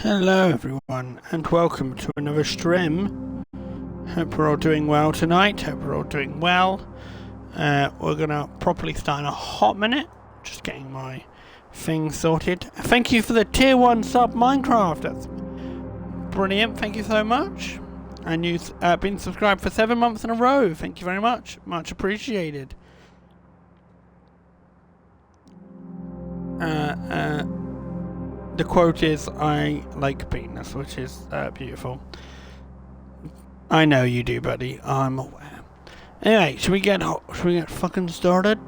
Hello everyone and welcome to another stream. Hope we're all doing well tonight, hope we're all doing well. We're gonna properly start in a hot minute, just getting my thing sorted. Thank you for the tier 1 sub Minecraft, that's brilliant, thank you so much. And you've been subscribed for 7 months in a row, thank you very much, much appreciated. The quote is, I like penis, which is beautiful. I know you do, buddy. I'm aware. Anyway, should we get fucking started?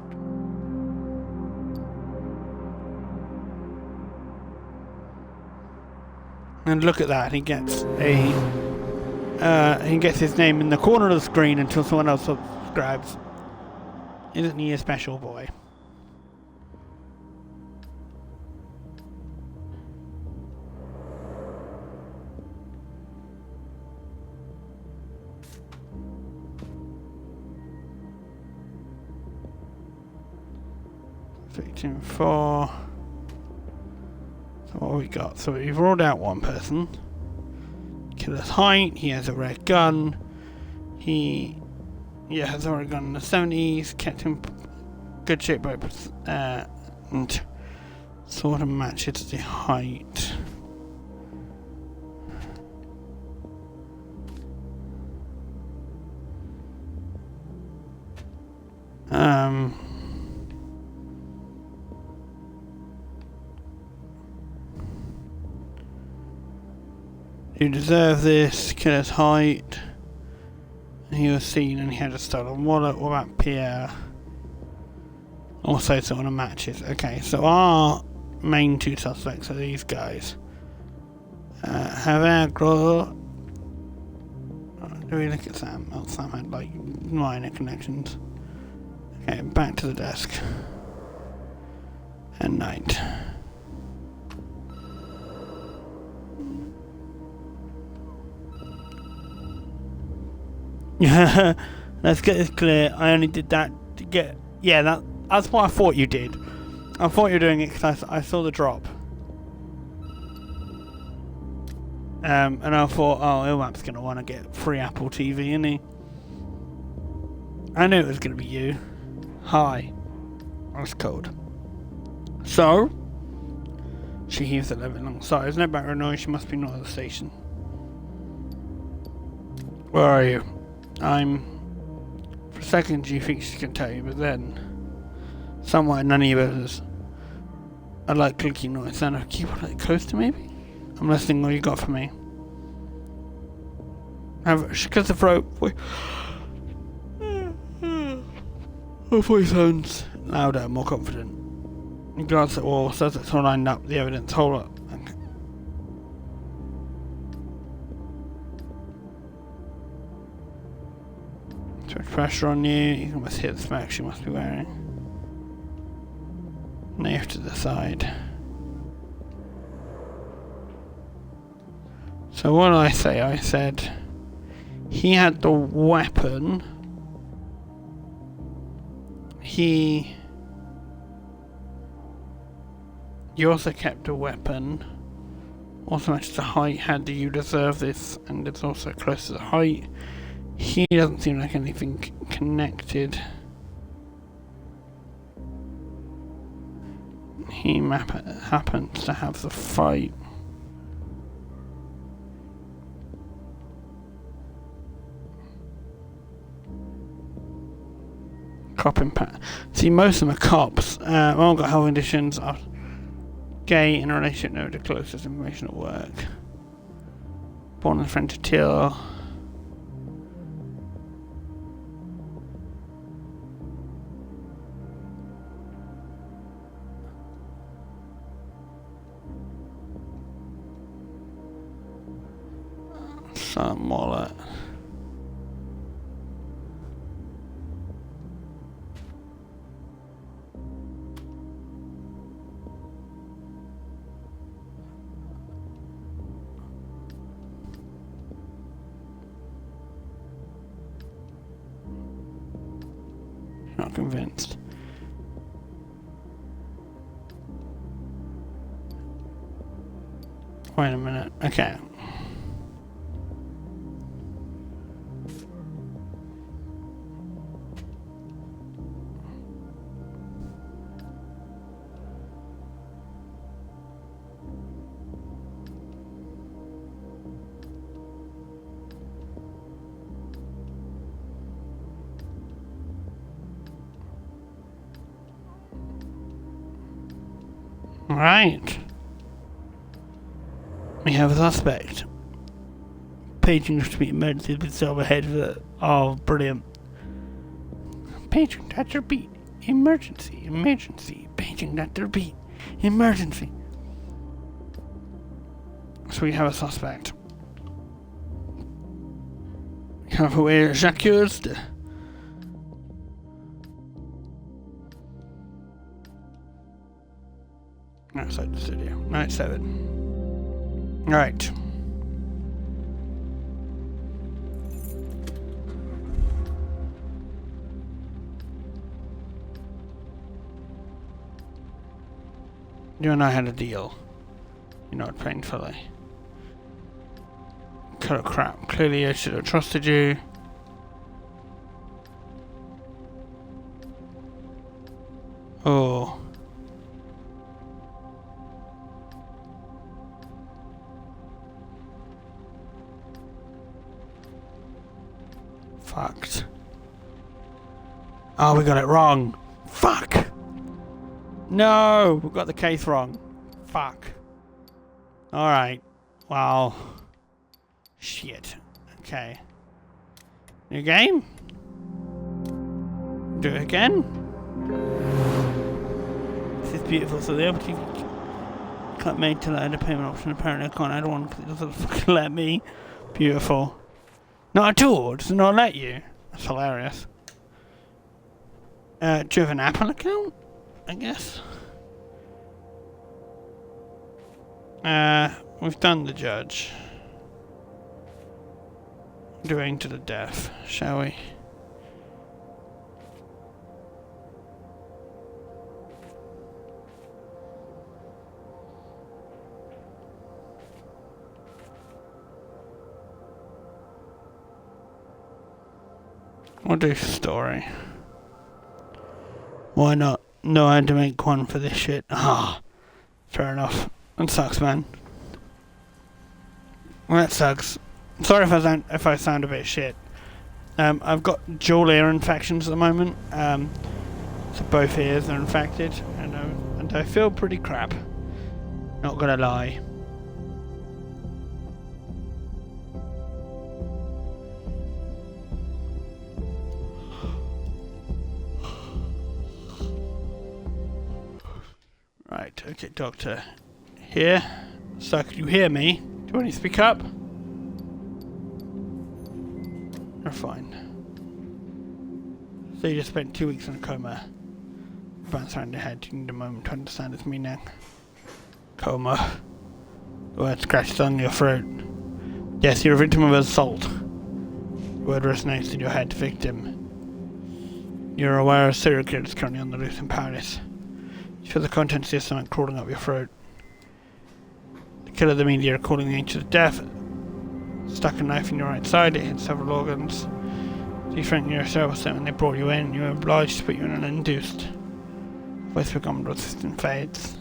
And look at that, he gets his name in the corner of the screen until someone else subscribes. Isn't he a special boy? Victim 4. So what have we got? So we've ruled out one person. Killer's height, he has a rare gun. He has a rare gun in the 70s, kept him good shape by and sort of matches the height. You deserve this, killer's height. He was seen and he had a stolen wallet. What about Pierre? Also sort of matches. Okay, so our main two suspects are these guys. Do we look at Sam? Oh, Sam had like minor connections. Okay, back to the desk. And night. Let's get this clear. I only did that to get... Yeah, that's what I thought you did. I thought you were doing it because I saw the drop. And I thought, oh, Ilmap's going to want to get free Apple TV, isn't he? I knew it was going to be you. Hi. That's cold. So, she heaves a little bit long. Sorry, there's no background noise. She must be north of the station. Where are you? For a second you think she can tell you, but then somewhere none of you others. I like clicking noise. Sound of a keyboard like close to maybe? I'm listening. What you got for me? She cuts the throat. Her voice sounds louder, more confident. He glances at the wall, says it's all lined up, the evidence. Hold up. Okay. Too much pressure on you. You can almost hear the smoke she must be wearing. Now you have to decide. So what did I say? I said he had the weapon. You also kept a weapon. Also matches the height. How do you deserve this? And it's also close to the height. He doesn't seem like anything connected. He happens to have the fight. Cop impact. See, most of them are cops. All got health conditions. Are gay in a relationship. No, the closest information at work. Born in friend to Till. Some wallet. Not convinced. Wait a minute. Okay. Right. We have a suspect. Paging to be emergency with overhead for the... Oh, brilliant. Paging at your beat. Emergency. Emergency. Paging at their beat. Emergency. So we have a suspect. Have a way accused. Outside the studio. Night 7. Right. You and I had a deal. You know it painfully. Cut of crap. Clearly I should have trusted you. Oh. Fucked. Oh, we got it wrong. Fuck! No! We got the case wrong. Fuck. Alright. Well. Shit. Okay. New game? Do it again? This is beautiful. So the opportunity can't make till I had a payment option. Apparently I can't add one because it doesn't fucking let me. Beautiful. Not at all. Does it not let you? That's hilarious. Do you have an Apple account? I guess. We've done the judge. Doing to the death, shall we? We'll do story. Why not? No, I had to make one for this shit. Ah, fair enough. That sucks, man. Well, that sucks. Sorry if I sound a bit shit. I've got dual ear infections at the moment. So both ears are infected, and I feel pretty crap. Not gonna lie. Right, okay, doctor. Here. So, can you hear me? Do you want to speak up? You're fine. So you just spent 2 weeks in a coma. Bounce around your head. You need a moment to understand it's me now. Coma. The word scratches on your throat. Yes, you're a victim of assault. The word resonates in your head, victim. You're aware of serial killers currently on the loose in Paris. You feel the contents of your stomach crawling up your throat. The killer of the media are calling the angel of death. Stuck a knife in your right side, it hit several organs. So you threatened yourself when they brought you in, you were obliged to put you in an induced. Voice become resistant fades.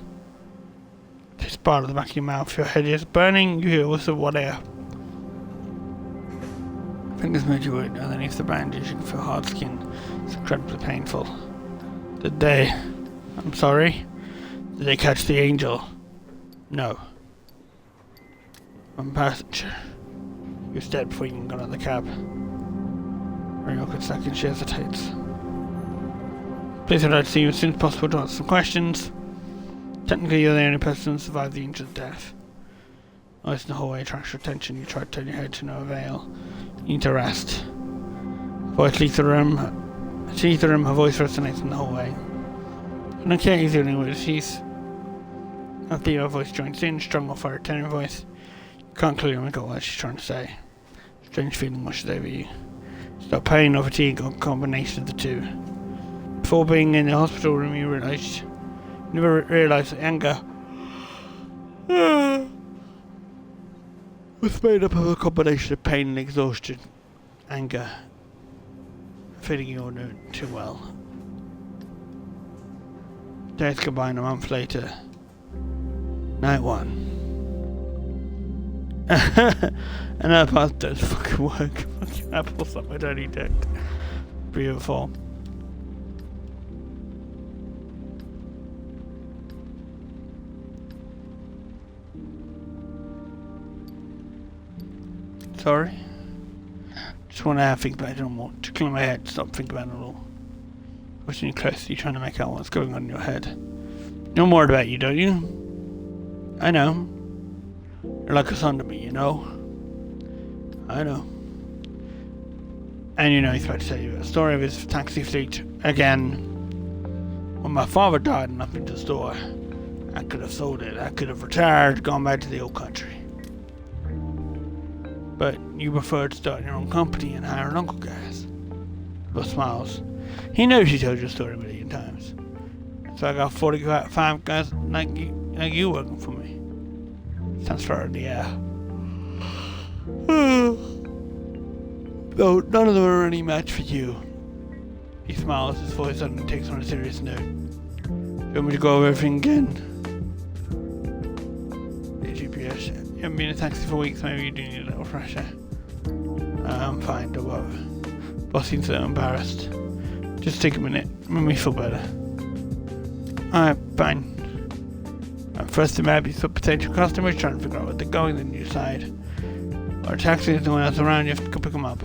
This part of the back of your mouth, your head is burning, you hear also what air. Fingers move your wound underneath the bandage, you can feel hard skin. It's incredibly painful. Did they... I'm sorry? Did they catch the angel? No. One passenger. You dead before you can get out of the cab. Very awkward second, she hesitates. Please, I'd like to see you as soon as possible to answer some questions. Technically, you're the only person who survived the angel's death. Noise in the hallway attracts your attention. You try to turn your head to no avail. You need to rest. Voice leaves the room. She leaves the room, her voice resonates in the hallway. I don't care easily anyway, she's... A female voice joins in, strong authoritarian voice. You can't clearly make out what she's trying to say. Strange feeling washes over you. It's not pain or fatigue or a combination of the two. Before being in the hospital room, you never realised that anger was made up of a combination of pain and exhaustion, anger, feeling you're doing too well. Days combined a month later. Night 1. And that part does fucking work. Fucking apples up my dirty dick. Beautiful. Sorry. Just want to have think about it more. To clear my head, stop thinking about it all. Watching you closely, trying to make out what's going on in your head. You know more about you, don't you? I know. You're like a son to me, you know? I know. And you know he's about to tell you a story of his taxi fleet again. When my father died and left me to the store, I could have sold it. I could have retired, gone back to the old country. But you preferred to start your own company and hire an uncle guys. Both smiles. He knows you told your story a million times. So I got 45 guys like you working for me. Sounds fair in the air. Though none of them are any match for you. He smiles, his voice suddenly takes on a serious note. You want me to go over everything again? The GPS. You haven't been in a taxi for weeks, maybe you do need a little refresher. I'm fine, don't worry. Boss seems so embarrassed. Just take a minute, make me feel better. Alright, fine. First, there might be some potential customers trying to figure out where they're going, then you decide. Or a taxi is no one else around, you have to go pick them up.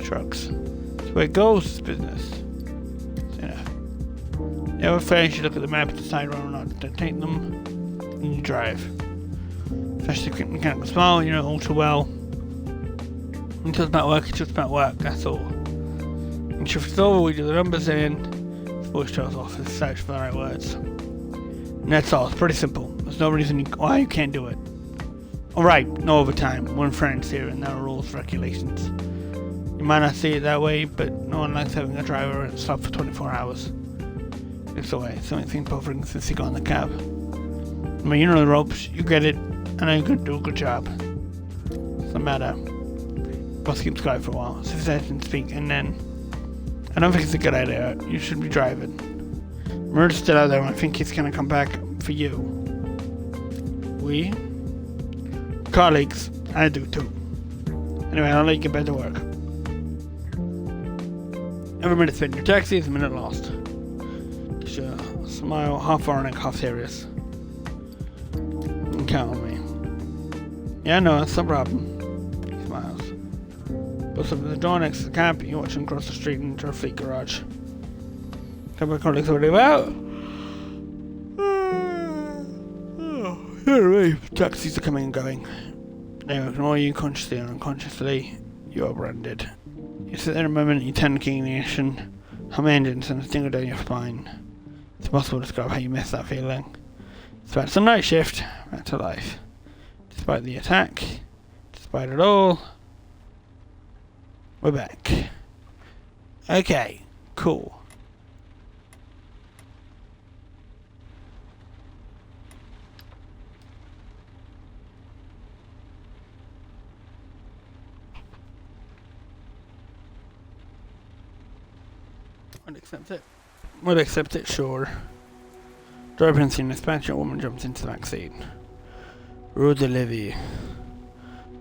Shrugs. That's the way it goes, it's business. So, you have a phase, you look at the map, decide whether or not to take them, and you drive. Especially quick mechanical smile, you know all too well. When it's just about work, it's just about work, that's all. When shift is over, we do the numbers in, the voice trails off and search for the right words. And that's all, it's pretty simple. There's no reason why you can't do it. Alright, no overtime. We're friends here and there are rules, regulations. You might not see it that way, but no one likes having a driver and stop for 24 hours. It's the way, something bothering since you got in the cab. I mean, you know the ropes, you get it, and I can do a good job. What's the matter? Boss keeps quiet for a while, so he doesn't speak, and then... I don't think it's a good idea, you should be driving. Murder's still out there, and I think he's gonna come back for you. We? Colleagues, I do too. Anyway, I'll let you get back to work. Every minute spent in your taxi is a minute lost. She'll smile, half ironic, half serious. You can count on me. Yeah, no, that's no problem. He smiles. Puts up at the door next to the cab, you watch him cross the street into a fleet garage. Couple of colleagues already out. Anyway, taxis are coming and going. They will ignore you consciously or unconsciously. You are branded. You sit there a moment, you turn the key in the ignition, hum engines and a tingle down your spine. It's impossible to describe how you miss that feeling. It's back to night shift, back to life. Despite the attack, despite it all, we're back. Okay, cool. Would accept it, sure. Driver and senior dispatcher, woman jumps into the back seat. Rue de Levy.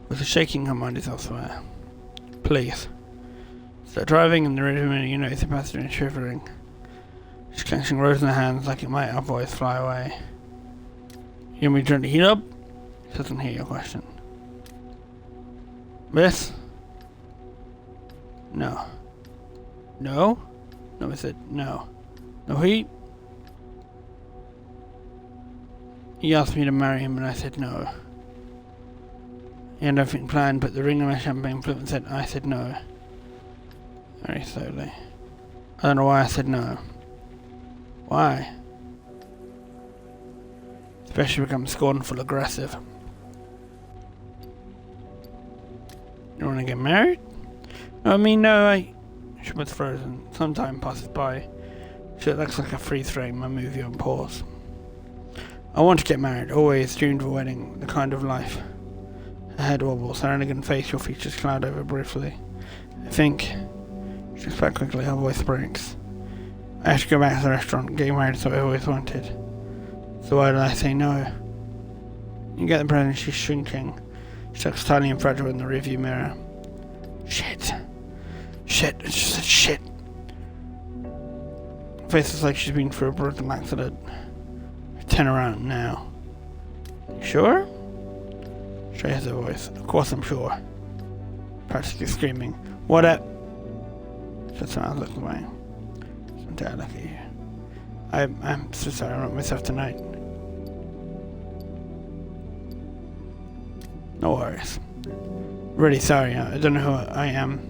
With a shaking, her mind is elsewhere. Please. Start driving, and the rear minute you notice the passenger is shivering. She's clenching rose in her hands like it might have voice fly away. You want me to turn the heat up? She doesn't hear your question. Miss? No. No? No, I said no. No heat? He asked me to marry him and I said no. He had nothing planned but the ring of my champagne flip and said I said no. Very slowly. I don't know why I said no. Why? Especially become scornful, aggressive. You wanna get married? No, I mean no, She was frozen. Some time passes by. She looks like a freeze frame. I move you on pause. I want to get married. Always dreamed of a wedding. The kind of life Her head wobbles, her elegant facial features cloud over briefly. I think. She looks back quickly, her voice breaks. I have to go back to the restaurant. Getting married is what I always wanted. So why did I say no? You get the present, she's shrinking. She looks tiny and fragile in the rearview mirror. Shit. Shit, it's just shit. Her face looks like she's been through a brutal accident. Turn around now. You sure? She has her voice. Of course I'm sure. Practically screaming. What up? Just someone looks away. I look at you. I'm so sorry I wrote myself tonight. No worries. Really sorry, I don't know who I am.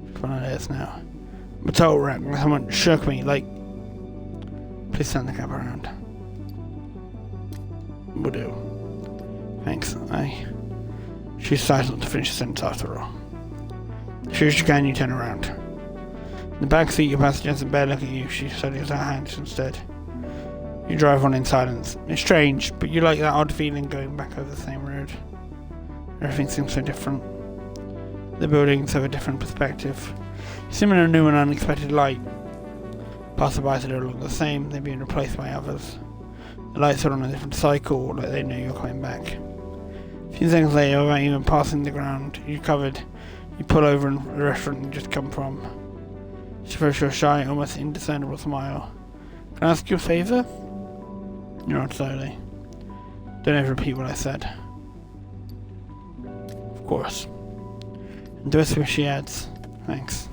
It's one of those now. I'm a total wreck. Someone shook me, like... Please turn the cab around. Will do. Thanks, She decides not to finish the sentence after all. As soon as you can, you turn around. In the back seat, your passenger has a bad look at you. She studies her hands instead. You drive on in silence. It's strange, but you like that odd feeling going back over the same road. Everything seems so different. The buildings have a different perspective. You see them in a new and unexpected light. Passerbys are no longer the same, they've been replaced by others. The lights are on a different cycle, like they know you're coming back. A few seconds later, without even passing the ground you covered, you pull over in the restaurant you just come from. She throws you a shy, almost indiscernible smile. Can I ask you a favour? You nod slowly. Don't ever repeat what I said. Of course. And to whisper, she adds, thanks.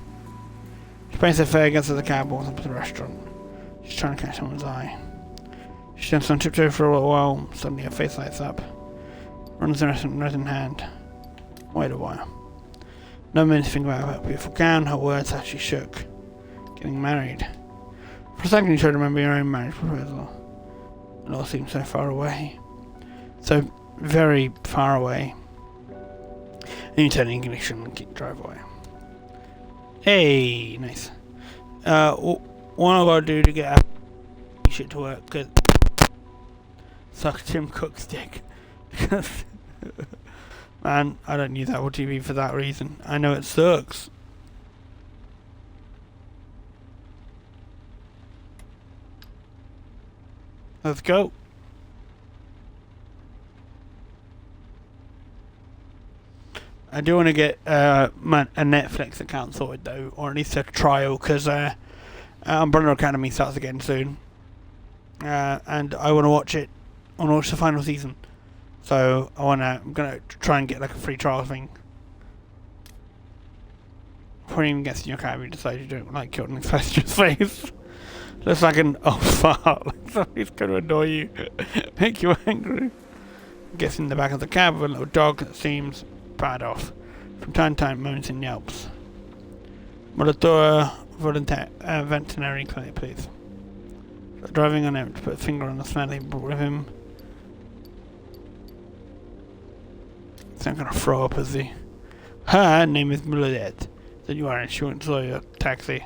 She paints her fare against the cab, walks up to the restaurant. She's trying to catch someone's eye. She stands on tiptoe for a little while, suddenly her face lights up. Runs the restaurant nose in hand. Wait a while. No minute to think about her beautiful gown, her words, how she shook. Getting married. For a second you tried to remember your own marriage proposal. It all seemed so far away. So very far away. And you turn the ignition and keep drive away. Hey, nice. What I gotta do to get a shit to work, cause suck Tim Cook's dick. Because man, I don't use Apple TV for that reason. I know it sucks. Let's go. I do want to get a Netflix account sorted though, or at least a trial, because Umbrella Academy starts again soon, and I want to watch it. I want to watch the final season, so I'm gonna try and get like a free trial thing. Before you even gets in your car, you decide you don't like your next passenger's face. Looks like an old fart, like somebody's gonna annoy you, make you angry. Gets in the back of the cab with a little dog that seems bad off. From time to time, moans and yelps. Molitora veterinary clinic, please. Driving on him to put a finger on the smell he brought with him. He's not gonna throw up, is he? Her name is Muladette. Then you are insurance lawyer, taxi.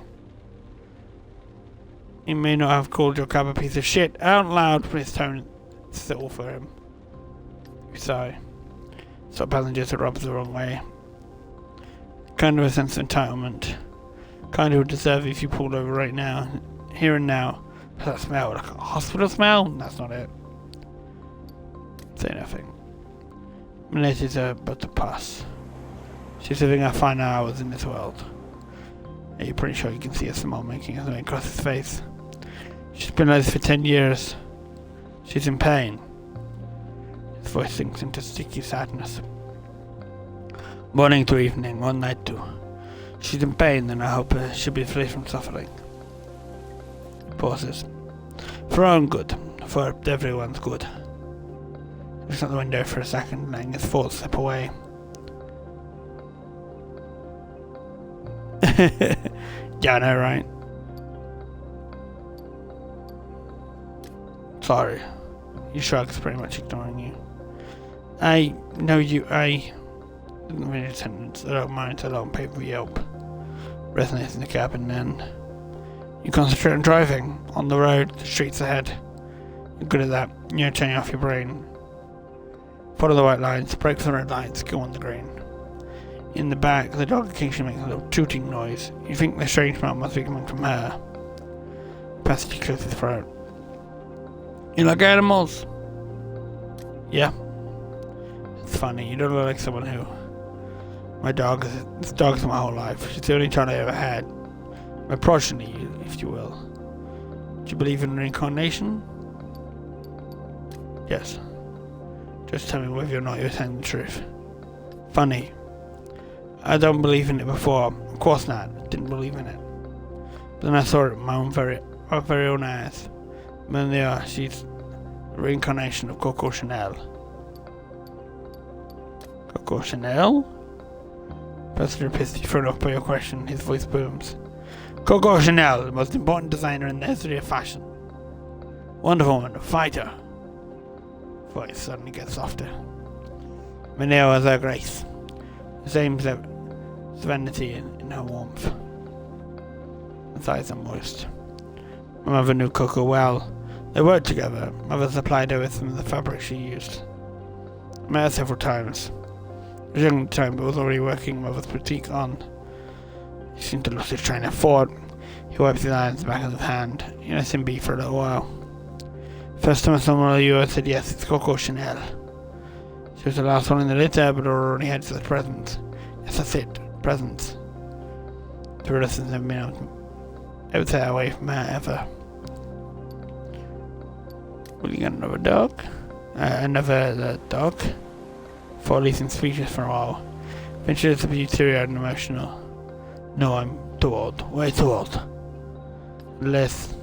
He may not have called your cab a piece of shit out loud, but his tone is still for him. You sigh. Stop passengers that rubs the wrong way. Kind of a sense of entitlement. Kind of would deserve if you pulled over right now. Here and now. Does that smell like a hospital smell? That's not it. Say nothing. Minutes are but to pass. She's living her final hours in this world. Yeah, you're pretty sure you can see a smile making its way across his face. She's been like this for 10 years. She's in pain. His voice sinks into sticky sadness. Morning to evening, one night too. She's in pain, and I hope she'll be free from suffering. Pauses. For her own good. For everyone's good. Looks out the window for a second, letting his thoughts slip away. Yeah, I know, right? Sorry. He shrugs, pretty much ignoring you. I know you, I didn't read a sentence. I don't mind, I don't pay for Yelp. Resonates in the cabin then. You concentrate on driving, on the road, the streets ahead. You're good at that. You're turning off your brain. Follow the white lines, break for the red lights, go on the green. In the back, the dog occasionally makes a little tooting noise. You think the strange smell must be coming from her. Passage clears his throat. You like animals? Yeah. It's funny, you don't look like someone who... This dog's my whole life. She's the only child I ever had. My progeny, if you will. Do you believe in reincarnation? Yes. Just tell me whether or not you're telling the truth. Funny. I don't believe in it before. Of course not. Didn't believe in it. But then I saw it with my very own eyes. And then they are. She's the reincarnation of Coco Chanel. Coco Chanel? Passenger pissed, thrown off by your question. His voice booms. Coco Chanel, the most important designer in the history of fashion. Wonder Woman, a fighter. Voice suddenly gets softer. Maneo has her grace. The same serenity in her warmth. His eyes are moist. My mother knew Coco well. They worked together. Mother supplied her with some of the fabric she used. I met her several times. I was young at the time, but was already working Mother's boutique on. He seemed to look like trying to afford. He wiped his eyes on the back of his hand. You know, Simbi for a little while. First time I saw one of you, I said, yes, it's Coco Chanel. She was the last one in the litter, but already had such presents. Yes, that's it, presents. The relatives never been able to stay away from her ever. Will you get another dog? Another dog? For leaving speechless for a while. Eventually to be teary-eyed and emotional. No, I'm too old. Way too old. Les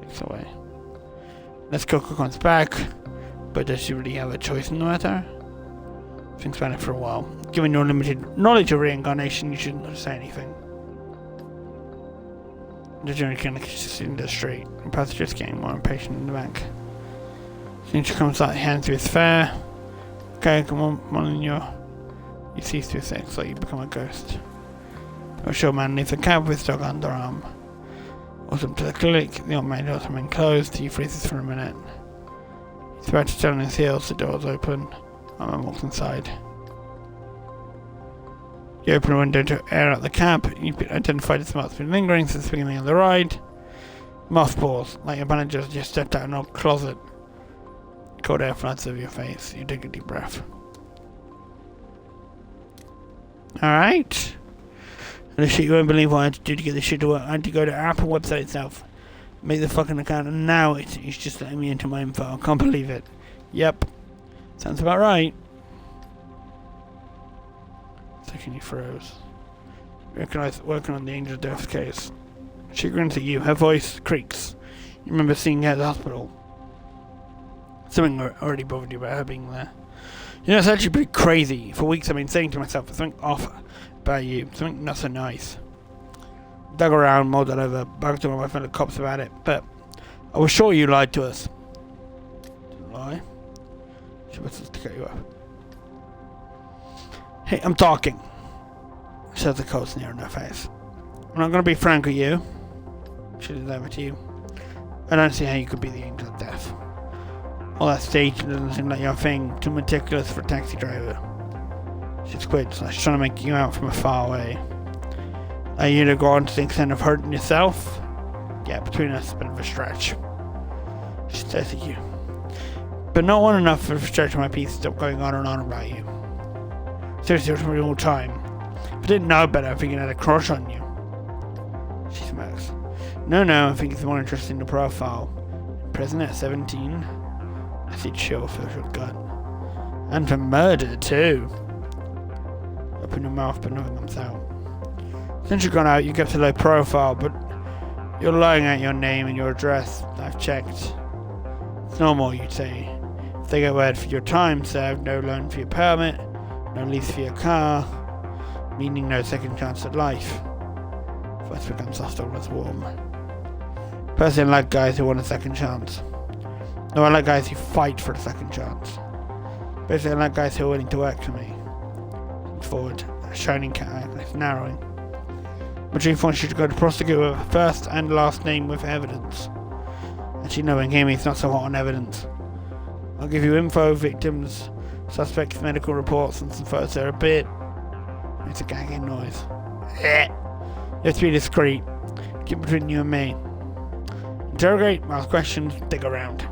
looks away. Les Coco comes back, but does she really have a choice in the matter? Thinks about it for a while. Given your limited knowledge of reincarnation, you shouldn't say anything. The journey kind of keeps in the street, and passengers getting more impatient in the back. Soon she comes out, hands to his fare. Okay, come on, you cease to sex, so you become a ghost. A showman leaves the cab with his dog underarm. Walks up to the clinic, the old man doors remain closed, he freezes for a minute. He's about to turn on his heels, the door's open. A man walks inside. You open a window to air out the cab. You've identified the smells been lingering since the beginning of the ride. Mothballs, like your manager's just stepped out of an old closet. Cold air floods over your face. You take a deep breath. Alright. And the shit you won't believe what I had to do to get this shit to work. I had to go to Apple website itself. Make the fucking account, and now it's just letting me into my info. I can't believe it. Yep. Sounds about right. Second, he froze. Recognize working on the Angel Death case. She grins at you. Her voice creaks. You remember seeing her at the hospital. Something already bothered you about her being there. You know, it's actually pretty crazy. For weeks I've been saying to myself, there's something off about you. Something not so nice. Dug around, mulled it over, bugged all my fellow cops about it, but I was sure you lied to us. Didn't lie. She whistles to cut you off. Hey, I'm talking. Says the cold sneer in her face. I'm not going to be frank with you. She leans over to you. I don't see how you could be the angel of death. All that staging doesn't seem like your thing. Too meticulous for a taxi driver. She squints, like she's trying to make you out from far away. Are you to go on to the extent of hurting yourself? Yeah, between us, it's a bit of a stretch. She stares at you. But not one enough for a stretch of my piece to stop going on and on about you. Seriously, it was all time. If I didn't know better, I think I had a crush on you. She smokes. No, I think it's more interesting to profile. Prison at 17. I see chill feels your gut. And for murder, too. Open your mouth, but nothing comes out. Since you've gone out, you kept a low profile, but you're lying out your name and your address. I've checked. It's normal, you'd say. If they get word for your time served, no loan for your permit, no lease for your car, meaning no second chance at life. Voice becomes hostile as warm. Personally, I like guys who want a second chance. No, I like guys who fight for a second chance. Basically, I like guys who are willing to work for me. Forward, a shining cat eye, narrowing. My chief wants you to go to prosecute with a first and last name with evidence. Actually, knowing him, he's not so hot on evidence. I'll give you info, victims, Suspect's medical reports and some photos are a bit... It's a gagging noise. You have to be discreet. Keep between you and me. Interrogate, ask questions, dig around.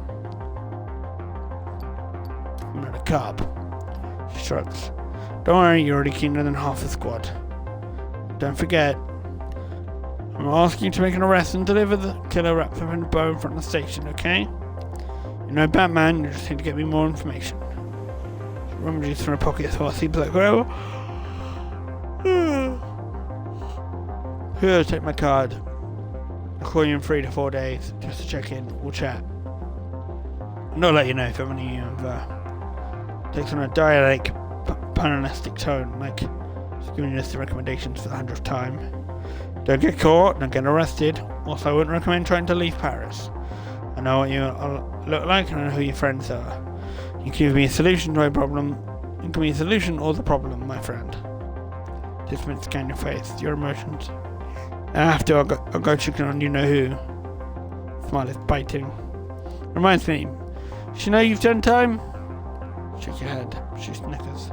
I'm not a cop. She shrugs. Don't worry, you're already keener than half the squad. Don't forget, I'm asking you to make an arrest and deliver the killer wrapped up in a bow in front of the station, okay? You're no Batman, you just need to get me more information. She rummages from her pocket so I see black gravel. Here, take my card. I'll call you in 3 to 4 days, just to check in. We'll chat. And I'll let you know if I'm any takes on a dialectic, panelistic tone, like just giving you list of recommendations for the 100th time. Don't get caught, don't get arrested. Also, I wouldn't recommend trying to leave Paris. I know what you look like and I know who your friends are. You can give me a solution to my problem. You can give me a solution or the problem, my friend. Just meant to scan your face, your emotions. After I'll go checking on you know who. Smile is biting. Reminds me, you know you've done time? Shake your head. She snickers.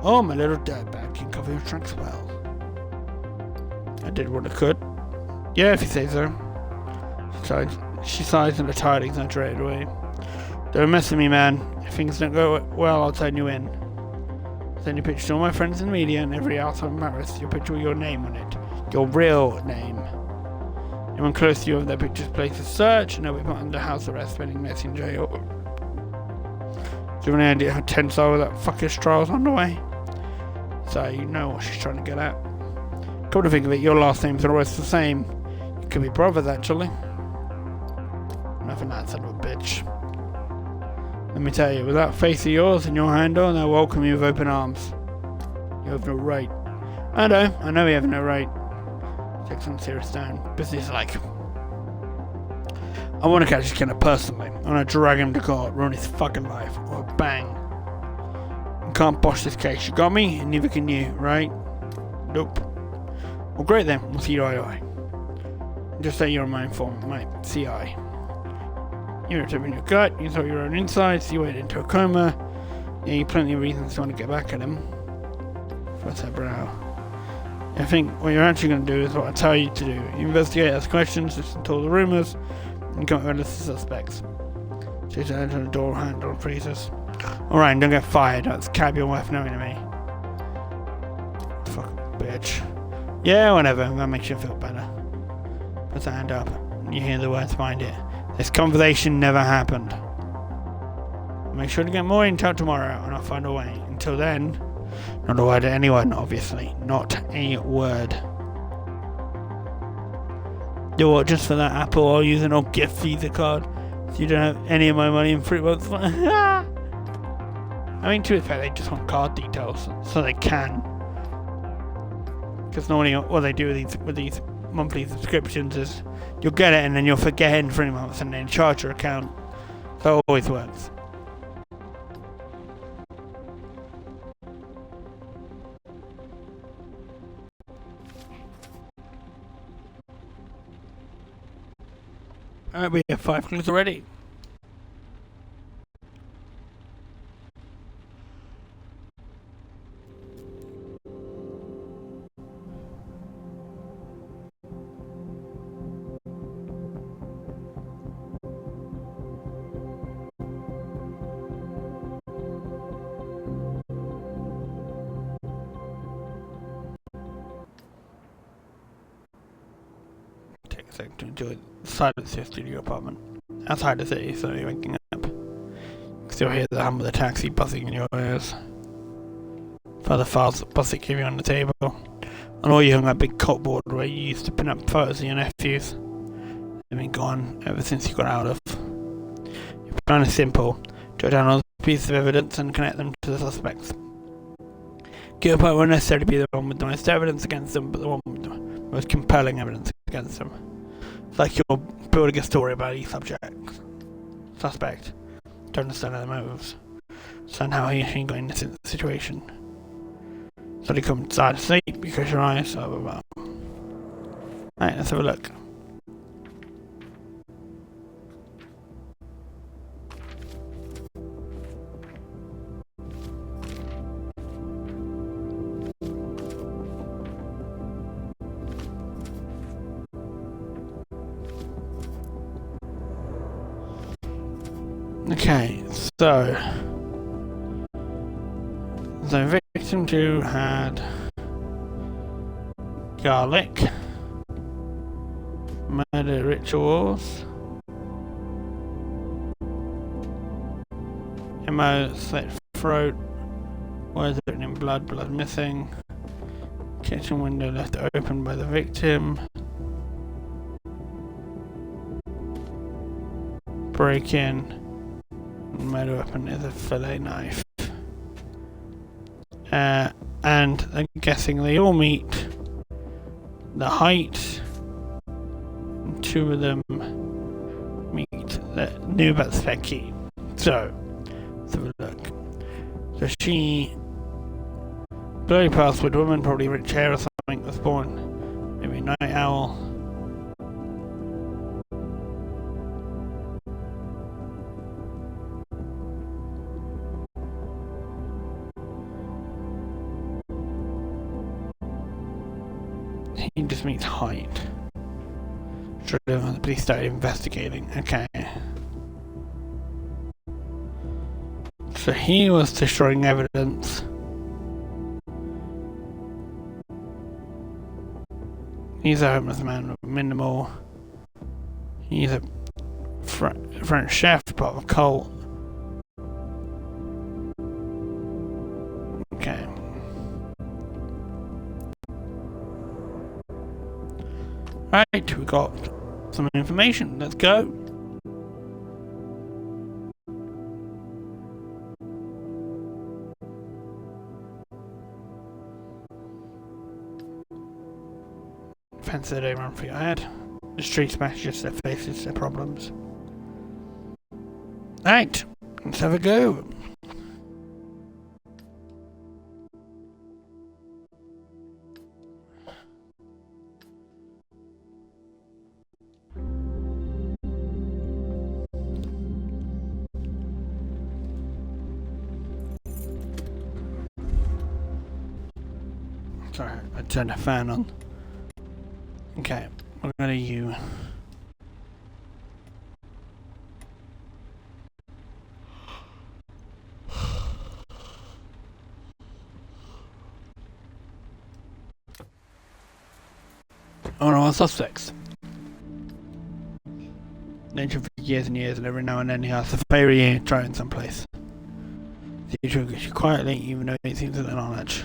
Oh, my little dirtbag can cover your tracks well. I did what I could. Yeah, if you say so. She sighs in a tired, exaggerated way. Don't mess with me, man. If things don't go well, I'll turn you in. Send your picture to all my friends in the media and every outside in Paris. Your picture with your name on it. Your real name. Anyone close to you of their pictures placed a search and they'll be put under house arrest, spending next in jail. Do you have any idea how tense I was that fucker's trial's underway? So you know what she's trying to get at. Come to think of it, your last names are always the same. You could be brothers, actually. Nothing that son of a bitch. Let me tell you, with that face of yours and your handle, they'll welcome you with open arms. You have no right. I know you have no right. Takes on serious tone. Business like. I want to catch this killer personally. I want to drag him to court, ruin his fucking life, or bang. You can't bosh this case. You got me, and neither can you, right? Nope. Well, great then. We'll see you eye to eye. Just say you're my informant, mate. CI. You're in your gut. You thought your own insides. You went into a coma. Yeah, you plenty of reasons to want to get back at him. First her brow. I think what you're actually going to do is what I tell you to do. You investigate, ask questions, listen to all the rumours, and come up with a list of suspects. She's at the door handle and freezes. Alright, don't get fired. That's cab your wife knowing to me. Fuck bitch. Yeah, whatever. That makes you feel better. Puts her hand up. You hear the words behind it. This conversation never happened. I'll make sure to get more intel tomorrow, and I'll find a way. Until then, not a word to anyone, obviously. Not a word. You know what, just for that Apple, I'll use an old gift Visa card. So you don't have any of my money in 3 months. I mean, to be fair, they just want card details, so they can. Because normally what they do with these monthly subscriptions is you'll get it and then you'll forget in 3 months and then charge your account. So it always works. Alright, we have 5 clues already. Take a second to enjoy the silence of your studio apartment. Outside the city, so you're waking up. You can still hear the hum of the taxi buzzing in your ears. Further files buzzing giving on the table. And all you hung that big cupboard where you used to pin up photos of your nephews. They've been gone ever since you got out of. Your plan is simple. Jot down all the pieces of evidence and connect them to the suspects. Get apart won't necessarily be the one with the most evidence against them, but the one with the most compelling evidence against them. It's like you're building a story about each suspect, to understand their motives, understand how he got in this situation. So you come inside to sleep, you close your eyes, blah blah blah. Alright, let's have a look. Okay, so victim 2 had garlic, murder rituals, MO slit throat, words written in blood, blood missing, kitchen window left open by the victim, break in, murder weapon is a fillet knife. And I'm guessing they all meet the height, and 2 of them meet the knew about the spec key. So, let's have a look. So she, blurry password woman, probably rich hair or something, was born, maybe night owl. He just means height. Should have the police started investigating. Okay. So he was destroying evidence. He's a homeless man with minimal. He's a French chef, part of a cult. Okay. Right, we got some information. Let's go. Fence that they run for your head. The street smashes their faces, their problems. Right, let's have a go. Sorry, I turned the fan on. Okay, we're gonna use. Oh no, suspects. Nature for years and years, and every now and then he has a fairy trying someplace. The usual gets you quietly, even though he seems to the knowledge.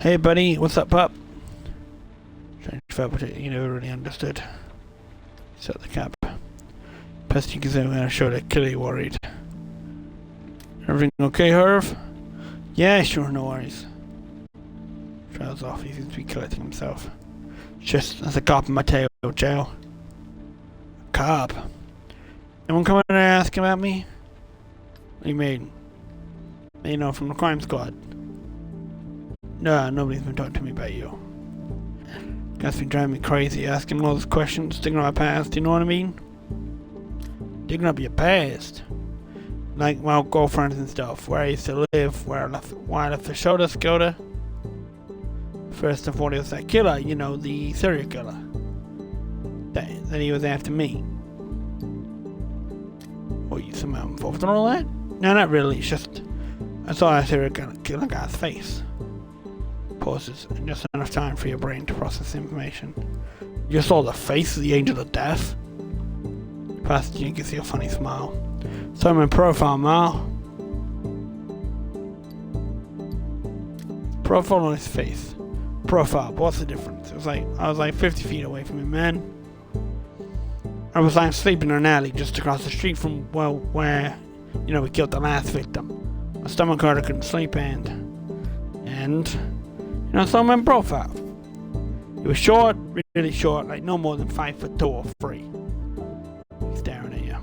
Hey buddy, what's up, pup? Strange felt, but you never really understood. Set the cap. Pesty Gazoo and I showed it, clearly worried. Everything okay, Herv? Yeah, sure, no worries. Trails off, he seems to be collecting himself. Just as a cop in my tail, jail. A cop? Anyone come in and ask about me? What do you mean? You know, from the crime squad. No, nobody's been talking to me about you. Guys been driving me crazy, asking all those questions, digging up my past, you know what I mean? Digging up your past. Like my old girlfriends and stuff, where I used to live, why I left the show to go to. First and foremost, that killer, you know, the serial killer. That he was after me. Or you somehow involved in all that? No, not really, it's just I saw a serial killer guy's face. Pauses, and just enough time for your brain to process information. You saw the face of the angel of death? Past you can see a funny smile. So I'm in profile, Mal. Profile on his face. Profile, but what's the difference? It was like, I was like 50 feet away from him, man. I was like sleeping in an alley just across the street from, well, where, you know, we killed the last victim. My stomach hurt, I couldn't sleep, and, you know, so I'm in profile. He was short, really short, like no more than 5'2" or 3. He's staring at you.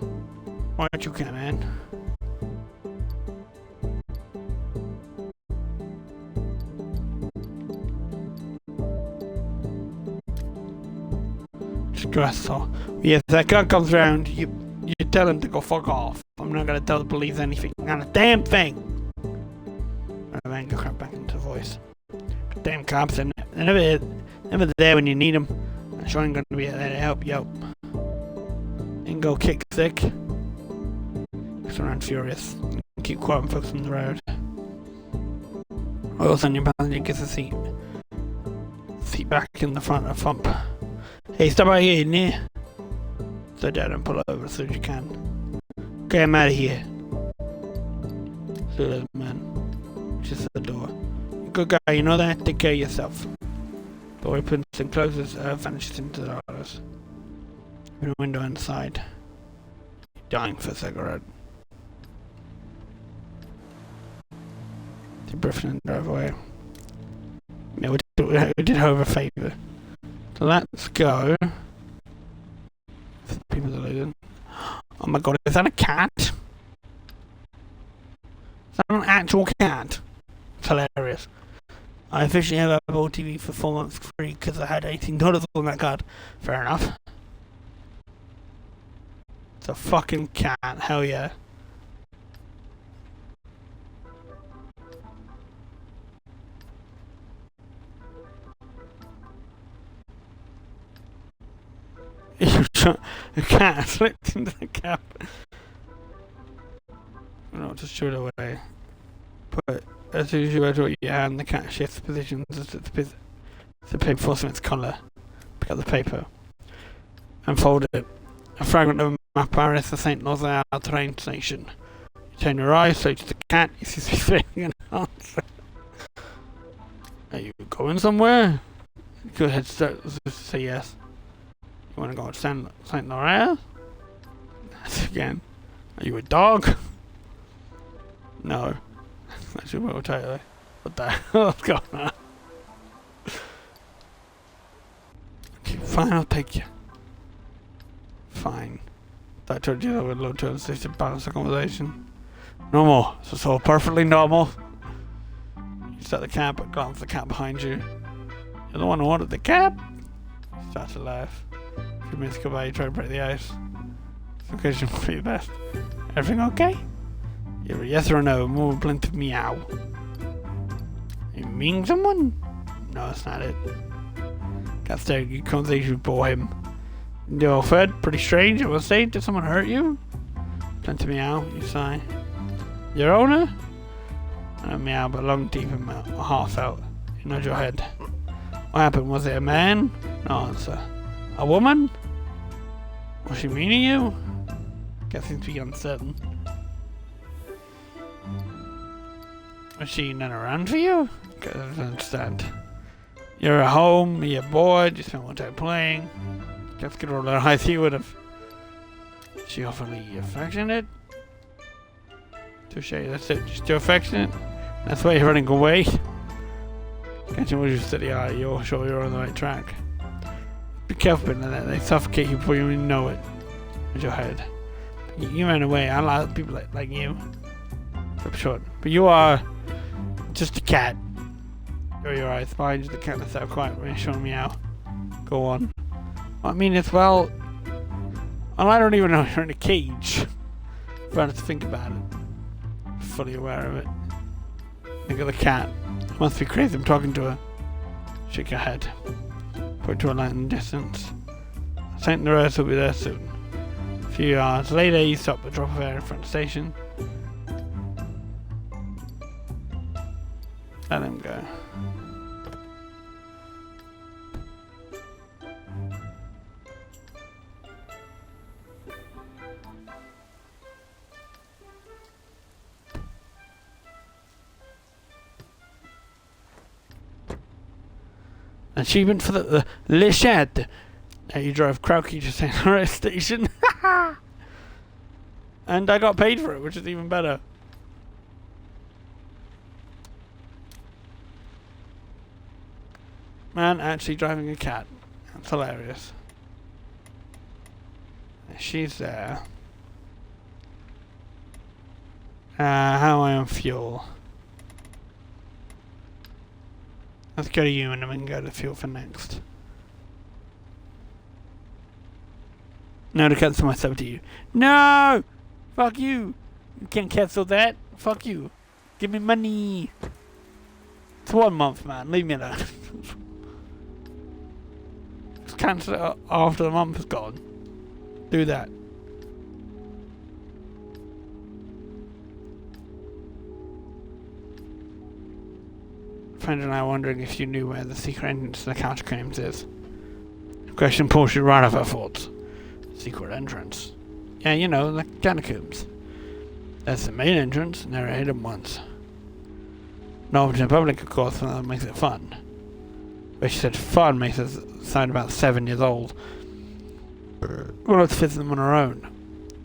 Why don't you come in? Stressful. Yes, that guy comes around, you tell him to go fuck off. I'm not gonna tell the police anything. Not a damn thing. And anger crept back into the voice. Damn cops, they're never there when you need them. I'm sure I'm gonna be there to help you out. And go kick sick. Because around furious. Keep quiet and focus on the road. Oil on your passenger gets a seat. Seat back in the front of Thump. Hey, stop right here, near. Slow down and pull over as soon as you can. Okay, I'm out of here. So there's a man. Just at the door. Good guy, you know that? Take care of yourself. Door opens and closes, vanishes into the darkness. Open a window inside. Dying for a cigarette. Deep breath and drive away. Yeah, we did her a favour. So let's go. People are losing. Oh my god, is that a cat? Is that an actual cat? It's hilarious. I officially have Apple TV for 4 months free because I had $18 on that card. Fair enough. It's a fucking cat, hell yeah. The cat slipped into the cap. No, just shoot it away. But as soon as you rotate your hand, the cat shifts positions to paper falls from its collar. Pick up the paper. Unfold it. A fragment of a map iris the St. Lazare train station. You turn your eyes straight to the cat, you see something an answer. Are you going somewhere? Go ahead, say yes. You want to go to St. Lazare? Again. Are you a dog? No. That's your will tell you. What the hell's going on? Okay, fine, I'll take you. Fine. I told you I would love to insist to balance the conversation. Normal. This is all perfectly normal. You start the cab, but glance at the cat behind you. You're the one who wanted the cab? You start to laugh. A few minutes go by, you try to break the ice. It's will be the best. Everything okay? You're a yes or a no, more blink of meow. You mean someone? No, that's not it. Got started a conversation before him. Yo, Fred, pretty strange, I will say. Did someone hurt you? Blink of meow, you sigh. Your owner? Meow, but long deep and heartfelt. You nod your head. What happened? Was it a man? No answer. A woman? Was she mean to you? Guess seems to be uncertain. Was she none around for you? I don't understand. You're at home, you're bored, you spent one time playing. Let's get roll her eyes, he would have. She awfully affectionate? Touche, that's it. Just too affectionate? That's why you're running away? Can't you just steady eye, you're sure you're on the right track. Be careful about that, they suffocate you before you even know it. With your head. You ran away, I like people like you. For short. But you are just a cat. You're your eyes behind you, the cat that's out quiet when you're showing me out. Go on. I mean, as well, I don't even know you're in a cage. If I had to think about it. Fully aware of it. Look at the cat. It must be crazy, I'm talking to her. Shake your head. Point to a light in the distance. St. Lazare will be there soon. A few hours later, you stop at drop of air in front of the station. Let him go. Achievement for the Le Shed. Now you drove Krauke to St. Lazare station. And I got paid for it, which is even better. Man actually driving a cat. That's hilarious. She's there. How am I on fuel? Let's go to you and then we can go to fuel for next. No, to cancel myself to you. No! Fuck you! You can't cancel that. Fuck you. Give me money. It's 1 month, man. Leave me alone. Just cancel it after the month is gone. Do that. friend and I were wondering if you knew where the secret entrance to the catacombs is. The question pulls you right off our thoughts. Secret entrance. Yeah, you know, the catacombs. There's the main entrance, and there are hidden ones. Not open to the public, of course, and that makes it fun. But she said fun makes us sound about 7 years old. Well, let's visit them on our own.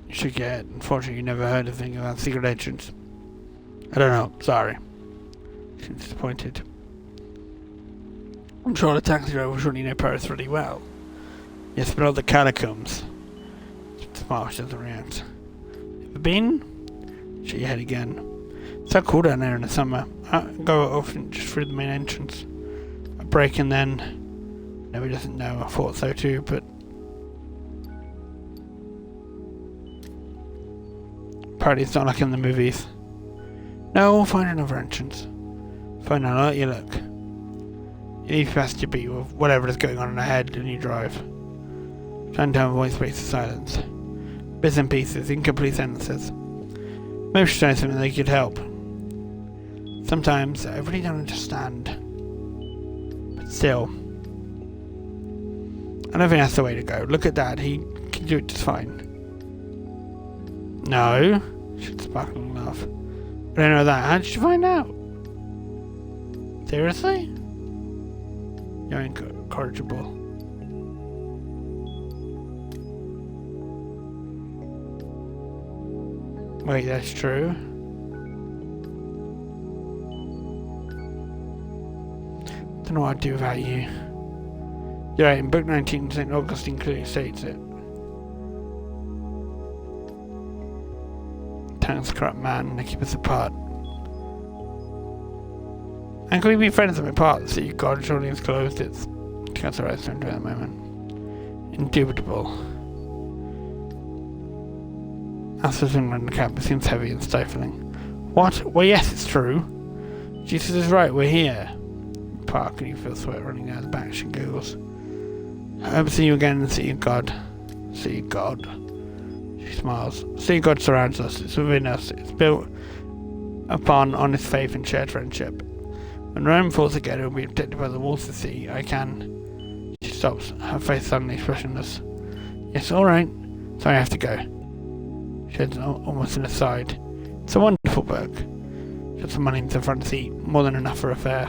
You should get it. Unfortunately, you never heard anything about secret entrance. I don't know, sorry. She's disappointed. I'm sure the taxi driver will surely know Paris really well. Yes, but all the catacombs. Smart, she doesn't react. Ever been? Shake your head again. It's so cool down there in the summer. I go often just through the main entrance. A break and then... No, he doesn't know. I thought so too, but... Apparently it's not like in the movies. No, we'll find another entrance. Fine, I'll let you look. You leave past your beat with whatever is going on ahead and you drive. Trying to avoid space of silence. Bits and pieces, incomplete sentences. Maybe I should say something that could help. Sometimes I really don't understand. But still. I don't think that's the way to go. Look at Dad, he can do it just fine. No. Should sparkle and laugh. I don't know that. How did you find out? Seriously? You're incorrigible. Wait, that's true. Don't know what I'd do without you. You're right, in book 19, St. Augustine clearly states it. Tongue's a corrupt man, they keep us apart. And can we be friends of apart? See, God surely has closed its. That's the right thing to do at the moment. Indubitable. As for England, the cap seems heavy and stifling. What? Well, yes, it's true. Jesus is right, we're here. Park, and you feel sweat running down his back, she googles. I hope to see you again and see you, God. See you, God. She smiles. See, God surrounds us. It's within us. It's built upon honest faith and shared friendship. When Rome falls together, we'll be protected by the walls of the sea. I can. She stops, her face suddenly expressionless. Yes, alright. Sorry, I have to go. She heads almost an aside. It's a wonderful book. Got some money into the front seat, more than enough for a fare.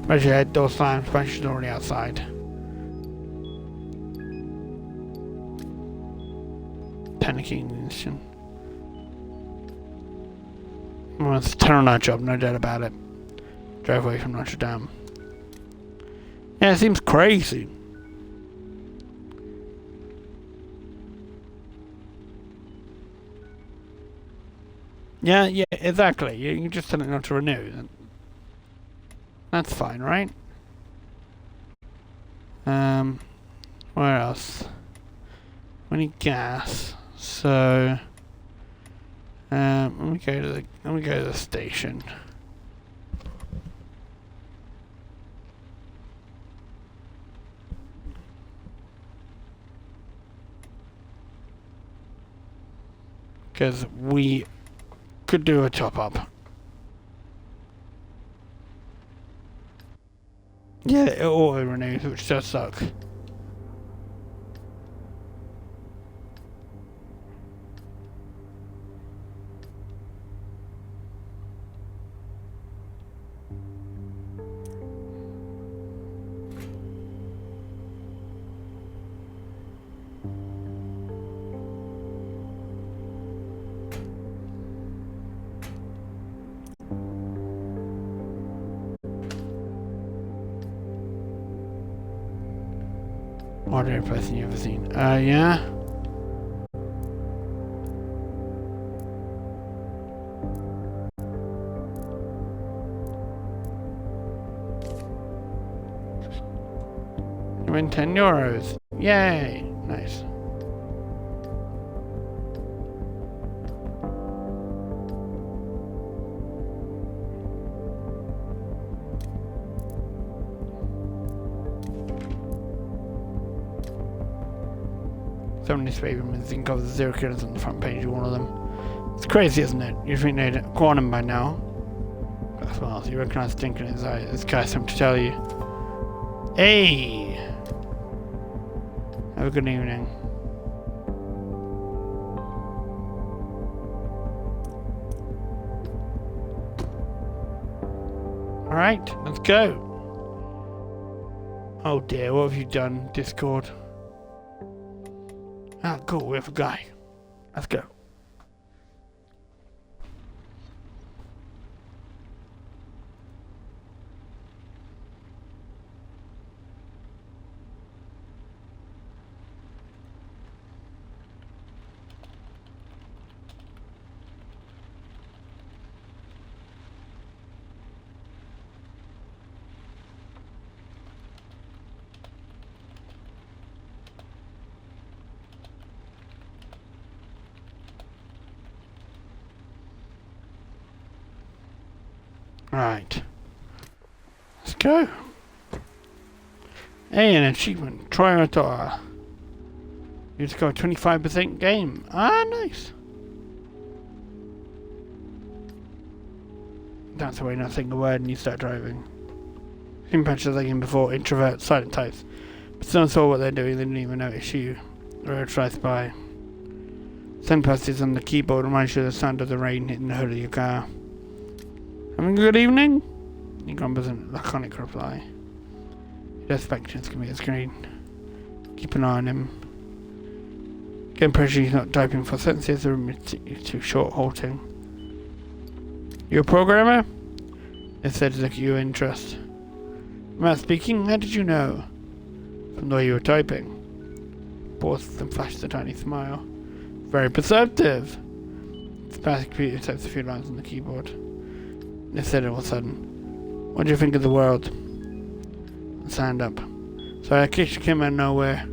Raise your head, door slams, but she's already outside. Panicking in the instant. Well, it's a turn-on job, no doubt about it. Drove away from Notre Dame. Yeah, it seems crazy. Yeah, exactly. You just tell it not to renew. That's fine, right? Where else? We need gas. So, let me go to the station. Because we could do a top up. Yeah, it auto renews, which does suck. Ordinary person you've ever seen. Yeah? You win €10. Yay! Nice. Some newspaper magazine covers the serial killers on the front page of one of them. It's crazy, isn't it? You'd think they'd go on them by now. smiles. You recognize the thinking in his eye. This guy's something to tell you. Hey! Have a good evening. Alright, let's go. Oh dear, what have you done, Discord? Ah, cool, we have a guy. Let's go. Right. Let's go. Hey, an achievement. Try out our. You just got a 25% game. Ah, nice. That's the way, not saying a word, and you start driving. Same patches like in before, introvert, silent types. But still saw what they're doing, they didn't even notice you. Or tries by. Send passes on the keyboard reminds you of the sound of the rain hitting the hood of your car. Having a good evening? He grumbles a laconic reply. Your expectations can be a screen. Keep an eye on him. Get impression he's not typing for sentences or too short halting. You a programmer? It said to look at your interest. Matt speaking, how did you know? From the way you were typing. Pauses and flashes a tiny smile. Very perceptive. The fast computer types a few lines on the keyboard. They said all of a sudden, what do you think of the world? And stand up. So I came out of nowhere.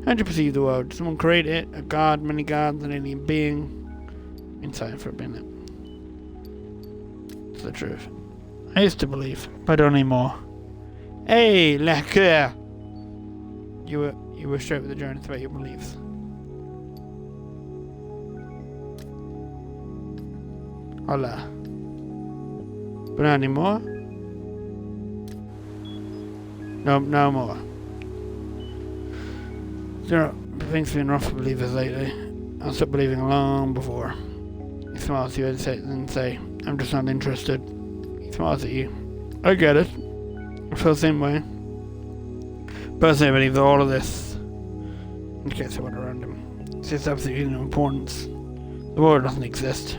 How do you perceive the world? Did someone create it? A god, many gods, an alien being? Inside for a minute. It's the truth. I used to believe, but don't anymore. Hey, Lacquer! You were straight with the journey about your beliefs. Hola. But not anymore? No more. There are things been rough for believers lately. I stopped believing long before. He smiles at you and say, I'm just not interested. He smiles at you. I get it. I feel the same way. Personally, I believe that all of this indicates the world around him. It's just absolutely no importance. The world doesn't exist.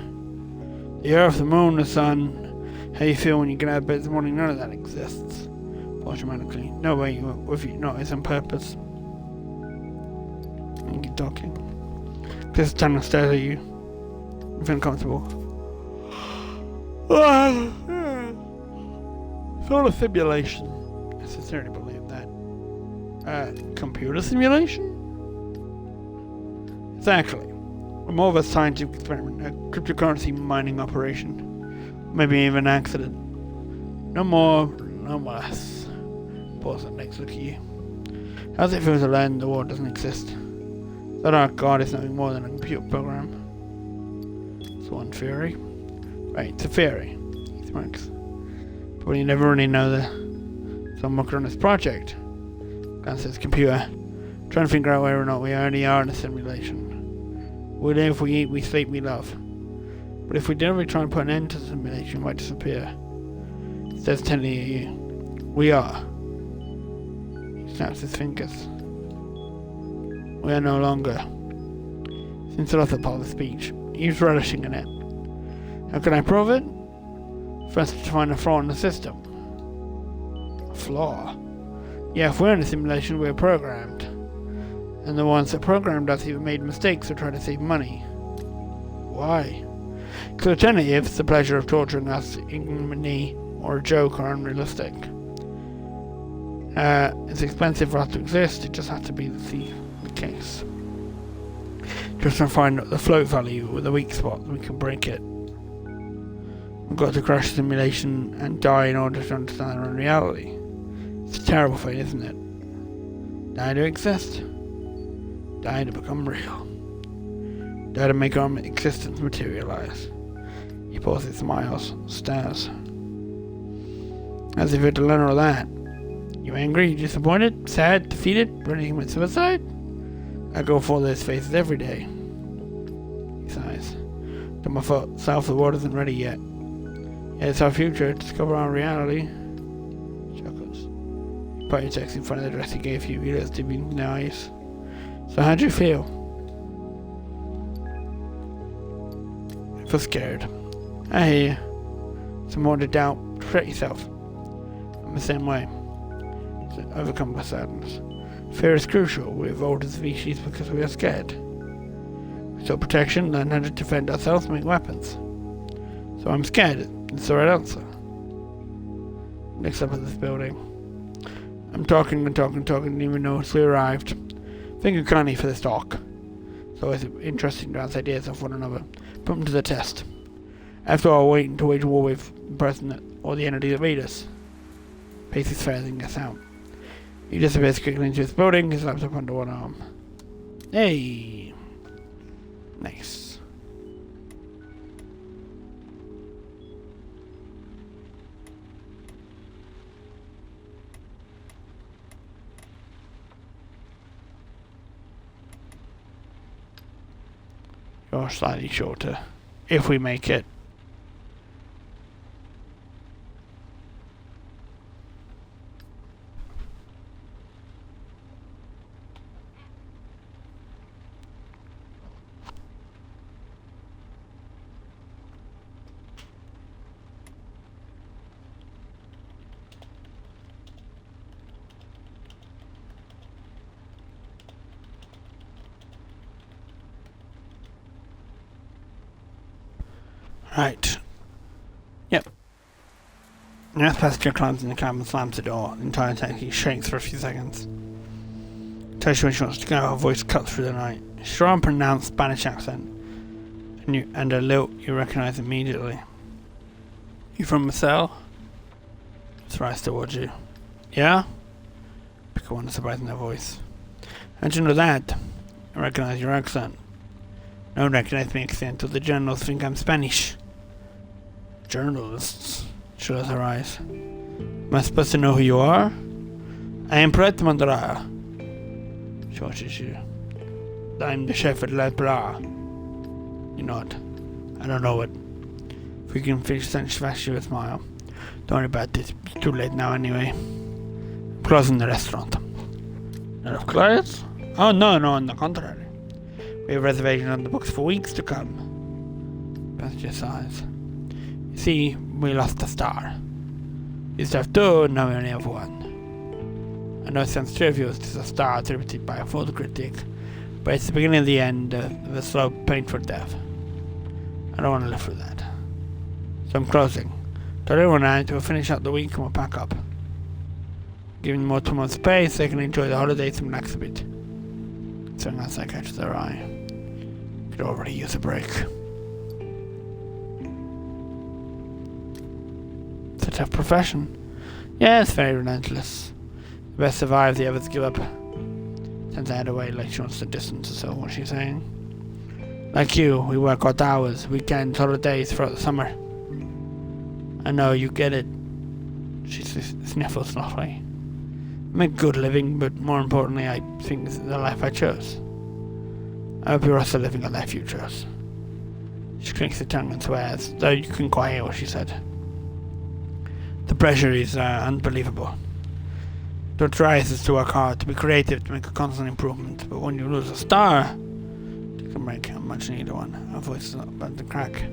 The earth, the moon, the sun, how you feel when you get out of bed in the morning, none of that exists. Automatically. No way if you notice on purpose. And keep talking. Just stand and stare at you. You feel comfortable. It's all a simulation. I sincerely believe that. Computer simulation? Exactly. Or more of a scientific experiment, a cryptocurrency mining operation. Maybe even an accident. No more, no less. Pause and next look at you. How does it feel to learn the world doesn't exist? That our God is nothing more than a computer program. It's one theory. Right, it's a theory. He smirks. But you never really know some worker on this project. God says computer. Trying to figure out whether or not we already are in a simulation. We live, we eat, we sleep, we love. But if we deliberately try and put an end to the simulation, we might disappear. It says telling you, we are. He snaps his fingers. We are no longer. Since the latter part of the speech, he's relishing in it. How can I prove it? First, to find a flaw in the system. A flaw? Yeah, if we're in a simulation, we're programmed. And the ones that programmed us either made mistakes or tried to save money. Why? Because alternatives, the pleasure of torturing us, ignominy, or a joke are unrealistic. It's expensive for us to exist, it just has to be the case. Just to find the float value with the weak spot, we can break it. We've got to crash the simulation and die in order to understand our own reality. It's a terrible fate, isn't it? Die to exist. Die to become real. Die to make our existence materialize. He pauses, smiles, stares. As if you had to learn all that. You angry, disappointed, sad, defeated, ready to commit suicide? I go for those faces every day. He sighs. To myself, the world isn't ready yet. Yeah, it's our future, discover our reality. Chuckles. You put your text in front of the dress he gave you, he looks deep in the eyes. So how'd you feel? I feel scared. I hear you. Some more to doubt, protect yourself. I'm the same way. So overcome by sadness. Fear is crucial. We evolved as a species because we are scared. We sought protection, learn how to defend ourselves, make weapons. So I'm scared. It's the right answer. Next up at this building. I'm talking, didn't even notice we arrived. Think of Connie for this talk. It's always interesting to bounce ideas off one another. Put them to the test. After all, waiting to wage war with the person or the entity that made us. Pace his fast and gets out. He disappears quickly into his building, his laptop under one arm. Hey! Nice. Or slightly shorter, if we make it. Right. Yep. Now passenger climbs in the cab and slams the door. The entire taxi shakes for a few seconds. Tells you when she wants to go, her voice cuts through the night. Strong pronounced Spanish accent. And a lilt you recognize immediately. You from Marcel? It's right towards you. Yeah? Pick one surprise in her voice. How'd you know that? I recognize your accent. No one recognizes my accent until the journalists think I'm Spanish. Journalists? She closes her eyes. Am I supposed to know who you are? I am Pret Mandraya. She watches you. I'm the chef at La Bra. You nod. I don't know it. If we can finish the sentence fast, you a smile. Don't worry about it. It's too late now anyway. I'm closing the restaurant. Not of clients? Oh no, on the contrary. We have reservations on the books for weeks to come. Passenger sighs. You see, we lost a star. Used to have two, now we only have one. I know it sounds trivial, it's just a star attributed by a photo critic, but it's the beginning of the end of a slow, painful death. I don't want to live through that. So I'm closing. Tell everyone we'll finish out the week and we'll pack up. Giving them more 2 months space, they can enjoy the holidays and relax a bit. Something else that catches their eye. Could already use a break. It's a tough profession. Yeah, it's very relentless. The best survive, the others give up. Sends her head away like she wants to distance herself what she's saying. Like you, we work odd hours, weekends, holidays throughout the summer. I know, you get it. She sniffles softly. I make good living, but more importantly, I think this is the life I chose. I hope you're also living a life you chose. She clicks her tongue and swears, though you couldn't quite hear what she said. The pressure is unbelievable. Don't try is to work hard, to be creative, to make a constant improvement, but when you lose a star, take a break, a much needed one. Her voice is about to crack.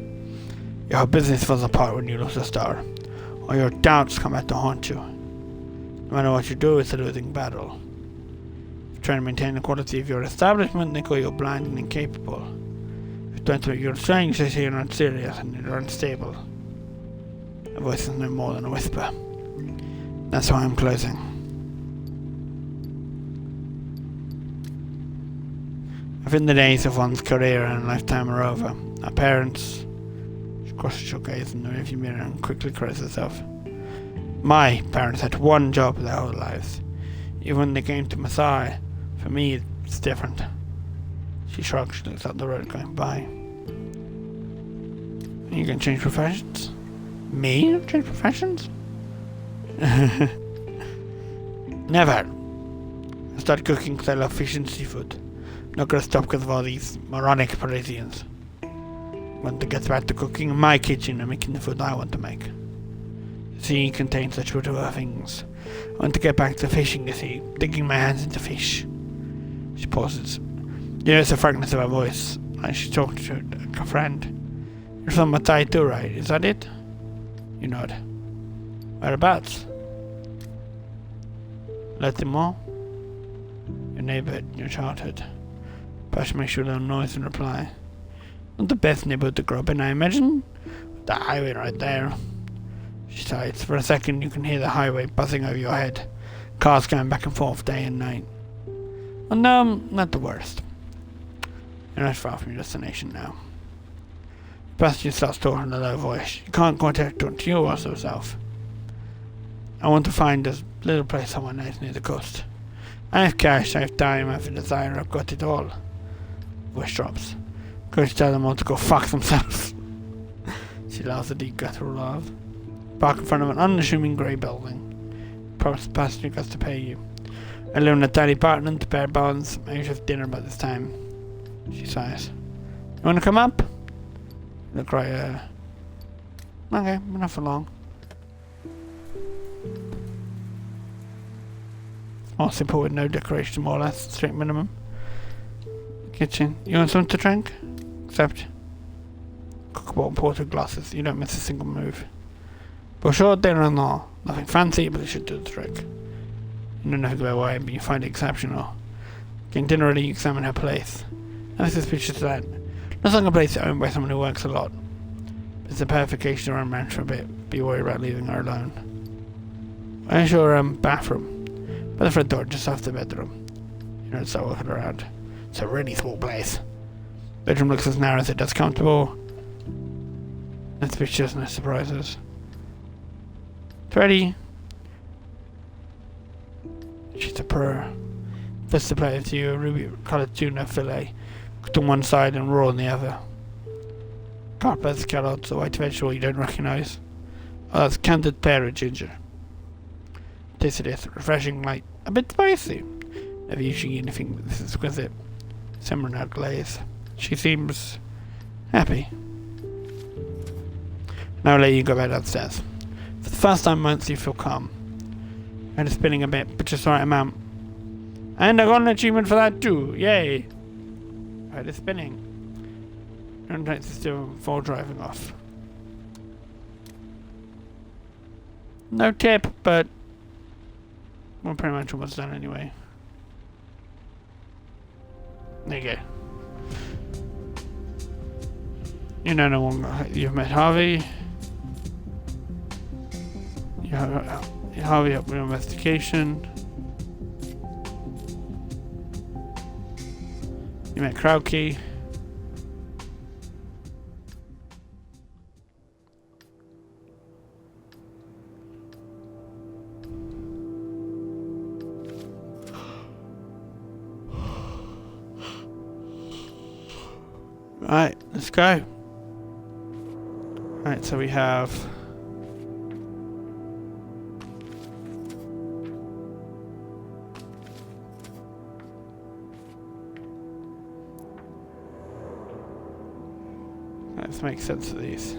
Your business falls apart when you lose a star, or your doubts come out to haunt you. No matter what you do, it's a losing battle. If you're trying to maintain the quality of your establishment, they call you blind and incapable. If you're trying to make your strange, they say you're not serious and you're unstable. Her voice is no more than a whisper. That's why I'm closing. I think the days of one's career and lifetime are over. Our parents... She crosses her gaze in the rearview mirror and quickly corrects herself. My parents had one job their whole lives. Even when they came to Masai, for me it's different. She shrugs, she looks out the road going by. You can change professions? Me? Change professions? Never. I started cooking because I love fish and seafood. Not gonna stop because of all these moronic Parisians. Want to get back to cooking in my kitchen and making the food I want to make. The sea contains such beautiful things. I want to get back to fishing, you see, digging my hands into fish. She pauses. You notice the frankness of her voice, like she's talking to a friend. You're from Matai too, right? Is that it? You nod. Whereabouts? Latimore? Your neighbour, your childhood. Perhaps makes you a little noise in reply. Not the best neighbourhood to grow up in, I imagine. With the highway right there. She sighs. For a second you can hear the highway buzzing over your head. Cars going back and forth day and night. Well, no, not the worst. You're not far from your destination now. The passenger starts talking in a low voice. You can't contact her until you also yourself. I want to find this little place somewhere nice near the coast. I have cash, I have time, I have a desire, I've got it all. Voice drops. Go to tell them all to go fuck themselves. She laughs a deep guttural laugh. Park in front of an unassuming grey building. Promise the passenger gets to pay you. I live in a tiny apartment, bare bones. I usually have dinner by this time. She sighs. You wanna come up? Look right, okay, not for long. Small, simple with no decoration, more or less, strict minimum. Kitchen. You want something to drink? Except cookable imported glasses. You don't miss a single move. But short dinner and all. Nothing fancy, but it should do the trick. You know nothing about why, but you find it exceptional. Getting dinner ready, you examine her place. Nothing suspicious to that. Looks like a place owned by someone who works a lot. It's a purification or a ranch for a bit. Be worried about leaving her alone. Where's your bathroom? By the front door, just off the bedroom. You know, start walking around. It's a really small place. Bedroom looks as narrow as it does comfortable. No suspicious, no surprises. It's ready. She's a purr. First supplies to you a ruby coloured tuna fillet, cooked on one side and raw on the other. Carpets, carrots, a white vegetable you don't recognise. Oh, that's candied pear and ginger. Tasted it, refreshing, light, a bit spicy. Never usually eat anything this exquisite. Simmering out glaze. She seems happy. Now I'll let you go back downstairs. For the first time in months you feel calm. Head is spinning a bit, but just the right amount. And I got an achievement for that too, yay! Head is spinning. And takes the steering before driving off. No tip, but we're pretty much almost done anyway. There you go. You know no one. You've met Harvey. You have Harvey up with your investigation. You met Krauke. Right, let's go. Right, so we have let's make sense of these.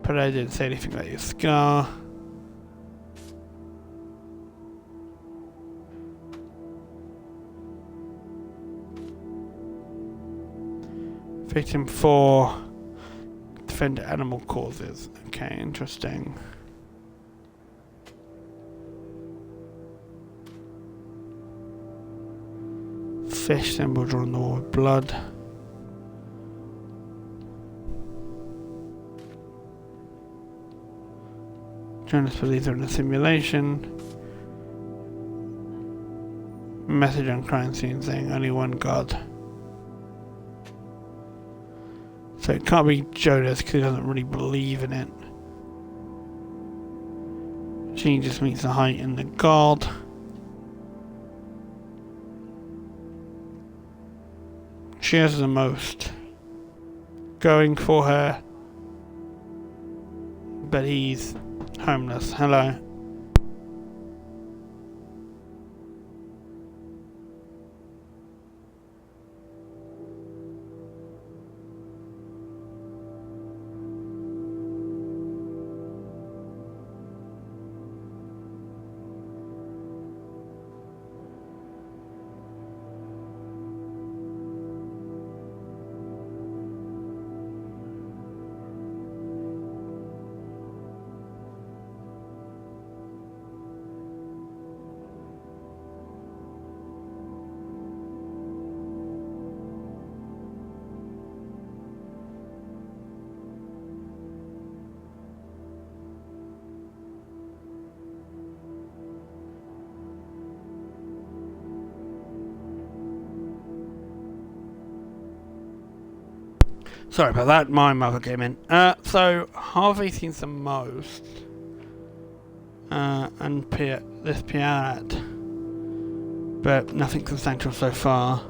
But I didn't say anything about your scar. Victim 4 defend animal causes. Okay, interesting. Fish symbol drawn on the wall with blood. Journalists believe they're in a simulation. Message on crime scene saying only one god. So it can't be Jonas because he doesn't really believe in it. She just meets the height in the god. She has the most going for her. but he's homeless. Hello. Sorry about that, my mother came in. So Harvey seems the most, and this Pierre, but nothing substantial so far.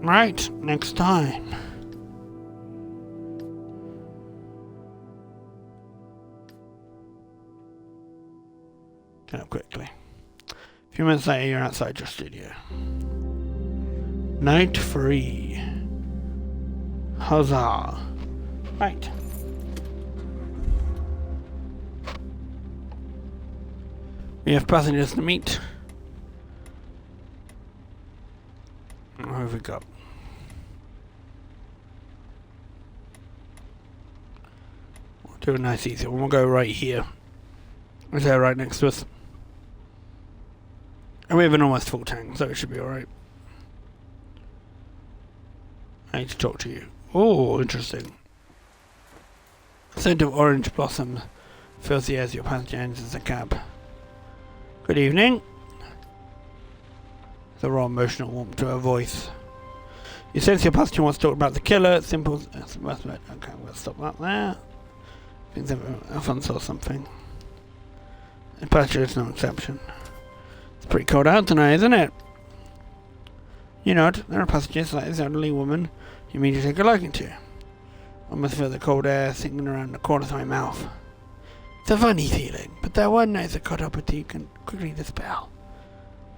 Right, next time. Get up quickly. A few minutes later, you're outside your studio. Night 3. Huzzah. Right. We have passengers to meet. What have we got? We'll do a nice easy one. We'll go right here. Is that right next to us? And we have an almost full tank, so it should be alright. I need to talk to you. Oh, interesting. Scent of orange blossom fills the air as your passenger enters the cab. Good evening. The raw emotional warmth to her voice. You sense your passenger wants to talk about the killer. Simple. Okay, we'll stop that there. Things have fun saw something. The passenger is no exception. It's pretty cold out tonight, isn't it? You nod. There are passengers like this elderly woman you immediately take a liking to. I must feel the cold air sinking around the corner of my mouth. It's a funny feeling, but that one night that caught up with you can quickly dispel.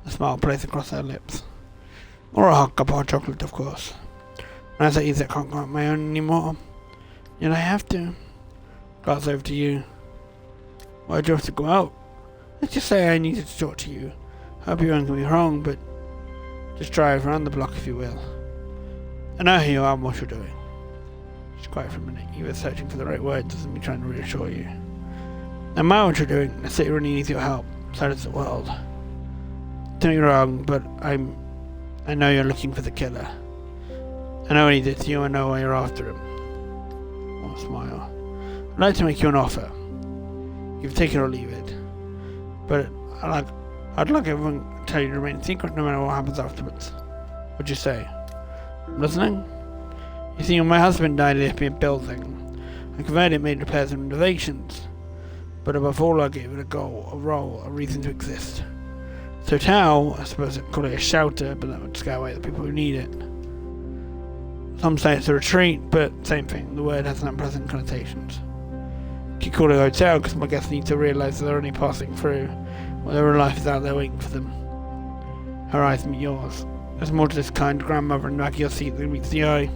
A smile plays across her lips. Or a hot cup of chocolate, of course. When I say I can't go on my own anymore, yet I have to. Glass over to you. Why do you have to go out? Let's just say I needed to talk to you. Hope you won't get me wrong, but just drive around the block if you will. I know who you are and what you're doing. Just quiet for a minute. You were searching for the right words, as me trying to reassure you. I know what you're doing. The city really needs your help. So does the world. Don't get me wrong, but I know you're looking for the killer. I know what he did to you. I know why you're after him. Oh, smile. I'd like to make you an offer. You can take it or leave it. But I'd like everyone to tell you to remain secret no matter what happens afterwards. What'd you say? Listening? You see, when my husband died, he left me a building. I converted it, made repairs and renovations. But above all, I gave it a goal, a role, a reason to exist. So Tao, I suppose I'd call it a shelter, but that would scare away the people who need it. Some say it's a retreat, but same thing, the word has unpleasant connotations. You call it a hotel because my guests need to realise they're only passing through, while their real life is out there waiting for them. Her eyes meet yours. There's more to this kind grandmother in the back of your seat than meets the eye.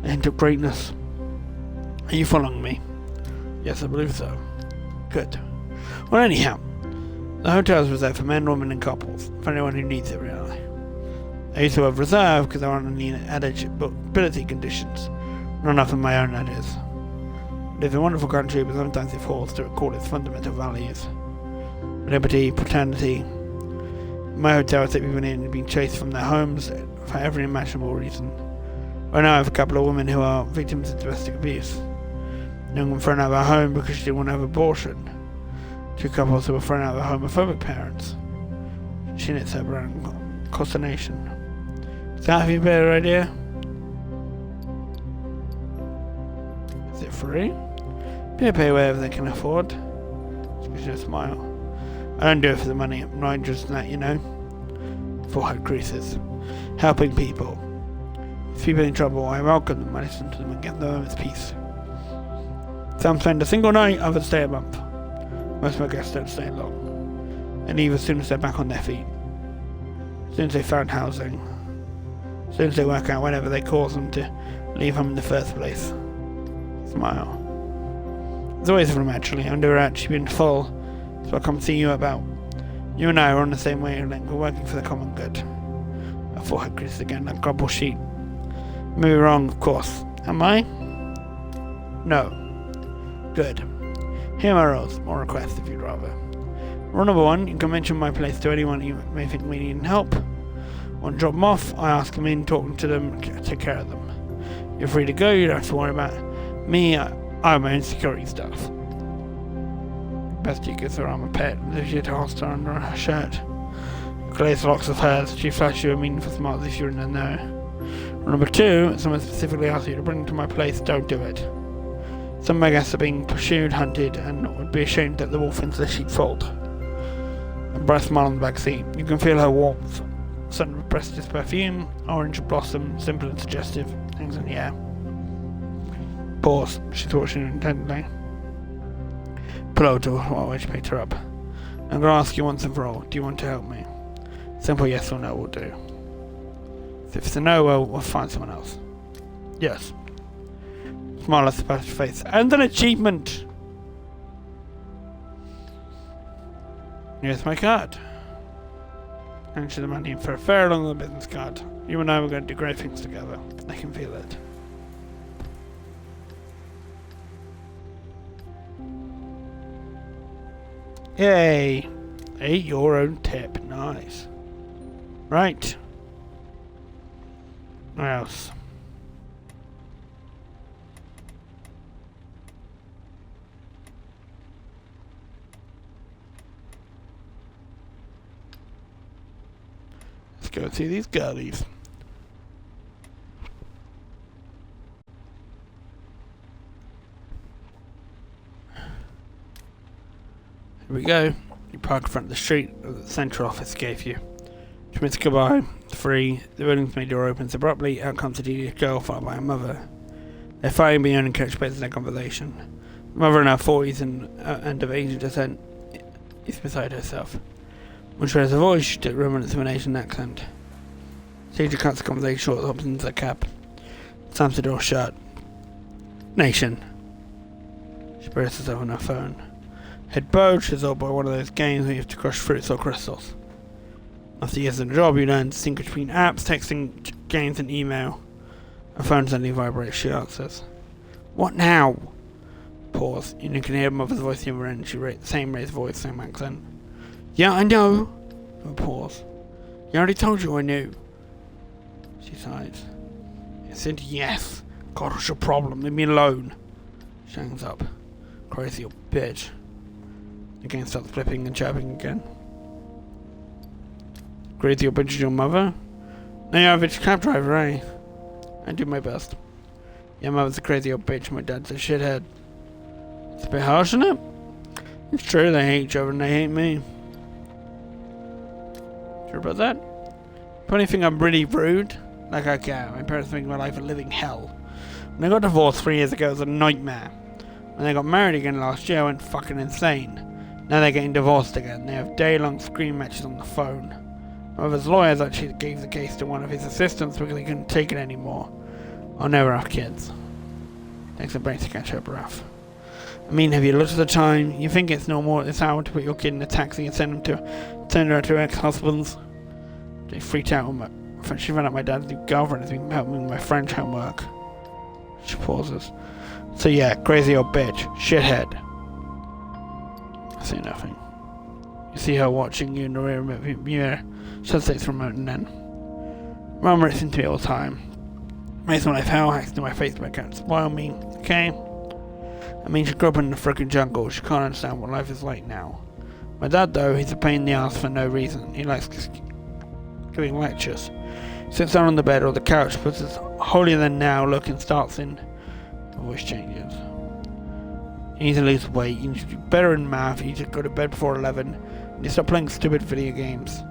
A hint of greatness. Are you following me? Yes, I believe so. Good. Well, anyhow, the hotel is reserved for men, women and couples, for anyone who needs it, really. I used to have reserved because there aren't any eligibility conditions. Not enough of my own, that is. It is a wonderful country, but sometimes it falls to recall its fundamental values. Liberty, fraternity. In my hotel, I take people in and being chased from their homes for every imaginable reason. Right now I have a couple of women who are victims of domestic abuse. Young one thrown out of her home because she didn't want to have an abortion. Two couples who were thrown out of their homophobic parents. She knits her brow in consternation. Does that have a better idea? Is it free? People pay whatever they can afford. She gives you a smile. I don't do it for the money. I'm not interested in that, you know. Forehead creases. Helping people. If people in trouble, I welcome them, I listen to them and give them a moment's peace. Some spend a single night, others stay a month. Most of my guests don't stay long. They leave as soon as they're back on their feet. As soon as they've found housing. As soon as they work out whenever they cause them to leave home in the first place. Smile. There's always a room actually, under actually been full, so I'll come see you about. You and I are on the same wavelength, we're working for the common good. Her forehead creases again like a crumpled sheet. Maybe wrong, of course. Am I? No. Good. Here are my rules, or requests if you'd rather. Rule number 1, you can mention my place to anyone you may think we need help. Want to drop them off, I ask them in, talk to them, take care of them. You're free to go, you don't have to worry about me, I have my own security staff. Best you gives her arm a pet, leaves you to holster under her shirt. Glazed locks of hers, she flashes you a meaningful smile as if you're in the know. Rule number 2, if someone specifically asks you to bring them to my place, don't do it. Some of my guests are being pursued, hunted, and would be ashamed that the wolf into the sheepfold. A bright smile on the back seat. You can feel her warmth. Sun repressed his perfume, orange blossom, simple and suggestive, hangs in the air. Pause. She thought you intently. Pull over to her while she picked her up. I'm going to ask you once and for all, do you want to help me? Simple yes or no will do. If it's a no, well, we'll find someone else. Yes. Smile at the face. And an achievement! Here's my card. And she's the money for a fair along the business card. You and I were going to do great things together. I can feel it. Yay! Eat your own tip. Nice. Right. What else? Let's go see these girlies. Here we go. You park in front of the street that the central office gave you. She meets goodbye. Free. The building's main door opens abruptly. Out comes a teenage girl followed by her mother. They're fighting beyond and catch pace in their conversation. The mother in her 40s and of Asian descent is beside herself. When she raised her voice, she took room with an Asian accent. Teacher cuts the conversation short and hops into the cab. Slams the door shut. Nation. She buries herself on her phone. Head bowed, she's old by one of those games where you have to crush fruits or crystals. After years in the job, you learn to distinguish between apps, texting, games, and email. Her phone suddenly vibrates. She answers. What now? Pause. You can hear her mother's voice in the other end. Same raised voice, same accent. Yeah, I know. A pause. You already told you I knew. She sighs. I said yes. God, what's your problem? Leave me alone. She hangs up. Crazy old bitch. Again starts flipping and chirping again. Crazy old bitch is your mother? No, you're a bitch cab driver, eh? I do my best. Your mother's a crazy old bitch, my dad's a shithead. It's a bit harsh, isn't it? It's true, they hate each other and they hate me. Sure about that? Probably think I'm really rude. Like I can. My parents make my life a living hell. When I got divorced 3 years ago, it was a nightmare. When they got married again last year, I went fucking insane. Now they're getting divorced again. They have day-long scream matches on the phone. One of his lawyers actually gave the case to one of his assistants because he couldn't take it anymore. I'll never have kids. Takes a break to catch her breath. I mean, have you looked at the time? You think it's no more at this hour to put your kid in a taxi and send her to her ex-husband's? They freaked out on she found out my dad's new girlfriend has been helping me with my French homework. She pauses. So yeah, crazy old bitch. Shithead. I say nothing. You see her watching you in the rear mirror. She hesitates for a moment and then. Mum listens to me all the time. Makes my life hell, hacks to my Facebook account. Spoil me, okay? I mean, she grew up in the frickin' jungle. She can't understand what life is like now. My dad, though, he's a pain in the ass for no reason. He likes giving lectures. Sits down on the bed or the couch, puts his holier-than-now look and starts in. My voice changes. You need to lose weight, you need to do better in math, you need to go to bed before 11, and you stop playing stupid video games.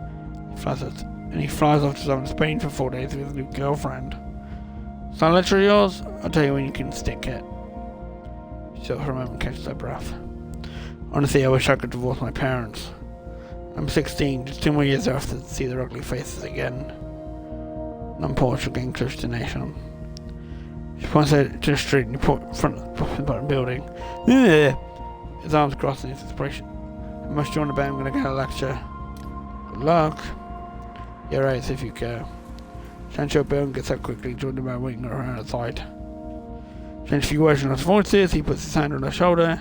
And he flies off to southern Spain for 4 days with his new girlfriend. Is that literally yours? I'll tell you when you can stick it. She stops for a moment and catches her breath. Honestly, I wish I could divorce my parents. I'm 16, just 2 more years after to see their ugly faces again. And I'm Portugal getting close to the nation. She points out to the street in front of the bottom building. His arms crossed in his inspiration. I must join the band, I'm gonna get a lecture. Good luck. You're right, if you care. Sancho Byrne gets up quickly, joined the man waiting around outside. Change a few words in his voices, he puts his hand on her shoulder.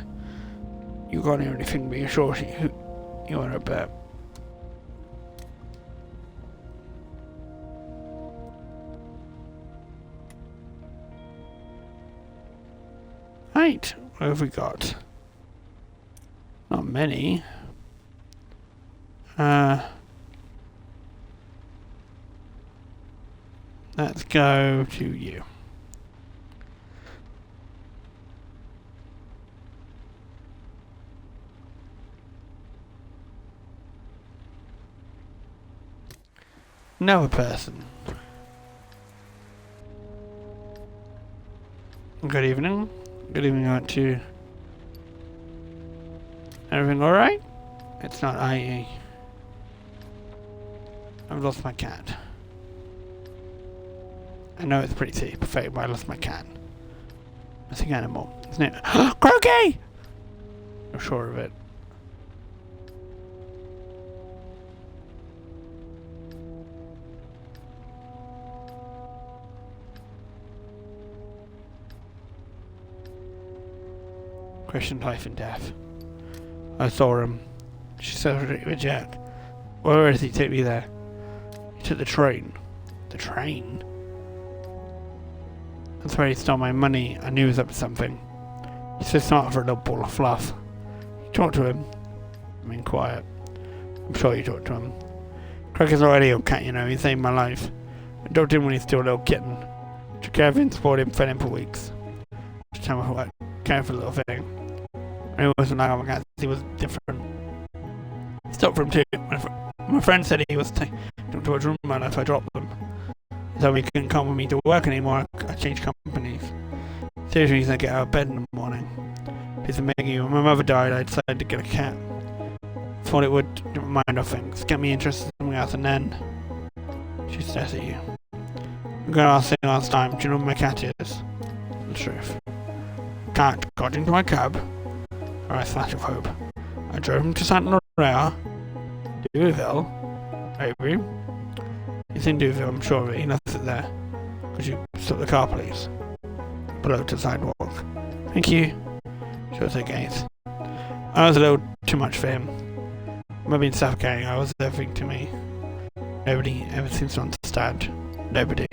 You can't hear anything, but you're sure you are a bet. Right, what have we got? Not many. Let's go to you. Another person. Good evening. Good evening out to you. Everything alright? It's not IE. I've lost my cat. I know it's pretty pathetic, but I lost my cat. Missing animal, isn't it? Croaky! I'm sure of it. Question life and death. I saw him. She said with Jack. Where did he take me there? He took the train. The train? That's where he stole my money. I knew he was up to something. He's so smart for a little ball of fluff. You talk to him. I mean, quiet. I'm sure you talked to him. Craig is already a cat, you know. He saved my life. I adopted him when he's still a little kitten. Took care of him, supported him, fed him for weeks. Just tell me what. Care for a little thing. And he wasn't like other cats. He was different. Stopped for him too. My friend said he was taking to a room in my life. I dropped them. So he couldn't come with me to work anymore. I changed companies. Seriously, he's gonna get out of bed in the morning. Please, I'm begging you. When my mother died, I decided to get a cat. Thought it would remind of things, get me interested in something else, and then she stares at you. I'm gonna ask you last time. Do you know where my cat is? The truth. Cat got into my cab. Or a flash of hope. I drove him to Santa Maria, Duville, maybe. He's in Duville, I'm sure of it. He left it there. Could you stop the car, please? Below to the sidewalk. Thank you. Shows her gaze. I was a little too much for him. I've been suffocating. I was everything to me. Nobody ever seems to understand. Nobody.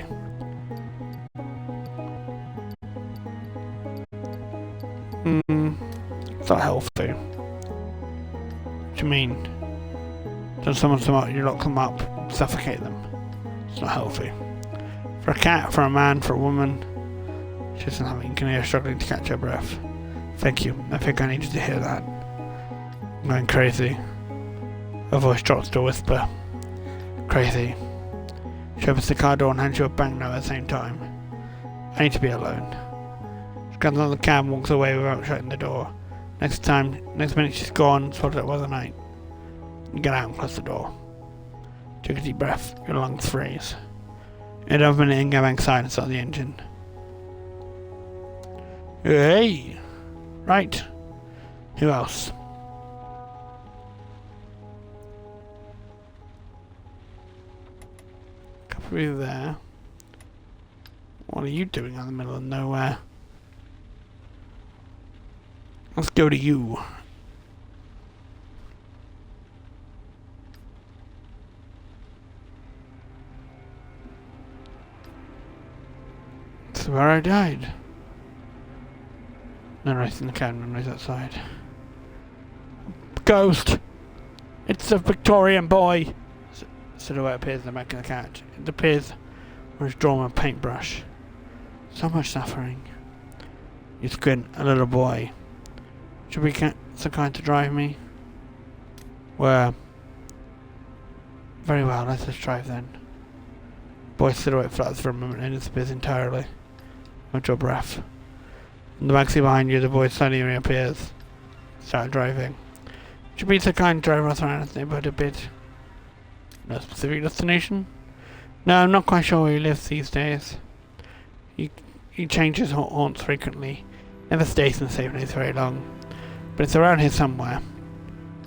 It's not healthy. What do you mean? Does someone smart, you lock them up, suffocate them? It's not healthy. For a cat, for a man, for a woman. She doesn't have it. You can hear her struggling to catch her breath. Thank you. I think I needed to hear that. I'm going crazy. Her voice drops to a whisper. Crazy. She opens the car door and hands you a banknote at the same time. I need to be alone. She comes out of the cab and walks away without shutting the door. Next minute she's gone, swallowed up by the night. You get out and close the door. Take a deep breath, your lungs freeze. In another minute and go outside and start the engine. Hey! Right. Who else? Couple of you there. What are you doing out in the middle of nowhere? Let's go to you. That's where I died. No noise in the cabin, no noise outside. Ghost! It's a Victorian boy! Silhouette appears in the back of the cat. It appears where it's drawn with a paintbrush. So much suffering. You squint, a little boy. Should we get some kind to drive me? Where? Very well, let's just drive then. Boy's silhouette flutters for a moment and disappears entirely. Hold your breath. In the backseat behind you, the boy suddenly reappears. Start driving. Would you be so kind to drive us around this neighborhood a bit? No specific destination? No, I'm not quite sure where he lives these days. He changes haunts frequently. Never stays in the same place very long. But it's around here somewhere.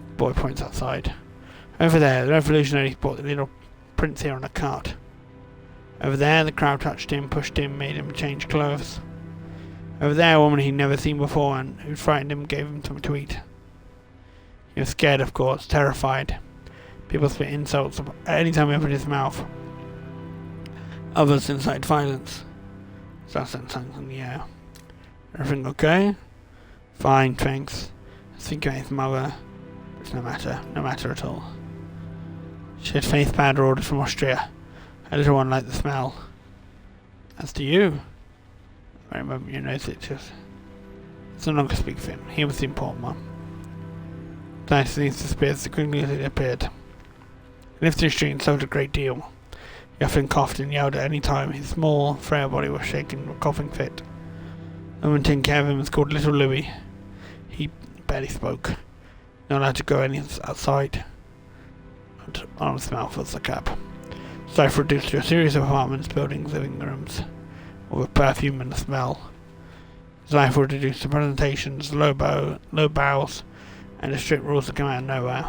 The boy points outside. Over there, the revolutionaries brought the little prince here on a cart. Over there, the crowd touched him, pushed him, made him change clothes. Over there, a woman he'd never seen before and who frightened him gave him something to eat. He was scared, of course, terrified. People spit insults any time he opened his mouth. Others incited violence. Start setting songs in the air. Everything okay? Fine, thanks. I was thinking about his mother. It's no matter at all. She had faith powder ordered from Austria. A little one liked the smell. As do you. The very moment you notice it, just... It's no longer speak for him. He was the important one. Nice things disappeared as quickly as it appeared. He lived in the street and suffered a great deal. He often coughed and yelled at any time. His small, frail body was shaken with a coughing fit. The woman taking care of him was called Little Louis. He barely spoke. Not allowed to go any outside. And on his mouth was the cap. His life reduced to a series of apartments, buildings, living rooms, with a perfume and a smell. His life was reduced to presentations, low bows, and the strict rules that come out of nowhere.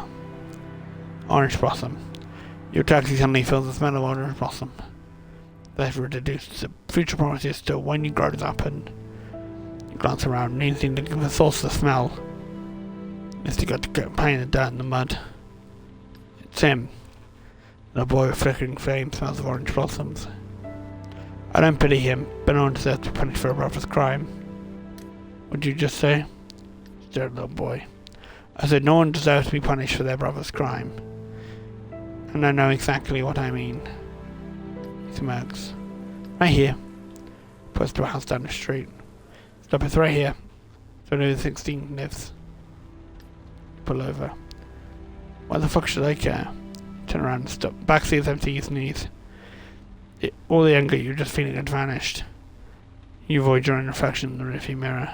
Orange blossom. Your taxi suddenly feels the smell of orange blossom. Life was reduced to future promises still when you grow up and you glance around and anything looking for the source of the smell. Misty got to go playing in the dirt and the mud. It's him. The boy with flickering flame smells of orange blossoms. I don't pity him, but no one deserves to be punished for a brother's crime. What'd you just say? Stared little boy. I said no one deserves to be punished for their brother's crime. And I know exactly what I mean. He smirks. Right here. Points to a house down the street. Stop, it's right here. So near the 16 lives. Pull over. Why the fuck should I care? Turn around and stop. Backseat is empty, his knees. All the anger you're just feeling had vanished. You avoid your own reflection in the rearview mirror.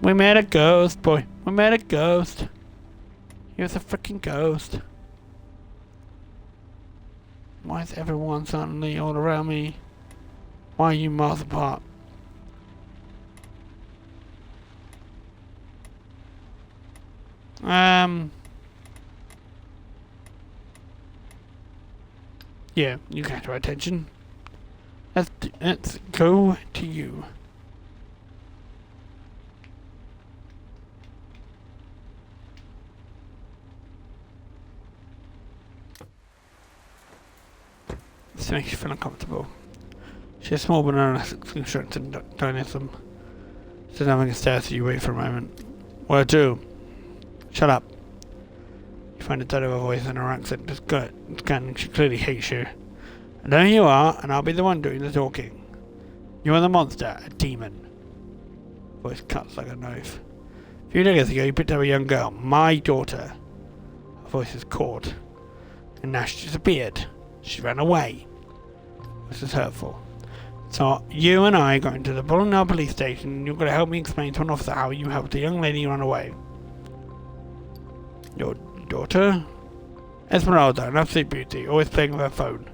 We met a ghost, boy. We met a ghost. He was a freaking ghost. Why is everyone suddenly all around me? Why are you miles apart? Yeah, you got our attention. Let's go to you. This makes you feel uncomfortable. She has small banana strength and dynamism. Sits having a stare at you, wait for a moment. What do? Shut up. You find a tone of her voice and her accent just good. She clearly hates you. I know who you are, and I'll be the one doing the talking. You are the monster, a demon. Voice cuts like a knife. A few days ago, you picked up a young girl, my daughter. Her voice is caught. And now she disappeared. She ran away. This is hurtful. So, you and I are going to the Bullinell police station, and you're going to help me explain to an officer how you helped a young lady run away. Your daughter? Esmeralda, an absolute beauty, always playing with her phone.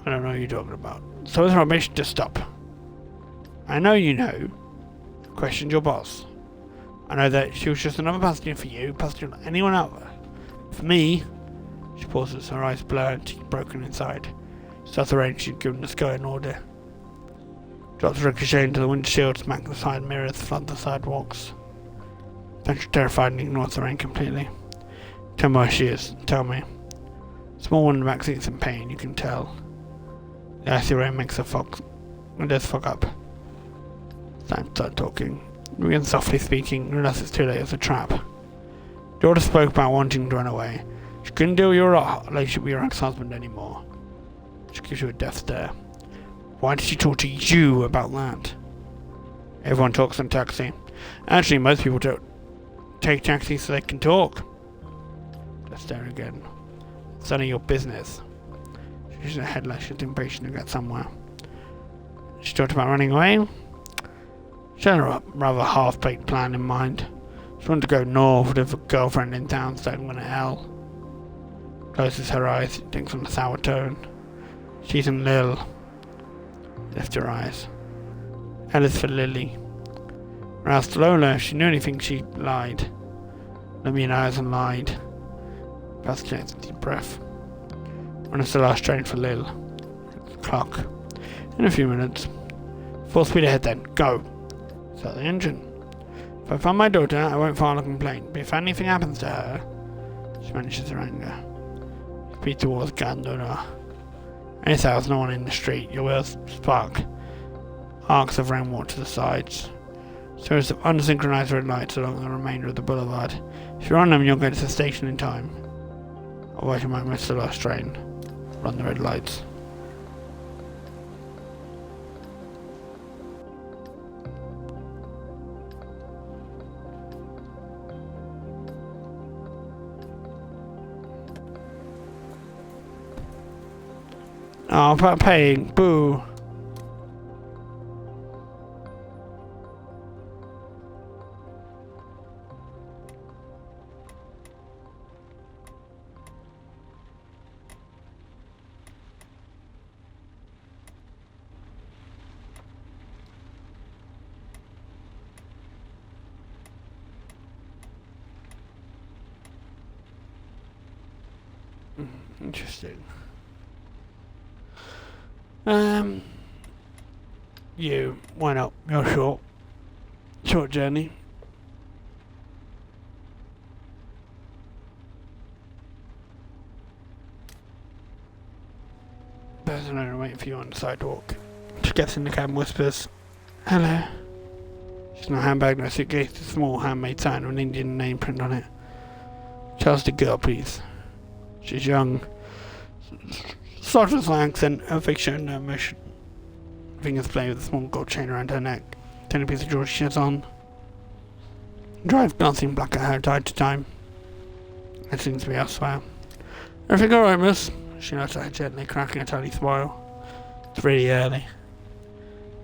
I don't know what you're talking about. So is rubbish, just stop. I know you know. Questioned your boss. I know that she was just another passenger for you, passenger like anyone else. For me, she pauses, her eyes blur and teeth broken inside. Starts arranging she'd given the sky an order. Drops ricochet into the windshield, smack the side mirrors, flood the sidewalks. Then she's terrified and ignores the rain completely. Tell me where she is, tell me. Small one in the backseat's in pain, you can tell. The icy rain makes her fog. Windows fog up. Time to start talking. We begin softly speaking, unless it's too late as a trap. Daughter spoke about wanting to run away. She couldn't deal with your relationship with your ex-husband anymore. She gives you a death stare. Why did she talk to you about that? Everyone talks in taxi. Actually, most people don't take taxis so they can talk. Just there again. It's none of your business. She's a head like she's impatient to get somewhere. She talked about running away. She had a rather half-baked plan in mind. She wanted to go north with a girlfriend in town, starting with a L. Closes her eyes, thinks on a sour tone. She's in Lil. Lift her eyes. L is for Lily. Or asked Lola if she knew anything, she lied. Let me in eyes and lied. Fast takes a deep breath. When it's the last train for Lil. Clock. In a few minutes. Full speed ahead then. Go. Start the engine. If I find my daughter, I won't file a complaint. But if anything happens to her, she manages her anger. Speed towards Gandona. Any sounds, no one in the street. Your wheels spark. Arcs of rainwater to the sides. Series of unsynchronized red lights along the remainder of the boulevard. If you're on them, you'll get to the station in time. Otherwise, you might miss the last train. Run the red lights. Oh, about paying. Boo. Interesting. You, why not? You're short. Short journey. There's an owner waiting for you on the sidewalk. She gets in the cab and whispers, "Hello." She's no handbag, no suitcase, a small handmade sign with an Indian name print on it. Charles the girl, please. She's young. Softness accent, her face showing no emotion. Fingers playing with a small gold chain around her neck. Tiny piece of jewelry she has on. Drive glancing black at her time to time. It seems to be elsewhere. Everything alright, miss? She nods at her gently, cracking a tiny smile. It's really early.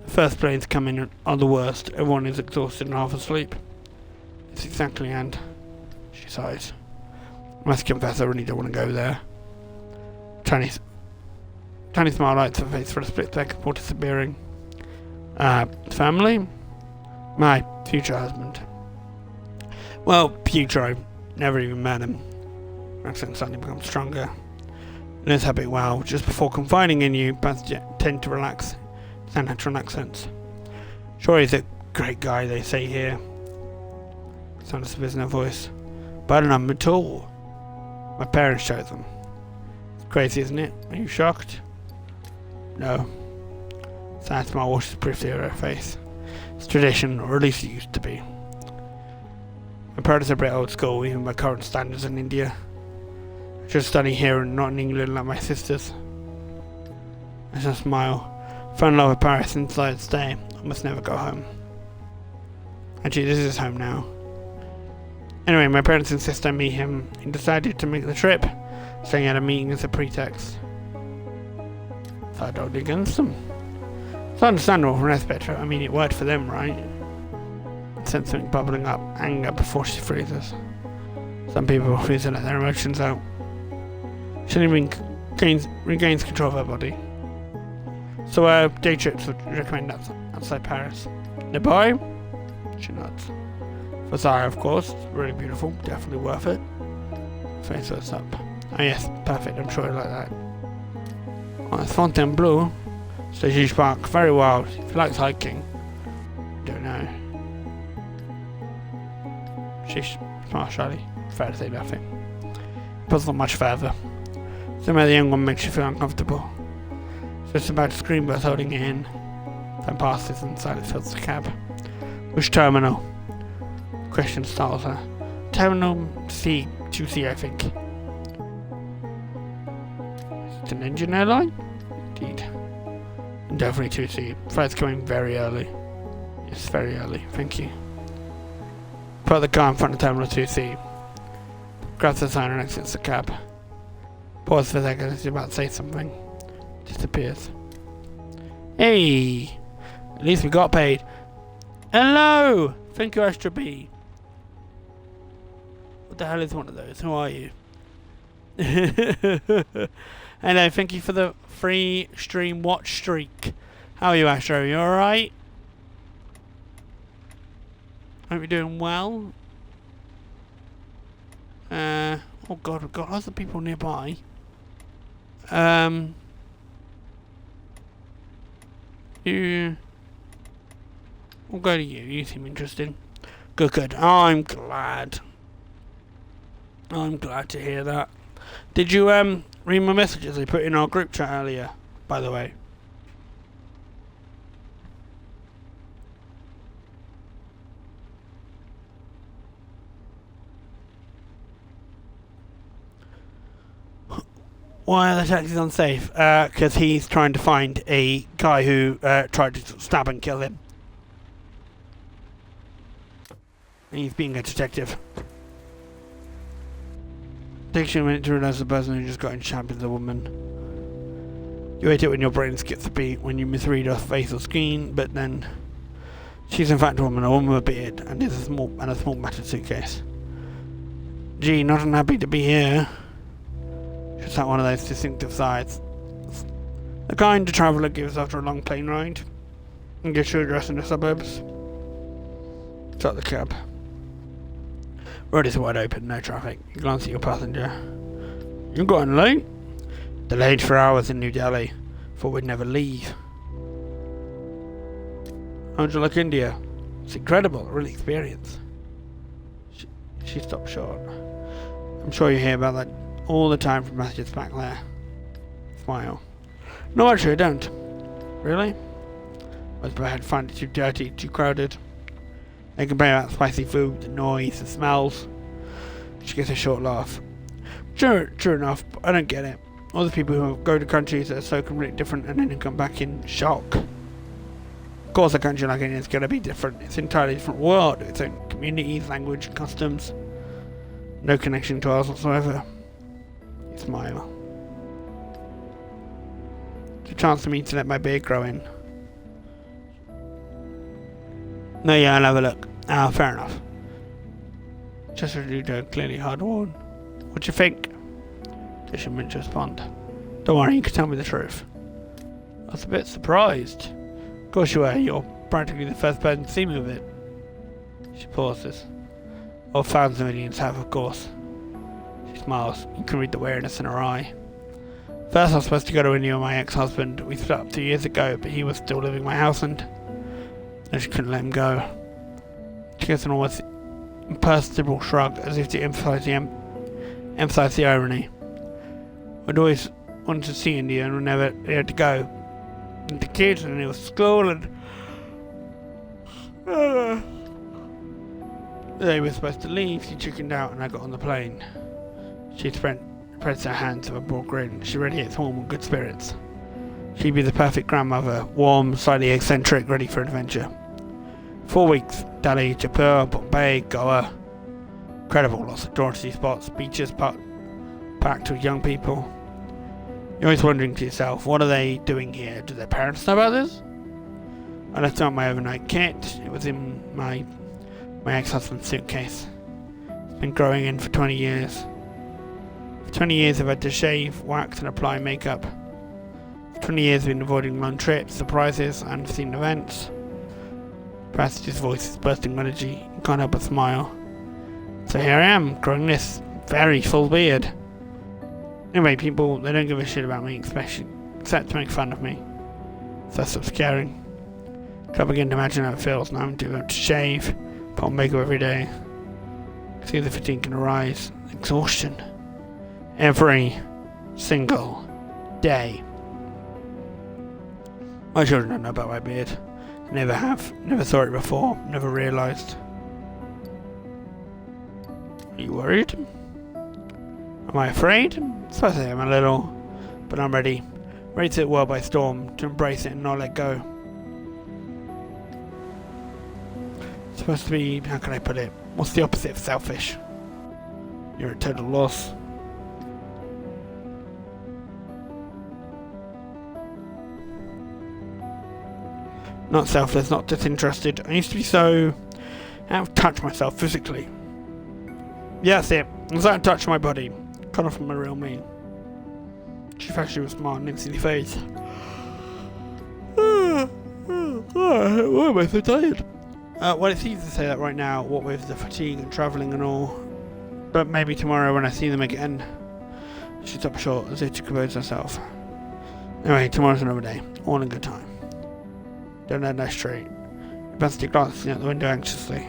The first planes come in are the worst. Everyone is exhausted and half asleep. It's exactly, and she sighs. I must confess I really don't want to go there. Tiny smile lights her face for a split second before disappearing. Family? My future husband. Well, future, I've never even met him. Accent suddenly becomes stronger. Let's have it well. Just before confiding in you, Bats tend to relax. Sound natural accents. Sure, he's a great guy, they say here. Sound of service in her voice. But I don't know him at all. My parents chose him. It's crazy, isn't it? Are you shocked? No. Sad smile washes briefly over her face. It's tradition, or at least it used to be. My parents are a bit old school, even by current standards in India. I just study here and not in England like my sisters. I just smile. Fell in love with Paris and decided to stay. I must never go home. Actually, this is home now. Anyway, my parents insist I meet him. He decided to make the trip, saying he had a meeting as a pretext. So I don't dig against them. It's understandable from an aspect. I mean, it worked for them, right? I sense something bubbling up, anger before she freezes. Some people refuse to let their emotions out. She regains control of her body. So, day trips would recommend outside Paris. Nearby? She nods. Versailles, of course. Really beautiful. Definitely worth it. Face looks up. Oh yes, perfect. I'm sure I like that. Oh, it's Fontainebleau. Stage Park. Very wild. If you like hiking. Don't know. She smiles shyly. Fair to say nothing. But not much further. Somehow the young one makes you feel uncomfortable. Just about to scream but holding it in. Then passes and silence fills the cab. Which terminal? Question startles her. Terminal C, 2C, I think. Is it an engine airline? Indeed. And definitely 2C. Flight's coming very early. Yes, very early. Thank you. Put the car in front of Terminal 2C. Grabs the sign and exits the cab. Pause for a second as he's about to say something. Disappears. Hey! At least we got paid. Hello! Thank you, Extra B. What the hell is one of those? Who are you? Hello, thank you for the free stream watch streak. How are you, Astro? You alright? Hope you're doing well. Oh god, we've got lots of people nearby. We'll go to you. You seem interesting. Good, good. I'm glad. I'm glad to hear that. Did you read my messages I put in our group chat earlier, by the way? Why are the taxis unsafe? Because he's trying to find a guy who tried to stab and kill him. And he's being a detective. Takes you a minute to realise the person who just got enchapped is a woman. You hate it when your brain skips a beat, when you misread her face or screen, but then she's in fact a woman with a beard, and is a small matted suitcase. Gee, not unhappy to be here. Just like one of those distinctive sighs. The kind a traveller gives after a long plane ride, and gets your address in the suburbs. Start the cab. Road is wide open, no traffic. You glance at your passenger. You got in late? Delayed for hours in New Delhi. Thought we'd never leave. How'd you like India? It's incredible, a real experience. She stopped short. I'm sure you hear about that all the time from messages back there. Smile. No, actually I don't. Really? I suppose I'd find it too dirty, too crowded. They complain about spicy food, the noise, the smells. She gives a short laugh. True enough, but I don't get it. All the people who go to countries that are so completely different and then come back in shock. Of course a country like India is going to be different. It's an entirely different world. Its own communities, language, customs. No connection to ours whatsoever. You smile. It's a chance for me to let my beard grow in. No, yeah, I'll have a look. Ah, fair enough. Just as you do, clearly hard won. What do you think? Just meant to respond. Don't worry, you can tell me the truth. I was a bit surprised. Of course you were. You're practically the first person to see me with it. She pauses. All thousands of millions have, of course. She smiles. You can read the wariness in her eye. First I was supposed to go to India with my ex-husband. We split up 2 years ago, but he was still living in my house and she couldn't let him go. She gives an almost imperceptible shrug as if to emphasize the irony. I'd always wanted to see India and we never had to go. And the kids and it was school and they were supposed to leave. She chickened out and I got on the plane. She spreads her hands with a broad grin. She radiates warm and good spirits. She'd be the perfect grandmother, warm, slightly eccentric, ready for adventure. 4 weeks, Delhi, Jaipur, Bombay, Goa. Incredible, lots of touristy spots, beaches packed with young people. You're always wondering to yourself, what are they doing here? Do their parents know about this? I left out my overnight kit. It was in my ex-husband's suitcase. It's been growing in for 20 years. For 20 years I've had to shave, wax and apply makeup. For 20 years I've been avoiding long trips, surprises, unforeseen events. Passage's voice is bursting with energy. You can't help but smile. So here I am, growing this very full beard. Anyway, people, they don't give a shit about me, except to make fun of me. So that's what's scaring. Can't begin to imagine how it feels now I'm to shave, put on makeup every day. See the fatigue can arise, exhaustion. Every single day. My children don't know about my beard. Never have. Never saw it before. Never realised. Are you worried? Am I afraid? I suppose I am a little. But I'm ready. Ready to take the world by storm. To embrace it and not let go. It's supposed to be, how can I put it? What's the opposite of selfish? You're a total loss. Not selfless, not disinterested. I used to be so out of touch myself physically. Yeah, that's it. I was out of touch with my body. Cut off from my real me. She thought she was smart and didn't see the face. Why am I so tired? Well, it's easy to say that right now, what with the fatigue and travelling and all. But maybe tomorrow when I see them again. She stopped short as if to compose herself. Anyway, tomorrow's another day. All in good time. Don't let that straight. Betsy glancing out the window anxiously.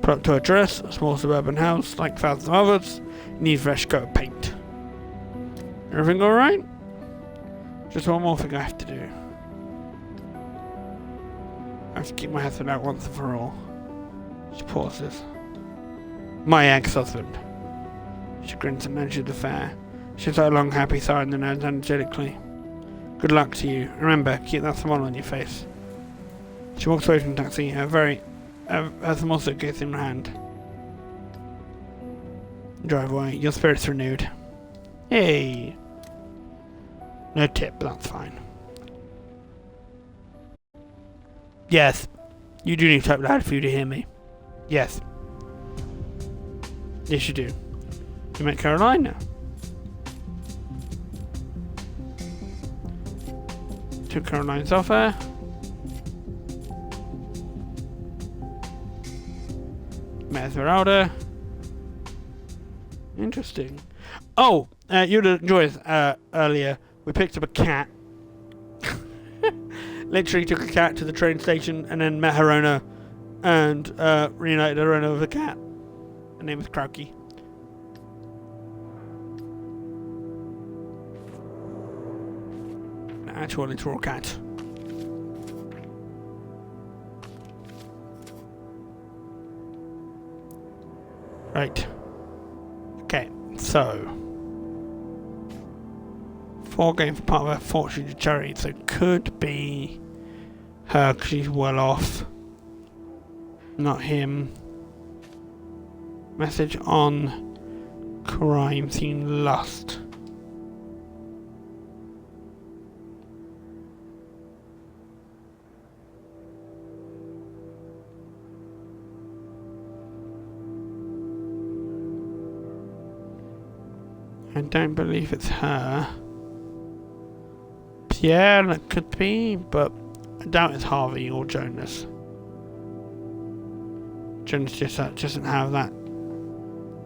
Put up to her dress, a small suburban house, like thousands of others, needs fresh coat of paint. Everything alright? Just one more thing I have to do. I have to keep my husband out once and for all. She pauses. My ex-husband. She grins and mentions the fair. She has a long happy sigh and then adds energetically. Good luck to you. Remember, keep that smile on your face. She walks away from the taxi, her small suitcase in her hand. Drive away. Your spirit's renewed. Hey! No tip, but that's fine. Yes. You do need to type loud for you to hear me. Yes. Yes, you do. You met Caroline now. Took Caroline's offer. Met Esmeralda. Interesting. Oh, you'd enjoy this earlier. We picked up a cat. Literally took a cat to the train station and then met her owner and reunited her owner with a cat. Her name was Krauky. An actual literal cat. Right. Okay, so 4 going for part of her fortune to charity, so it could be her because she's well off. Not him. Message on crime scene lust. I don't believe it's her. Yeah, that could be, but I doubt it's Harvey or Jonas. Jonas just doesn't have that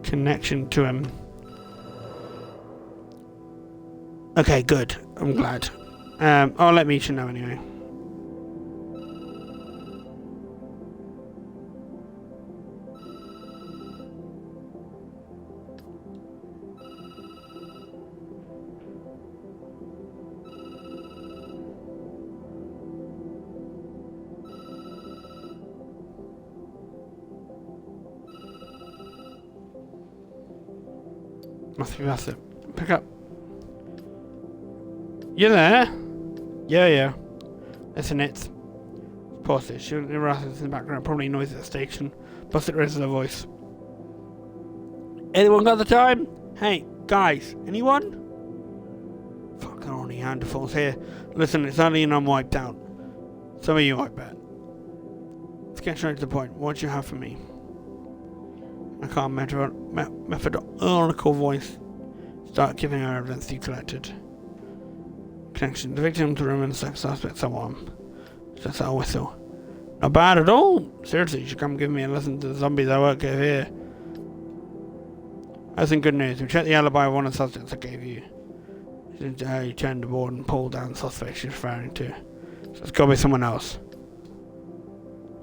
connection to him. Okay, good. I'm glad. I'll let Misha know anyway. Must be that's it. Pick up. You there? Yeah. Listen, it's... Pause it. She rattles in the background. Probably noise at the station. Plus it raises her voice. Anyone got the time? Hey, guys. Anyone? Fuck, there are only handfuls here. Listen, it's early and I'm wiped out. Some of you, I bet. Let's get straight to the point. What do you have for me? I can't methodical voice. Start giving her evidence you collected. Connection. The victim to room and sex suspect someone. Just a whistle. Not bad at all. Seriously, you should come give me a lesson to the zombies I work with here. That's some good news. We checked the alibi of one of the suspects I gave you. You turned the board and pulled down the suspect she's referring to. So it's gotta be someone else.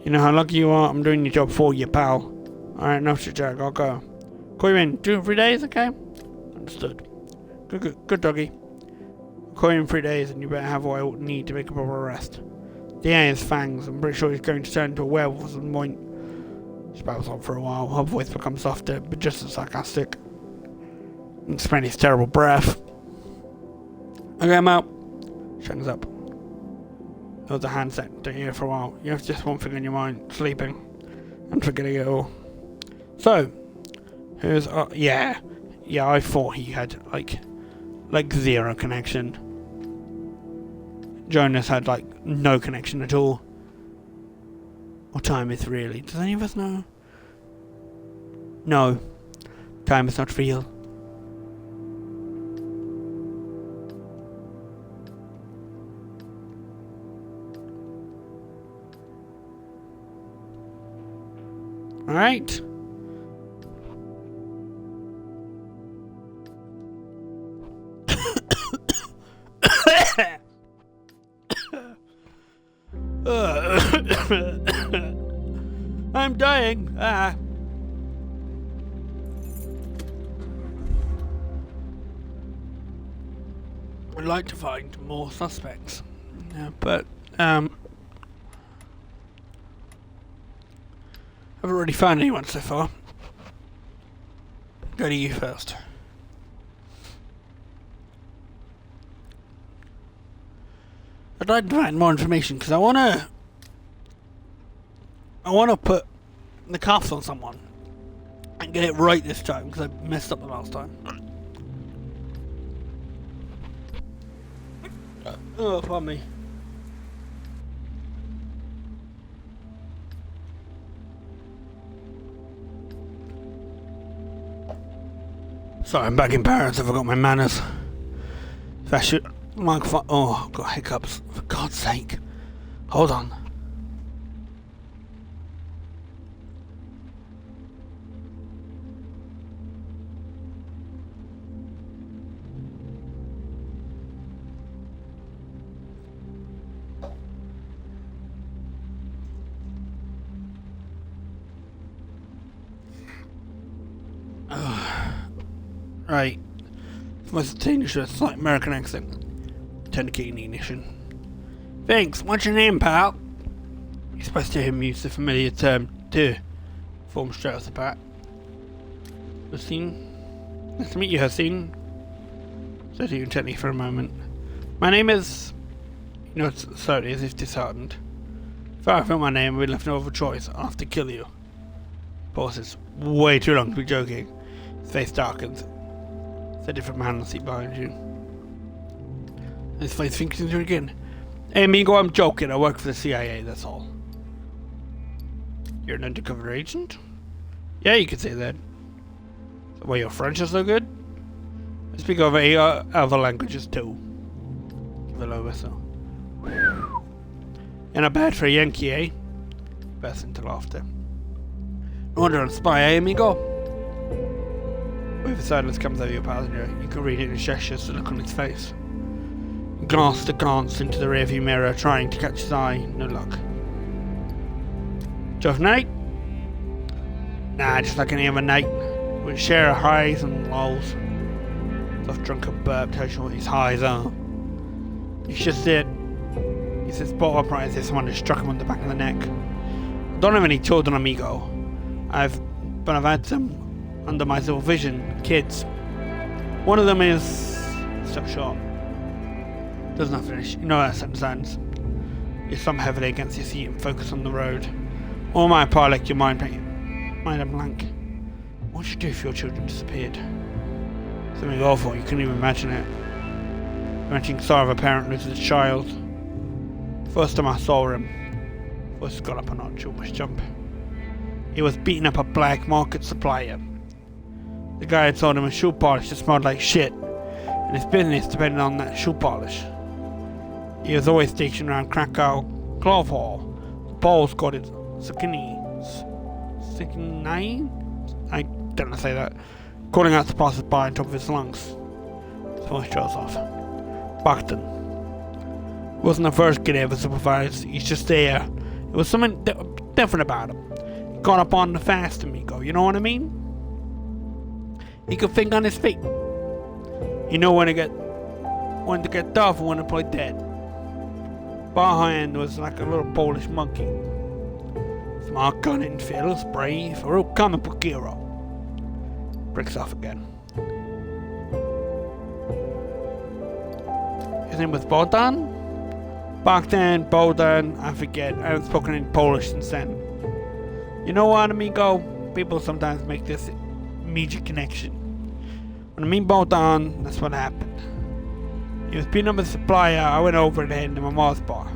You know how lucky you are? I'm doing your job for you, pal. Alright, enough shit, Jack. I'll go. Call you in 2 or 3 days, okay? Understood. Good doggy. I'll call you in 3 days and you better have what I need to make a proper arrest. DA has fangs. I'm pretty sure he's going to turn into a werewolf at some point. She babbles on for a while. Her voice becomes softer, but just as sarcastic. And spraying his terrible breath. Okay, I'm out. She hangs up. There was a handset to hear for a while. You have just one thing in your mind, sleeping and forgetting it all. So, here's yeah, I thought he had like zero connection. Jonas had like no connection at all. What time is really? Does any of us know? No, time is not real. All right. I'm dying. I'd like to find more suspects. Yeah, but I've already found anyone so far. Go to you first. I'd like to find more information because I wanna put the cuffs on someone and get it right this time because I messed up the last time. Oh, pardon me. Sorry, I'm back in Paris. I forgot my manners. If I should microphone. Oh, I've got hiccups. For God's sake. Hold on. Right. What's the Danish with a slight American accent? Turn the key in the ignition. Thanks. What's your name, pal? You're supposed to hear him use the familiar term "to" form straight off the bat. Hussein? Nice to meet you, Hussein. Said you intently for a moment. My name is... You know, it's slowly as if disheartened. If I found my name, we'd left no other choice. I'll have to kill you. Pauses. Way too long to be joking. His face darkens. Said it from a hand on the seat behind you. His face sinks into it again. Hey, amigo, I'm joking. I work for the CIA, that's all. You're an undercover agent? Yeah, you could say that. So why your French is so good? I speak over 8 other languages too. Give a low whistle. You're not bad for a Yankee, eh? Burst into laughter. No wonder I'm a spy, eh, amigo? With the silence comes over your passenger, you can read it in gestures the look on his face. You glance into the rearview mirror, trying to catch his eye. No luck. Tough night? Nah, just like any other night. With share of highs and lows. Soft drunken burp tells you what his highs are. It's just it. He sits bolt upright as if someone had struck him on the back of the neck. I don't have any children, amigo. But I've had some under my supervision, kids. One of them is... Stop short. Does not finish. You know that sentence ends. You thumb heavily against your seat and focus on the road. All my pilot, your mind a blank. What would you do if your children disappeared? Something awful, you couldn't even imagine it. Imagine sorrow of a parent loses a child. First time I saw him, voice got up a notch, almost jump. He was beating up a black market supplier. The guy had sold him a shoe polish that smelled like shit, and his business depended on that shoe polish. He was always stationed around Krakow Clove Hall. The Poles called it Sikini. I don't know how to say that. Calling out to passers-by on top of his lungs. His voice trails off. Bachton. Wasn't the first kid I ever supervised. He's just there. It was something different about him. He got up on the fast amigo, you know what I mean? He could think on his feet. He knew when to get tough and when to play dead. Behind was like a little Polish monkey. Smart, cunning, fearless, brave, a real comic book hero. Breaks off again. His name was Bogdan? Back then, Bogdan, I forget, I haven't spoken in Polish since then. You know what, amigo? People sometimes make this immediate connection. When I mean Bogdan, that's what happened. He was beating up a supplier, I went over to him to my mom's bar.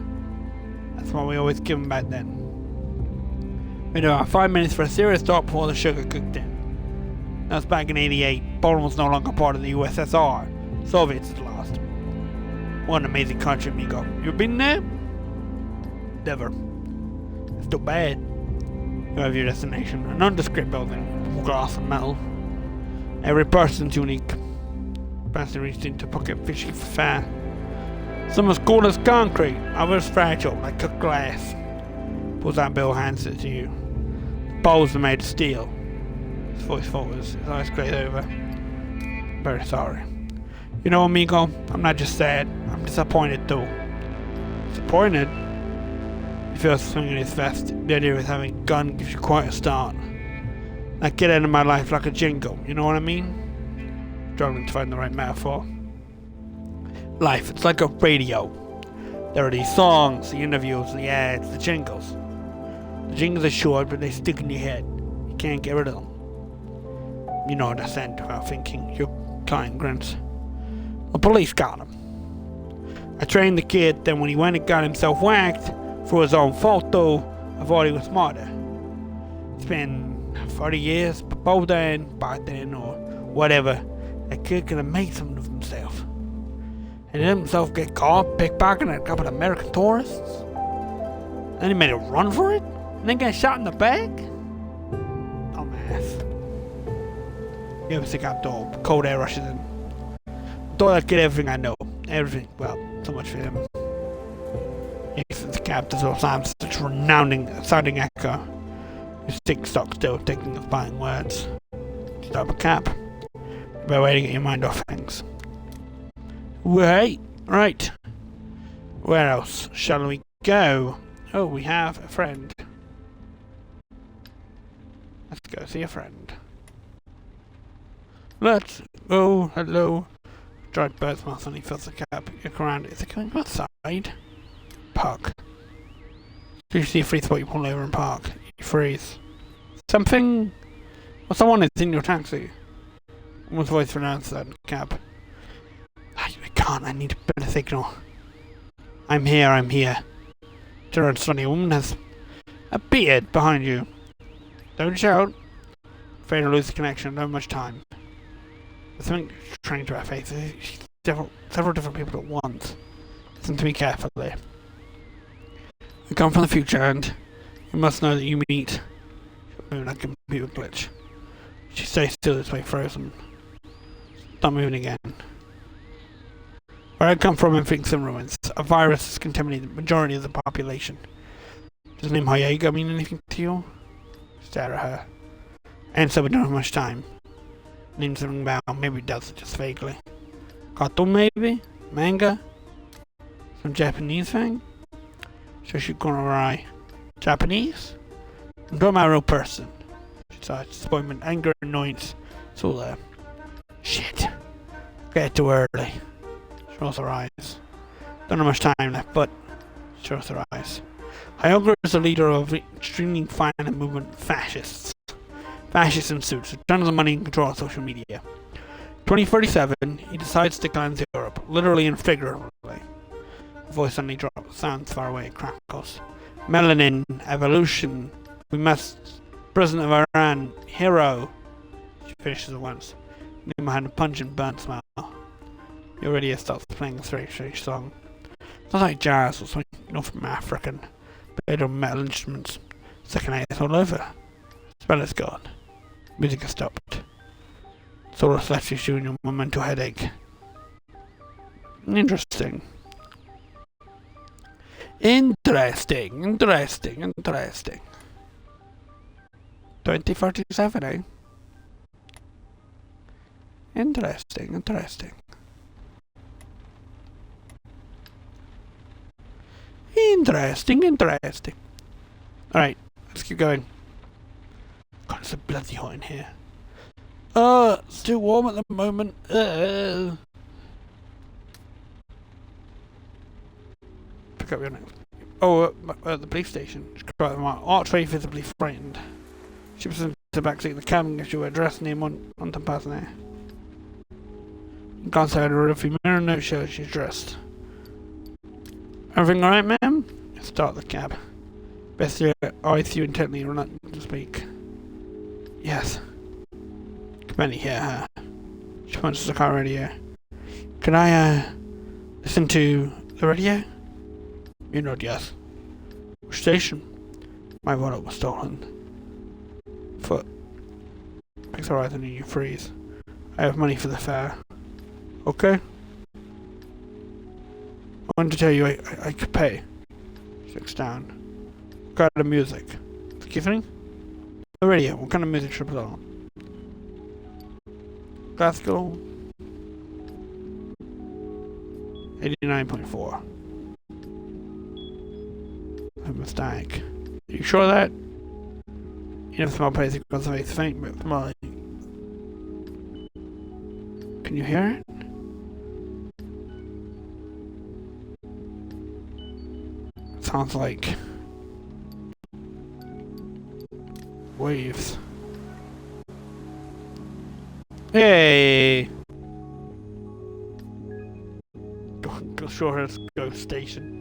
That's what we always give him back then. We had about 5 minutes for a serious talk before the sugar cooked in. That was back in '88. Poland was no longer part of the USSR. Soviets had lost. What an amazing country, amigo. You been there? Never. It's too bad. You have your destination. A nondescript building. Glass and metal. Every person's unique. Person reached into pocket fishing for fare. Some as cold as concrete. Others fragile like cooked glass. Pulls that bill, hands it to you. The bowls are made of steel. His voice falters. His eyes glaze over. Very sorry. You know, amigo, I'm not just sad. I'm disappointed too. Disappointed? He feels swinging his vest. The idea of having a gun gives you quite a start. Like get out of my life like a jingle, you know what I mean? Struggling to find the right metaphor. Life, it's like a radio. There are these songs, the interviews, the ads, the jingles. The jingles are short, but they stick in your head. You can't get rid of them. You know what I said without thinking. Your client grins. The police got him. I trained the kid, then when he went and got himself whacked for his own fault though, I thought he was smarter. It's been 40 years, but Bogdan, back then, or whatever, that kid could have made something of himself. And let himself get caught pickpocketing a couple of American tourists. Then he made a run for it, and then got shot in the back? Dumbass. You ever think I'm dull? Cold air rushes in. Thought I'd get everything I know. Everything. Well, so much for him. He exits the cab to sound such a sounding echo. You stick stock still, taking his biting words. Stop a cab. By way to get your mind off things. Wait, right. Where else shall we go? Oh, we have a friend. Let's go see a friend. Let's go. Hello. Dried bird's mouth and he fills the cab. You look around. Is it going outside? Park. Do you see a free spot? You pull over and park. You freeze. Something. Well, someone is in your taxi. Someone's voice pronounced that in the cab. I can't. I need a better signal. I'm here. I'm here. Gerard Sonny, a woman has a beard behind you. Don't shout. Afraid to lose the connection. Don't have much time. There's something trying to our faces. Several different people at once. Listen to me carefully. We come from the future, and you must know that you meet. Moving like a computer glitch. She stays still this way, frozen. Stop moving again. Where I come from, everything's in ruins. A virus has contaminated the majority of the population. Does the name Hayega mean anything to you? Stare at her. And so we don't have much time. Name's something about, maybe it does, just vaguely. Cartoon maybe? Manga? Some Japanese thing? So she's gonna lie. Japanese? I'm talking about a real person. She saw disappointment, anger, annoyance. It's all there. Shit. Get too early. She rolls her eyes. Don't have much time left, but she rolls her eyes. Hyoga is the leader of the extremely violent movement fascists. Fascists in suits, who tons of money and control of social media. 2037, he decides to cleanse Europe, literally and figuratively. The voice suddenly drops, sounds far away, crackles. Melanin, evolution, we must. President of Iran, hero. She finishes at once. Nima had a pungent burnt smile. Uridia starts playing a strange song. Sounds like jazz or something, from African. Played on metal instruments. Second eyes all over. Spell is gone. Music has stopped. Sort of left you shooting your mental headache. Interesting. Interesting. 2047, eh? Interesting. Alright, let's keep going. God, it's so bloody hot in here. It's too warm at the moment. pick up your next. Oh, at the police station. Archway visibly frightened. She was in the backseat of the cab and gives you address name on the passenger. Can't say I had a review mirror, no show she's dressed. Everything alright, ma'am? Start the cab. Bessie eyes you intently, reluctant to speak. Yes. Can barely hear her. She points to the car radio. Can I, listen to the radio? You nod yes. Which station? My wallet was stolen. Foot. Picks her eyes and you freeze. I have money for the fare. Okay? I wanted to tell you I could pay. She looks down. What kind of music? Excuse me? The radio. What kind of music should I put on? Classical. 89.4. A mistake. Are you sure of that? You never smell basic because of it's faint, but smelling. Can you hear it? It sounds like waves. Hey! Go show her ghost station.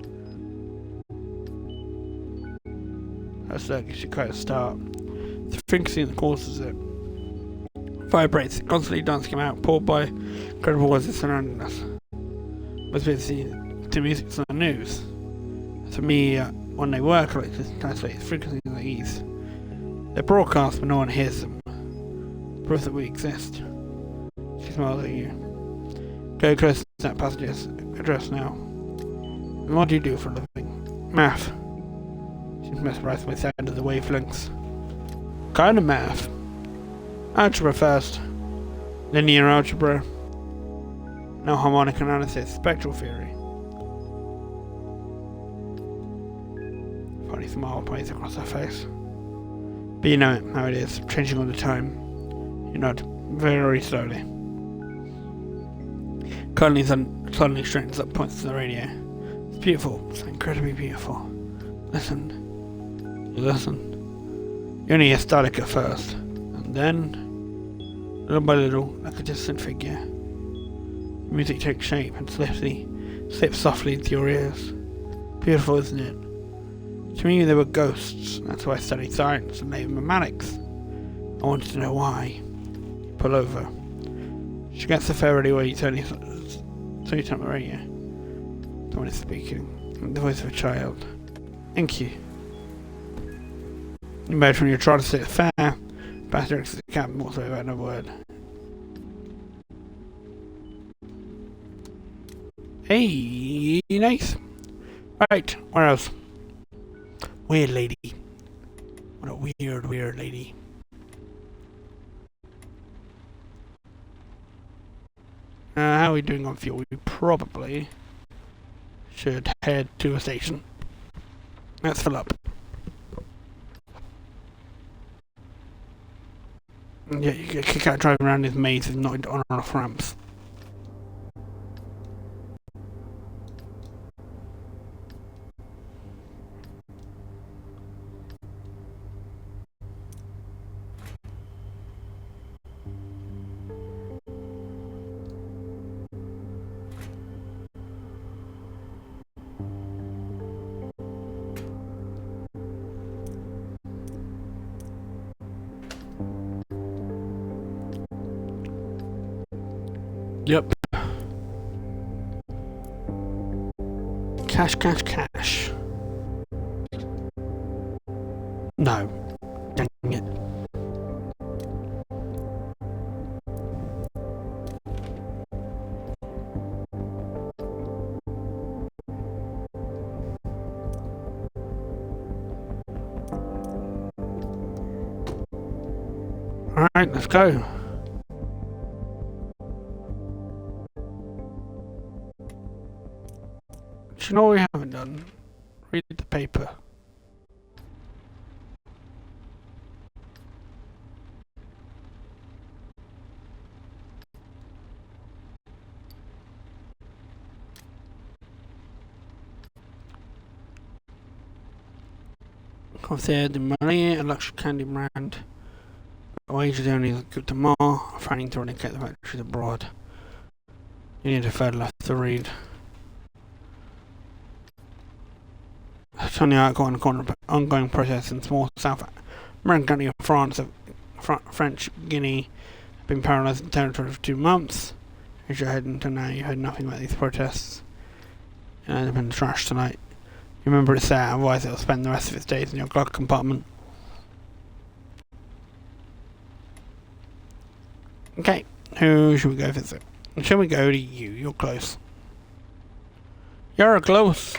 That's like she quite a start. The frequency in the course is it. Vibrates, constantly dancing out, pulled by incredible voices surrounding us. Must be the music on the news. For me, when they work, I like to translate frequencies at ease. They're broadcast, but no one hears them. Proof that we exist. She smiles at you. Go close to that passenger's address now. And what do you do for a living? Math. She's mesmerized by the sound of the wavelengths. Kind of math. Algebra first. Linear algebra. Now harmonic analysis. Spectral theory. Funny smile plays across her face. But you know it, how it is, changing all the time. You nod, very slowly. Currently suddenly straightens up, points to the radio. It's beautiful, it's incredibly beautiful. Listen. You listen. You only hear static at first, and then, little by little, like a distant figure, the music takes shape and slips softly into your ears. Beautiful, isn't it? To me, they were ghosts. That's why I studied science and named mathematics. I wanted to know why. Pull over. She gets the fare ready while you turn on the radio. Someone is speaking. The voice of a child. Thank you. You emerge from your trot to sit fair. Passenger exits the cab and walks away without another word. Hey, nice. Right, where else? Weird lady. What a weird lady. How are we doing on fuel? We probably should head to a station. Let's fill up. Yeah, you get kicked out driving around these mazes, not on and off ramps. Yep. Cash. No. Dang it. Alright, let's go. Do you know what we haven't done? Read the paper. Consider the money a luxury candy brand. Wages only good to more, finding to replicate the factories abroad. You need a further left to read. Sunny article on ongoing protests in small South American country of France, French Guinea, have been paralysed in territory for 2 months. As you're heading to now, you heard nothing about these protests. They've been trashed tonight. You remember it's there, otherwise it'll spend the rest of its days in your glove compartment. Okay, who should we go visit? Shall we go to you? You're close. You're close.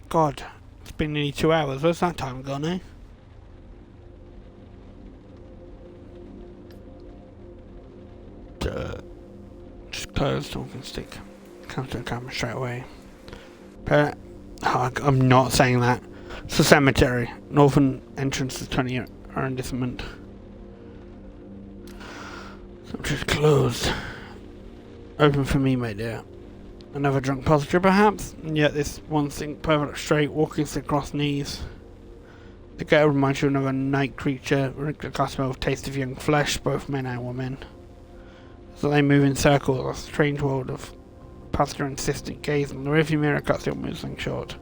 God, it's been nearly 2 hours. Where's that time gone, eh? Just close, talking stick. Comes to the camera straight away. But I'm not saying that. It's a cemetery. Northern entrance to 20 arrondissement. Cemetery's closed. Open for me, my dear. Another drunk passenger, perhaps? And yet this one thing perfect straight, walking stick across knees. The girl reminds you of another night creature, a customer with taste of young flesh, both men and women. So they move in circles, a strange world of passenger insistent gaze, and the rearview mirror cuts your moving short.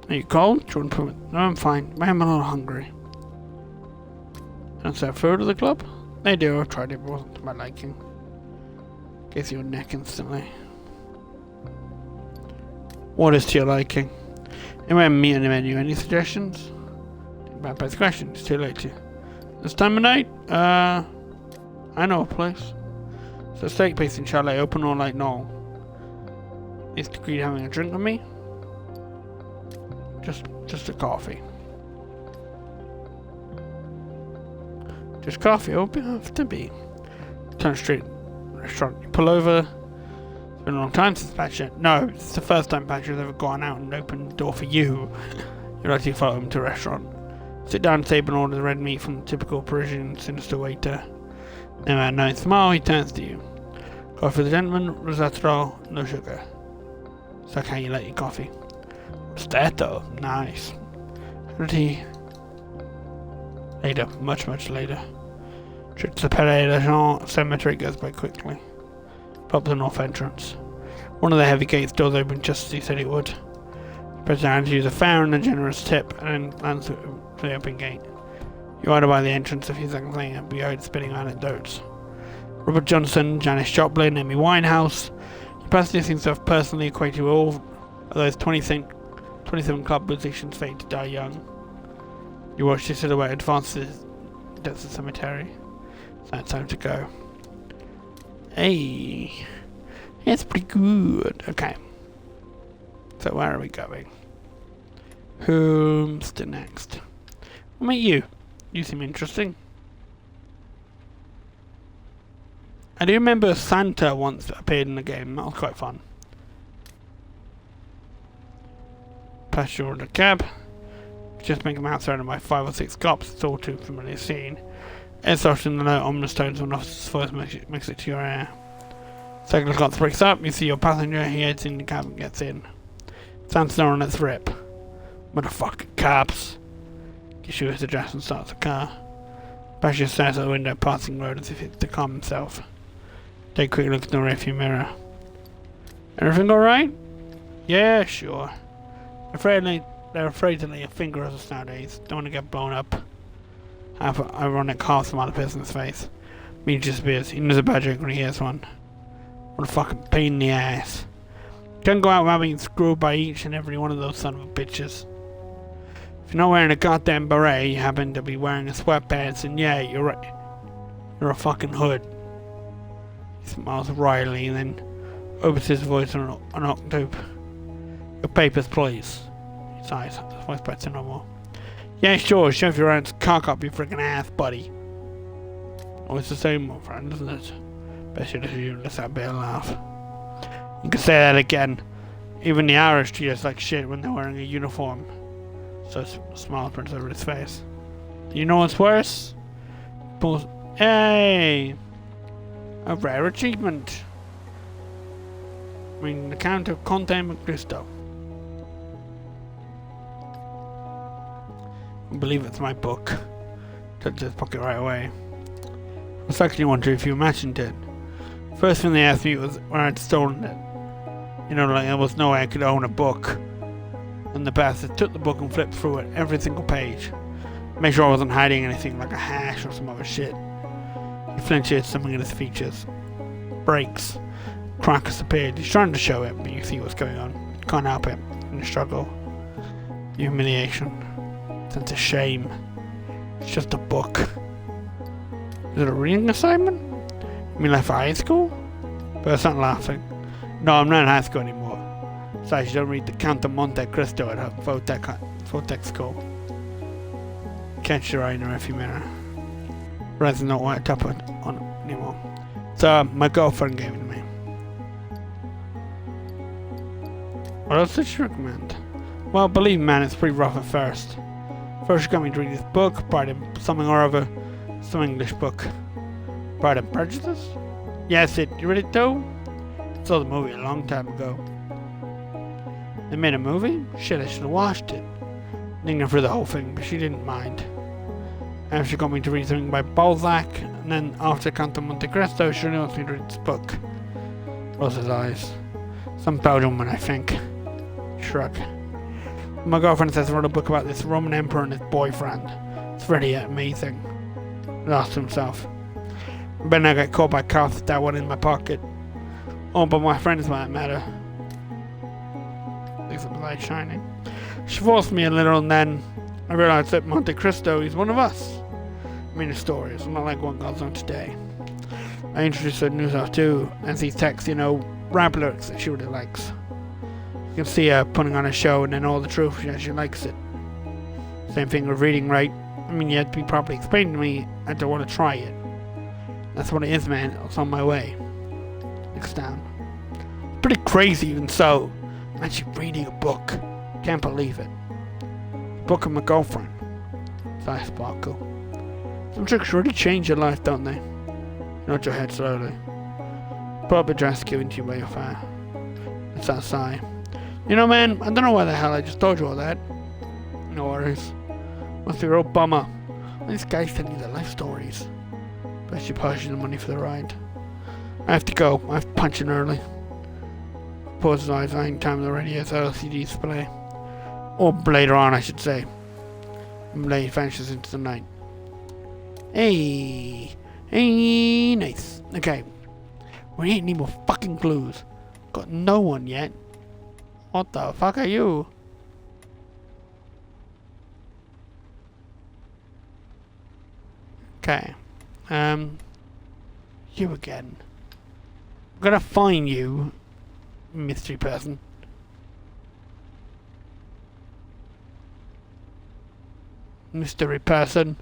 Are you cold? Do you want to put it? No, I'm fine. I'm a little hungry. And serve food at the club? They do, I've tried it, but it wasn't to my liking. Gives you a neck instantly. What is to your liking? Anyway, meat on the menu. Any suggestions? Bad best question. It's too late to. This time of night? I know a place. It's a steak based chalet, open all night long. Is the greed having a drink with me? Just a coffee. Just coffee, it'll have to be. Turn straight restaurant. You pull over. It's been a long time since Patricia. No, it's the first time Patricia's ever gone out and opened the door for you. You'd like to follow him to a restaurant. Sit down at the table and order the red meat from the typical Parisian sinister waiter. No man, no smile, he turns to you. Coffee for the gentleman, risotto, no sugar. So how you like your coffee? Risotto, nice. Tea. Later, much later. Trip to the Palais de Jean cemetery goes by quickly. Pop the north entrance. One of the heavy gates doors open just as he said it would. President hands a fair and a generous tip, and then lands through the open gate. You order by the entrance a few seconds later, behind spinning anecdotes. Robert Johnson, Janis Joplin, Amy Winehouse. Your passenger seems to have personally equated with all of those 27 club musicians fated to die young. You watch the silhouette advances to the cemetery. It's now time to go. Hey, it's pretty good. Okay. So where are we going? Who's the next? I'll meet you. You seem interesting. I do remember Santa once appeared in the game. That was quite fun. Pass you order a cab. Just make them out surrounded by 5 or 6 cops. It's all too familiar scene. It's often the note ominous tones when officer's voice makes it to your ear. Second the cops breaks up. You see your passenger. He heads in the cab and gets in. Santa's on its rip. Motherfucking cops. Gives you his address and starts the car. Passenger stares at the window, passing road as if it's to calm himself. Take a quick look in the rearview mirror. Everything alright? Yeah, sure. They're afraid to lay a finger on us nowadays. Don't want to get blown up. Half ironic, half smile on business face. Me disappears. He knows a bad joke when he hears one. What a fucking pain in the ass. Can't go out without being screwed by each and every one of those son of a bitches. If you're not wearing a goddamn beret, you happen to be wearing a sweatpants, and yeah, you're right. You're a fucking hood. He smiles wryly and then opens his voice on an octave. Your papers, please. He sighs. His voice back to normal. Yeah, sure. Shove your hands cock up your freaking ass, buddy. Oh, it's the same, my friend, isn't it? Bet you just have a bit of laugh. You can say that again. Even the Irish treat us like shit when they're wearing a uniform. So a smile prints over his face. You know what's worse? Hey! A rare achievement. I mean, the Count of Conte Cristo. I believe it's my book. Just book it right away. I was actually wondering if you imagined it. First thing they asked me was when I'd stolen it. You know, like there was no way I could own a book. And the bastard took the book and flipped through it, every single page. Make sure I wasn't hiding anything like a hash or some other shit. He flinches at something in his features. Breaks. Crackers appeared. He's trying to show it, but you see what's going on. Can't help it. In the struggle. The humiliation. Sense of shame. It's just a book. Is it a reading assignment? You mean like for high school? But it's not laughing. No, I'm not in high school anymore. Besides, you don't read the Count of Monte Cristo at Votech school. Catch your eye in the rearview mirror. Red's not worked up on anymore. So, my girlfriend gave it to me. What else did she recommend? Well, believe me, man, it's pretty rough at first. First she got me to read this book, Pride and something or other. Some English book. Pride and Prejudice? Yes, you read it too? Saw the movie a long time ago. They made a movie? Shit, I should have watched it. Didn't go through the whole thing, but she didn't mind. And she got me to read something by Balzac, and then after Count of Monte Cristo, she really wants me to read this book. Close his eyes. Some Belgian one, I think. Shrug. My girlfriend says I wrote a book about this Roman emperor and his boyfriend. It's really amazing. Lost to himself. But then I got caught by cops with that one in my pocket. Oh, but my friends might matter. Thinks the light shining. She forced me a little, and then I realized that Monte Cristo is one of us. I mean, the story is not like what goes on today. I introduced her to new stuff too, and these texts, you know, rap lyrics that she really likes. You can see her putting on a show, and then all the truth, yeah, she likes it. Same thing with reading, right? I mean, you had to be properly explained to me, and to want to try it. That's what it is, man. It's on my way. Next down. Pretty crazy, even so. I'm actually reading a book. Can't believe it. Book of my girlfriend. Eyes sparkle. Some tricks really change your life, don't they? Nod your head slowly. Put up a dress given to you by your father. It's that sigh. You know, man, I don't know why the hell I just told you all that. No worries. Must be a real bummer. These guys tell you their life stories. Bet you pass you the money for the ride. I have to go. I have to punch in early. Pulls his eyes, eyeing time on the radio's LCD display. Or later on, I should say. Late vanishes into the night. Hey! Hey, nice. Okay. We ain't need more fucking clues. Got no one yet. What the fuck are you? Okay. You again. I'm gonna find you, mystery person. Mystery person.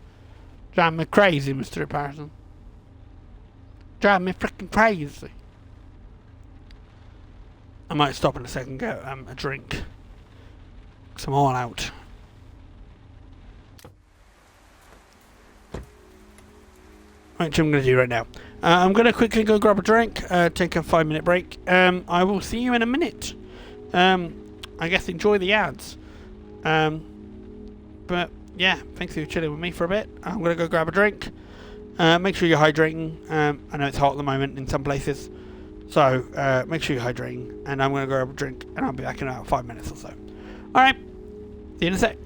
Drive me crazy, mystery person. Drive me freaking crazy. I might stop in a second and get a drink. 'Cause I'm all out. Right, what I'm going to do right now. I'm going to quickly go grab a drink, take a 5-minute break. I will see you in a minute. I guess enjoy the ads. But yeah, thanks for chilling with me for a bit. I'm going to go grab a drink. Make sure you're hydrating. I know it's hot at the moment in some places. So make sure you're hydrating. And I'm going to go grab a drink and I'll be back in about 5 minutes or so. Alright, see you in a sec.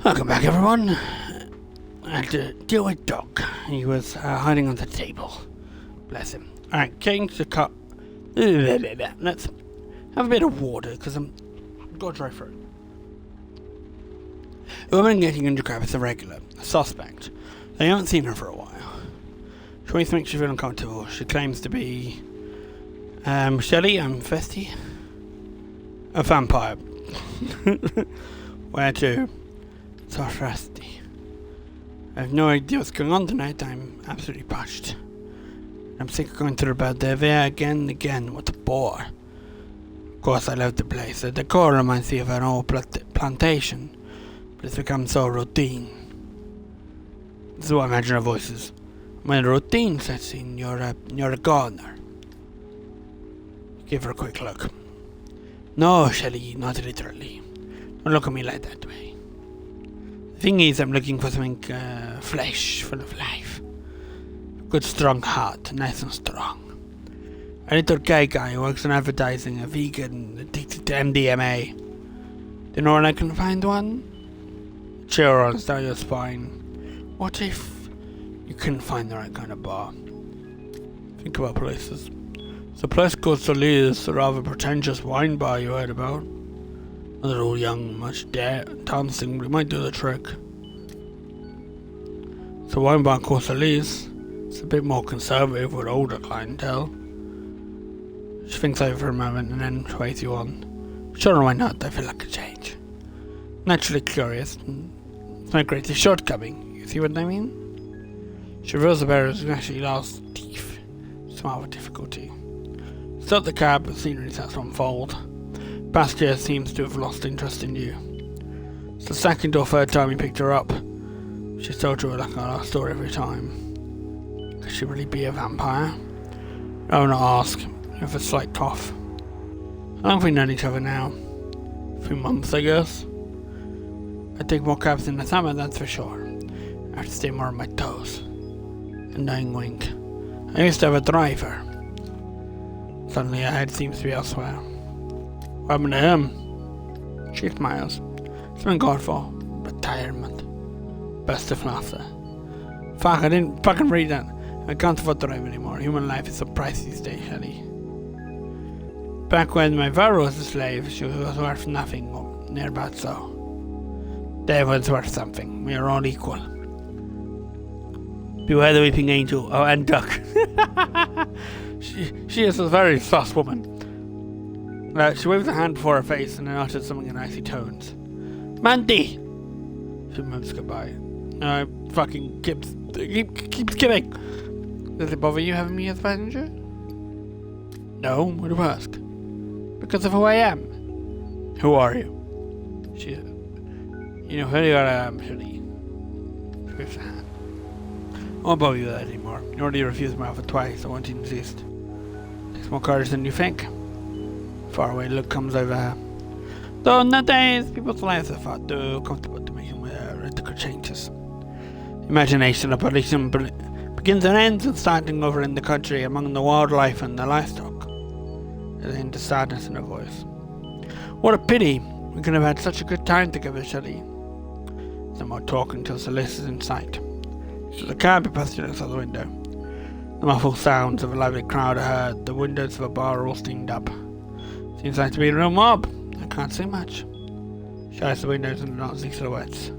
Welcome back, everyone. I had to deal with Doc. He was hiding on the table. Bless him. Alright, change the cup. Let's have a bit of water, because I'm got a dry throat. The woman getting into grab is a regular, a suspect. They haven't seen her for a while. She always makes you feel uncomfortable. She claims to be Shelley Festy, a vampire. Where to? So thirsty. I have no idea what's going on tonight. I'm absolutely parched. I'm sick of going through about there again and again. What a bore. Of course, I love the place. The decor reminds me of an old plantation, but it's become so routine. This is what I imagine her voice is. When routine sets in, you're a gardener. Give her a quick look. No, Shelley, not literally. Don't look at me like that way. The thing is, I'm looking for something fresh, full of life. A good strong heart, nice and strong. A little gay guy who works in advertising, a vegan, addicted to MDMA. Do you know where I can find one? Chill runs down your spine. What if you couldn't find the right kind of bar? Think about places. The place called Solis, a rather pretentious wine bar you heard about. They're all young, much dancing, but it might do the trick. So wine bar called Solis. It's a bit more conservative with older clientele. She thinks over for a moment and then sways you on. Sure, why not? I feel like a change. Naturally curious. It's my greatest shortcoming. You see what I mean? She reveals the barriers and actually lost teeth. Smile with difficulty. Stop the cab, the scenery starts to unfold. Bastia seems to have lost interest in you. It's the second or third time you picked her up. She's told you like our story every time. Could she really be a vampire? I will not ask. You have a slight cough. How long have we known each other now? A few months, I guess. I take more cabs in the summer, that's for sure. I have to stay more on my toes. A knowing wink. I used to have a driver. Suddenly her head seems to be elsewhere. What happened to him? She smiles. Something God for. Retirement. Burst of laughter. Fuck, I didn't fucking read that. I can't afford to drive anymore. Human life is so pricey these days, Shelley. Back when my father was a slave, she was worth nothing, or near about so. Dave was worth something. We are all equal. Beware the weeping angel. Oh, and Duck. She is a very sus woman. She waves a hand before her face and then utters something in icy tones. Mandy! She moves goodbye. Fucking keeps skipping. Does it bother you having me as a passenger? No, why do you ask? Because of who I am. Who are you? You know who I am, Shelley. She waves a hand. I won't bother you with that anymore. You already refused my offer twice. I won't insist. Takes more courage than you think. Faraway look comes over her. Though nowadays, people's lives are far too comfortable to make them radical changes. Imagination of pollution begins and ends with starting over in the country among the wildlife and the livestock. There's a hint of sadness in her voice. What a pity. We could have had such a good time together, Shelley. No more talk until Solis is in sight. So the cab passed outside the window. The muffled sounds of a lively crowd are heard. The windows of a bar are all steamed up. Seems like to be a real mob. I can't see much. She eyes the windows and not see silhouettes.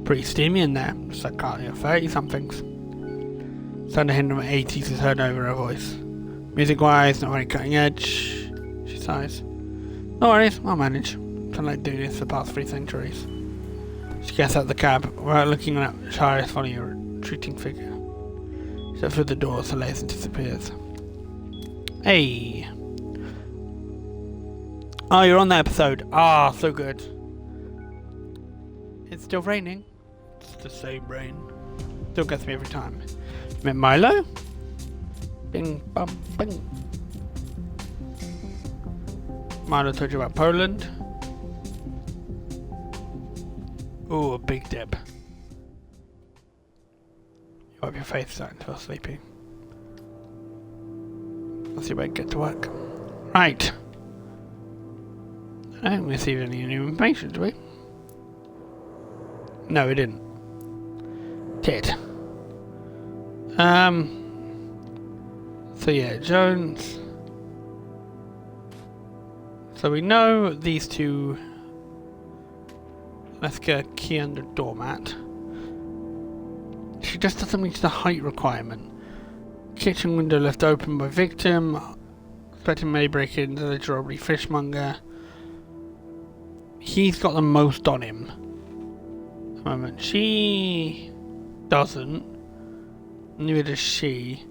Pretty steamy in there, just like 30-somethings. Sound of hint of 80s is heard over her voice. Music-wise, not very cutting edge. She sighs. No worries, I'll manage. I've like doing this for the past 3 centuries. She gets out the cab, without looking at Shari's following her retreating figure. She steps through the door, so Lace and disappears. Hey! Oh, you're on that episode. Ah, so good. It's still raining. It's the same rain. Still gets me every time. You met Milo? Bing, bum, bing. Milo told you about Poland. Ooh, a big dip. You wipe your face starting to feel sleepy. Let's see if I can get to work. Right. I haven't received any new information, do we? No, he didn't. Did. So yeah, Jones. So we know these two. Let's get a key under doormat. She just doesn't reach the height requirement. Kitchen window left open by victim. Expecting may break into the robbery fishmonger. He's got the most on him. At the moment. She doesn't. Neither does she.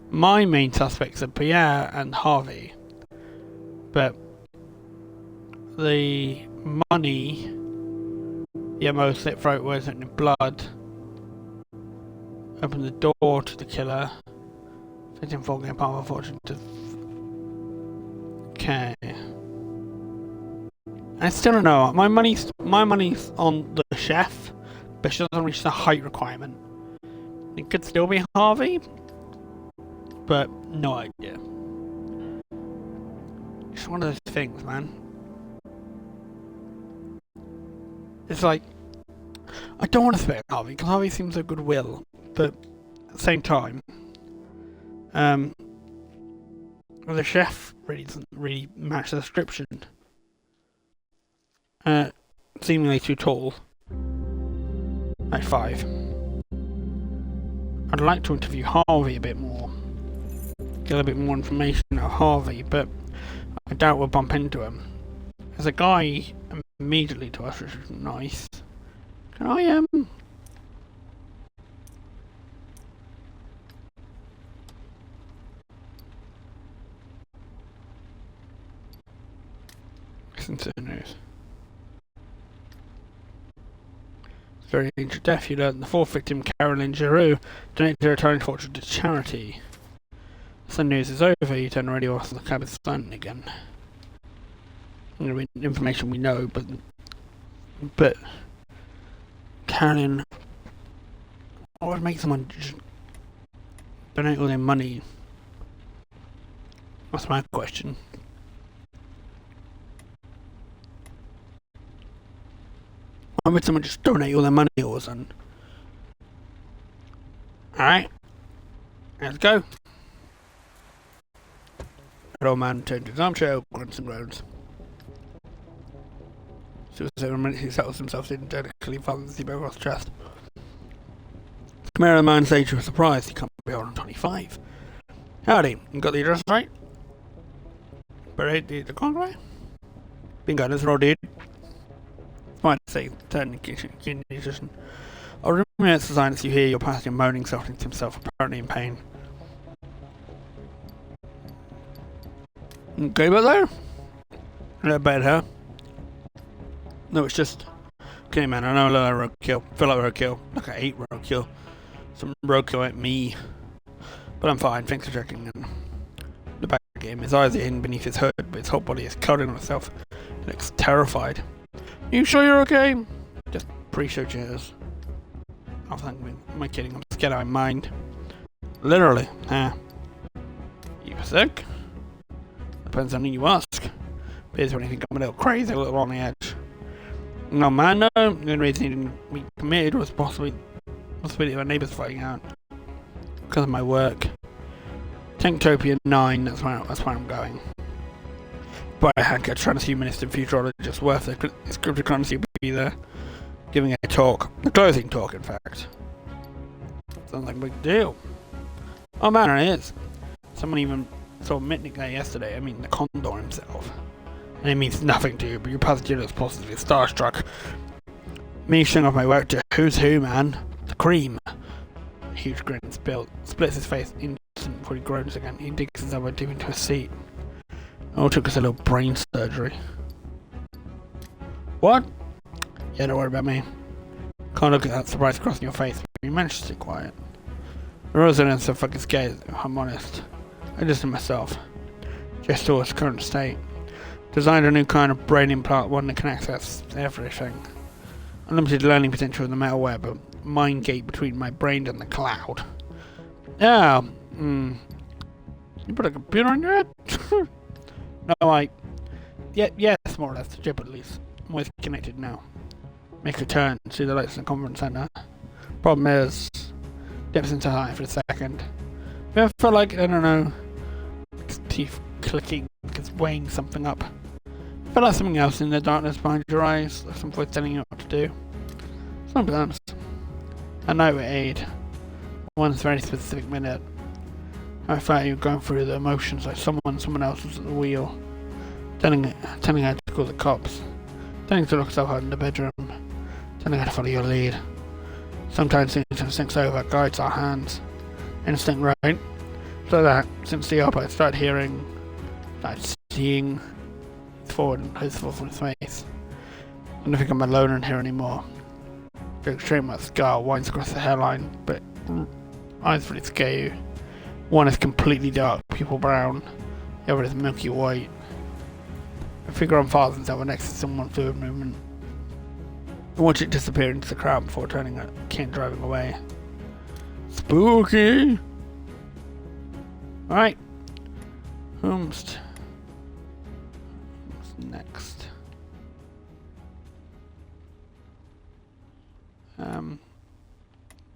My main suspects are Pierre and Harvey. But the money, the MO slit throat was in blood. Open the door to the killer. Fitting for getting part of a fortune to. Okay. I still don't know. My money's on the chef, but she doesn't reach the height requirement. It could still be Harvey, but no idea. It's one of those things, man. It's like, I don't want to suspect Harvey, because Harvey seems so goodwill, but at the same time, the chef really doesn't really match the description. Seemingly too tall. Like 5. I'd like to interview Harvey a bit more. Get a bit more information out of Harvey, but I doubt we'll bump into him. There's a guy immediately to us, which is nice. Can I, listen to the news. Very dangerous death. You learned the fourth victim, Carolyn Giroux, donated her entire fortune to charity. As the news is over, you turn the radio off and the cab is silent again. Information we know, but Carolyn, what would make someone just donate all their money? That's my question. Why would someone just donate all their money all of a sudden? Alright. Let's go. That old man turned to his armchair, grunts and groans. Suicide minute he settles himself in, delicately follows the across the chest. Come here, the man's age was surprised. He can't be on 25. Howdy, you got the address right? Buried the Conway? Bingo, that's what I did. Might say, turn the kitchen musician. I'll remember it's designed as you hear your passenger moaning softly to himself, apparently in pain. Okay, but there? A little bad, huh? No, it's just. Okay, man, I know a little roadkill. Feel like roadkill. Like I ate roadkill. Some roadkill ate me. But I'm fine, thanks for checking in. The back of him, his eyes are hidden beneath his hood, but his whole body is covered in itself. He looks terrified. You sure you're okay? Just pre-show cheers. Oh, thank me. Am I kidding? I'm scared out of my mind. Literally. You sick? Depends on who you ask. Appears when you think I'm a little crazy, a little on the edge. No, man, no. The only reason we committed was possibly our neighbours fighting out. Because of my work. Tanktopia 9, that's where I'm going. By a hacker trying to see Minister Futurologist worth the cryptocurrency will be there. Giving a talk. A closing talk, in fact. Sounds like a big deal. Oh man, it is. Someone even saw Mitnick there yesterday. I mean, the Condor himself. And it means nothing to you, but your passenger looks positively starstruck. Me showing off my work to who's who, man. The cream. A huge grin splits his face instant before he groans again. He digs his elbow deep into his seat. All took us a little brain surgery. What? Yeah, don't worry about me. Can't look at that surprise crossing your face. You managed to stay quiet. Rosa and so fucking scared, if I'm honest. I just did myself. Just saw its current state. Designed a new kind of brain implant, one that can access everything. Unlimited learning potential in the metal web, a mind gate between my brain and the cloud. Yeah, You put a computer on your head? No, yes, more or less, the chip at least. I'm always connected now. make a turn, see the lights in the conference centre. Problem is, dips into high for a second. You ever feel like, I don't know, his teeth clicking, it's weighing something up. I feel like something else in the darkness behind your eyes, like some voice telling you what to do. Sometimes. I know it aid. One's very specific minute. I felt you going through the emotions like someone else was at the wheel. Telling her to call the cops. Telling her to look herself out in the bedroom. Telling her to follow your lead. Sometimes things sinks over, guides our hands. Instinct, right? So that, since the up, I started hearing, started seeing, forward and hopeful from his face. I don't think I'm alone in here anymore. The extreme scar winds across the hairline, but eyes really scare you. One is completely dark, pupil brown, the other is milky white. I figure I'm faster than someone next to someone fluid movement. I watch it disappear into the crowd before turning a kid driving away. Spooky! Alright. Who's next?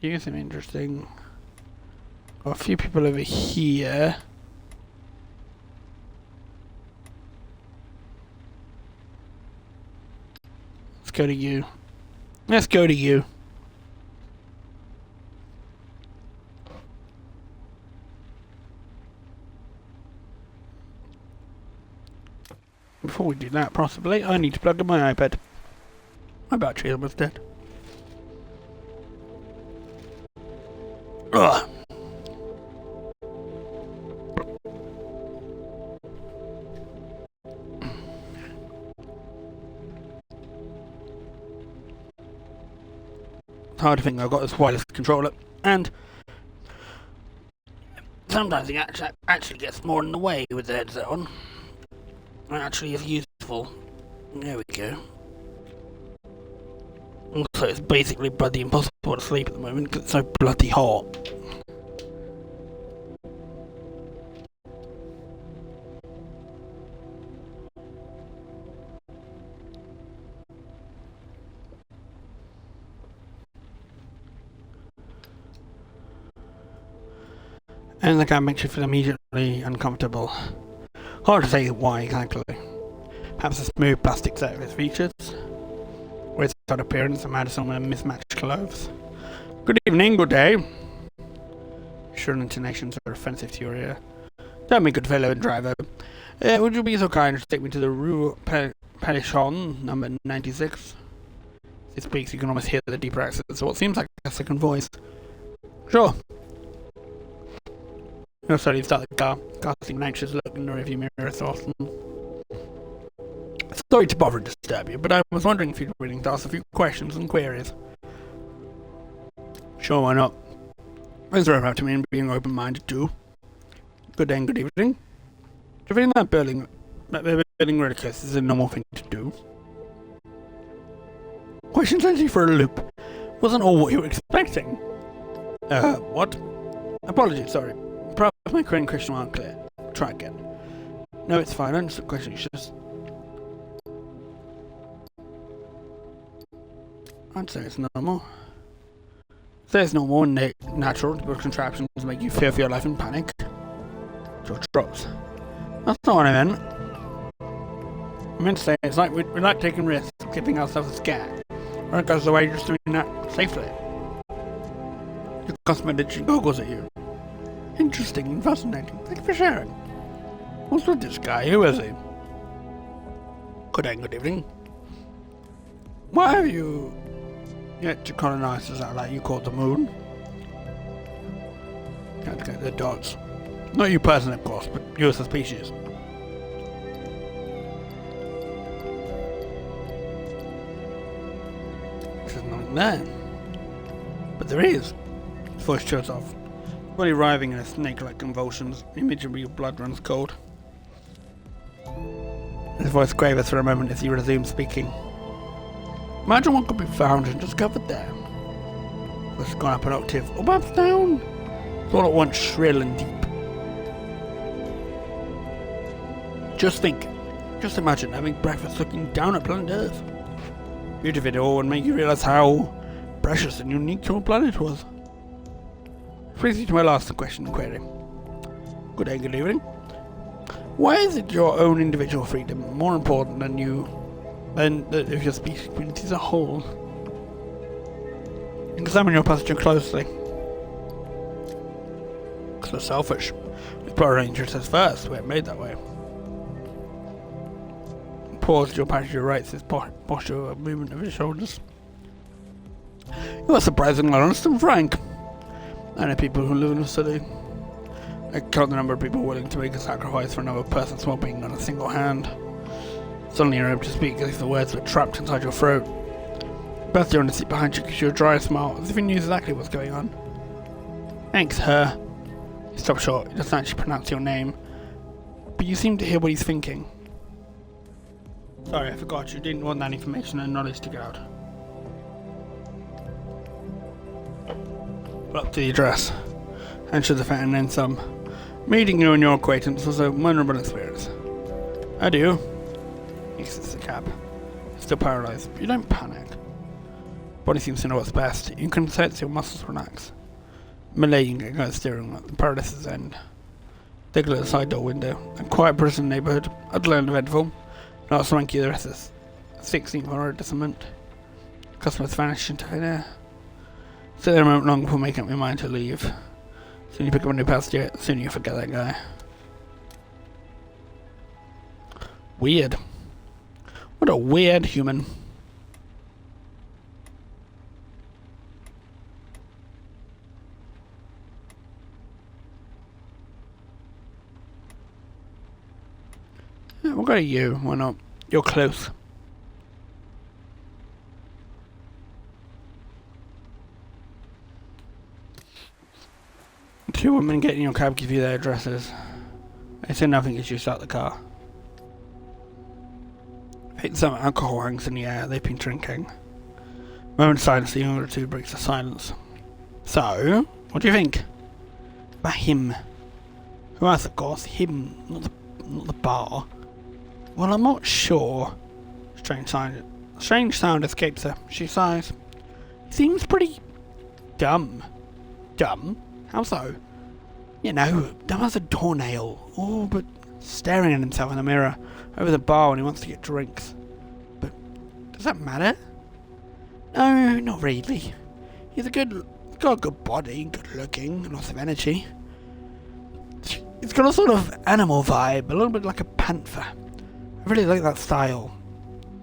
You seem interesting. Got a few people over here. Let's go to you. Let's go to you. Before we do that, possibly, I need to plug in my iPad. My battery is almost dead. Ugh. It's hard to think I've got this wireless controller, and sometimes it actually gets more in the way with the headset on. It actually is useful. There we go. Also, it's basically bloody impossible to sleep at the moment because it's so bloody hot. And the game makes you feel immediately uncomfortable. Hard to say why exactly. Perhaps the smooth plastic set of its features, or its odd appearance and Madison with mismatched clothes. Good evening, good day. Sure intonations are offensive to your ear. Tell me, good fellow and driver. Would you be so kind as to take me to the Rue Pelichon, number 96? As he speaks, you can almost hear the deeper accent, so what seems like a second voice. Sure. No, sorry, start the car. Casting an anxious look in the rearview mirror so often. Sorry to bother and disturb you, but I was wondering if you'd be willing to ask a few questions and queries. Sure, why not? Thanks for up to me and being open-minded too. Good day and good evening. Defeating that building ridiculous is a normal thing to do. Question sends you for a loop. Wasn't all what you were expecting. What? Apologies, sorry. Perhaps my question aren't clear. Try again. No, it's fine. I understand the question. You just... I'd say it's normal. Say it's normal and natural to build contraptions to make you fear for your life and panic. George Rose. That's not what I meant. I meant to say it's like we like taking risks, giving ourselves a scare. Or it goes the way just doing that safely. Your customer literally goggles at you. Interesting and fascinating. Thank you for sharing. What's with this guy? Who is he? Good day, good evening. Why have you yet to colonize the satellite you call the moon? Can't get the dots. Not you personally, of course, but you as a species. There's nothing there. But there is. His voice shows off. Body writhing in a snake-like convulsions, immediately your blood runs cold. His voice quavers for a moment as he resumes speaking. Imagine what could be found and discovered there. It's gone up an octave, or perhaps down. It's all at once shrill and deep. Just think. Just imagine having breakfast looking down at planet Earth. beauty of it all would make you realize how precious and unique your planet was. Which brings me to my last question and query. Good day, good evening. Why is it your own individual freedom more important than that of your species community as a whole? Examine your passenger closely. Because they're selfish. We put our interests first, we're made that way. Pause your passenger rights his posture of a movement of his shoulders. You are surprisingly honest and frank. I know people who live in the city. I count the number of people willing to make a sacrifice for another person's well-being on a single hand. Suddenly you're able to speak as if the words were trapped inside your throat. Bertie on the seat behind you gives you a dry smile, as if he knew exactly what's going on. Thanks, her. He stopped short. He doesn't actually pronounce your name, but you seem to hear what he's thinking. Sorry, I forgot. You didn't want that information and knowledge to get out. Up to the address. Enter the fan and then some. Meeting you and your acquaintance was a memorable experience. Adieu. He exits the cab. Still paralysed, but you don't panic. Body seems to know what's best. You can sense your muscles relax. Malaying getting out of steering wheel at the paralysis end. They look at the side door window. A quiet prison neighbourhood. Utterly uneventful. Not swanky the rest of the 16th road cement. Customers vanish into thin air. Sit there a moment long before making up your mind to leave. Soon you pick up a new passenger, soon you forget that guy. Weird. What a weird human. Yeah, we'll go to you, why not? You're close. Two women get in your cab give you their addresses. They say nothing as you start the car. Some alcohol hangs in the air, they've been drinking. Moment of silence, the younger two breaks the silence. So, what do you think? About him. Who else, of course? Him, not the bar. Well, I'm not sure. Strange sound escapes her. She sighs. He seems pretty dumb. Dumb? How so? You know, dumb as a doornail. Oh, but staring at himself in the mirror over the bar when he wants to get drinks. But does that matter? No, not really. He's got a good body, good looking, lots of energy. He's got a sort of animal vibe, a little bit like a panther. I really like that style.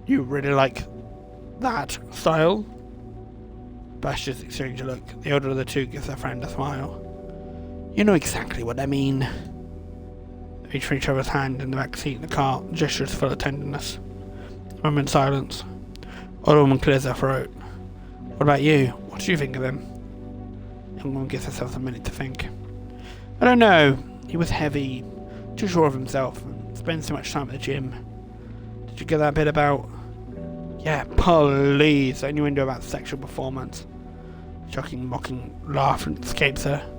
You really like that style? Bash just exchange a look. The older of the two gives their friend a smile. You know exactly what I mean. They reach for each other's hand in the back seat of the car, gestures full of tenderness. A moment of silence. Old woman clears her throat. What about you? What do you think of him? Young woman gives herself a minute to think. I don't know. He was heavy, too sure of himself, and spends too much time at the gym. Did you get that bit about... Yeah, please. I knew into about sexual performance. Shocking, mocking laugh escapes her.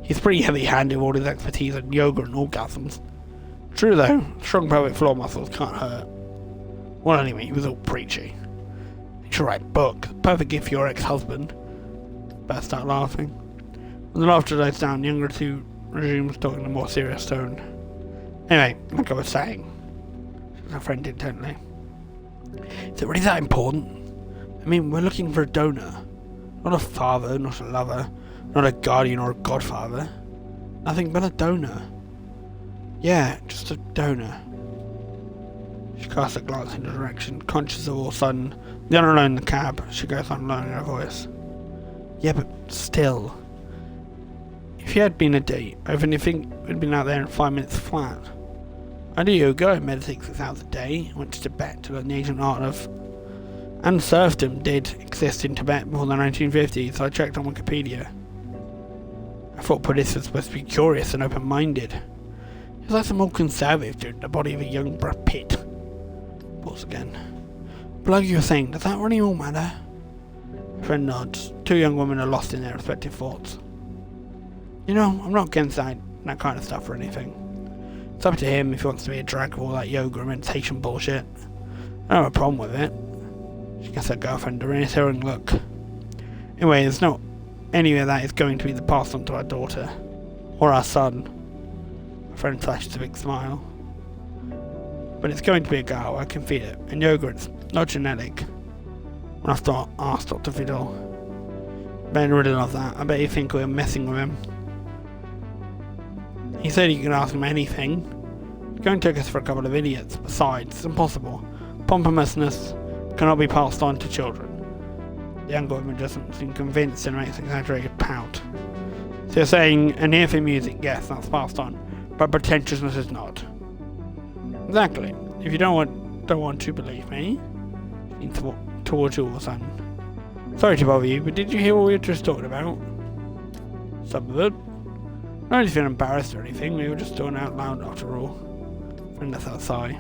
He's pretty heavy-handed with all his expertise on yoga and orgasms. True though, strong pelvic floor muscles can't hurt. Well, anyway, he was all preachy. You should write a book. Perfect gift for your ex-husband. Better start laughing. When the laughter dies down, the younger two resumes talking in a more serious tone. Anyway, like I was saying, says her friend intently. Is it really that important? I mean, we're looking for a donor. Not a father, not a lover, not a guardian or a godfather. Nothing but a donor. Yeah, just a donor. She casts a glance in the direction, conscious of all of a sudden, the other alone in the cab. She goes on lowering her voice. Yeah, but still. If you had been a date, even if it had been out there in 5 minutes flat. I do yoga, I meditate 6 hours a day, went to Tibet to learn the ancient art of... And serfdom did exist in Tibet before the 1950s, so I checked on Wikipedia. I thought Buddhists were supposed to be curious and open-minded. He was like some old conservative dude in the body of a young Brad Pitt. Pause again. But like you were saying, does that really all matter? Friend nods. Two young women are lost in their respective thoughts. You know, I'm not against that kind of stuff or anything. It's up to him if he wants to be a drag with all that yoga and meditation bullshit. I don't have a problem with it. She gets her girlfriend a reassuring look. Anyway, there's not any of that is going to be the passed on to our daughter. Or our son. My friend flashed a big smile. But it's going to be a girl, I can feel it. And yogurt's not genetic. When I asked Dr. Fiddle. Ben really loves that. I bet you think we're messing with him. He said you can ask him anything. He's going to take us for a couple of idiots. Besides, it's impossible. Pompousness cannot be passed on to children. The younger woman doesn't seem convinced and makes an exaggerated pout. So you're saying an ear for music, yes, that's passed on, but pretentiousness is not. Exactly. If you don't want to believe me, towards your son. Sorry to bother you, but did you hear what we were just talking about? Some of it. I don't feel embarrassed or anything. We were just talking out loud after all. Friend lets out a sigh.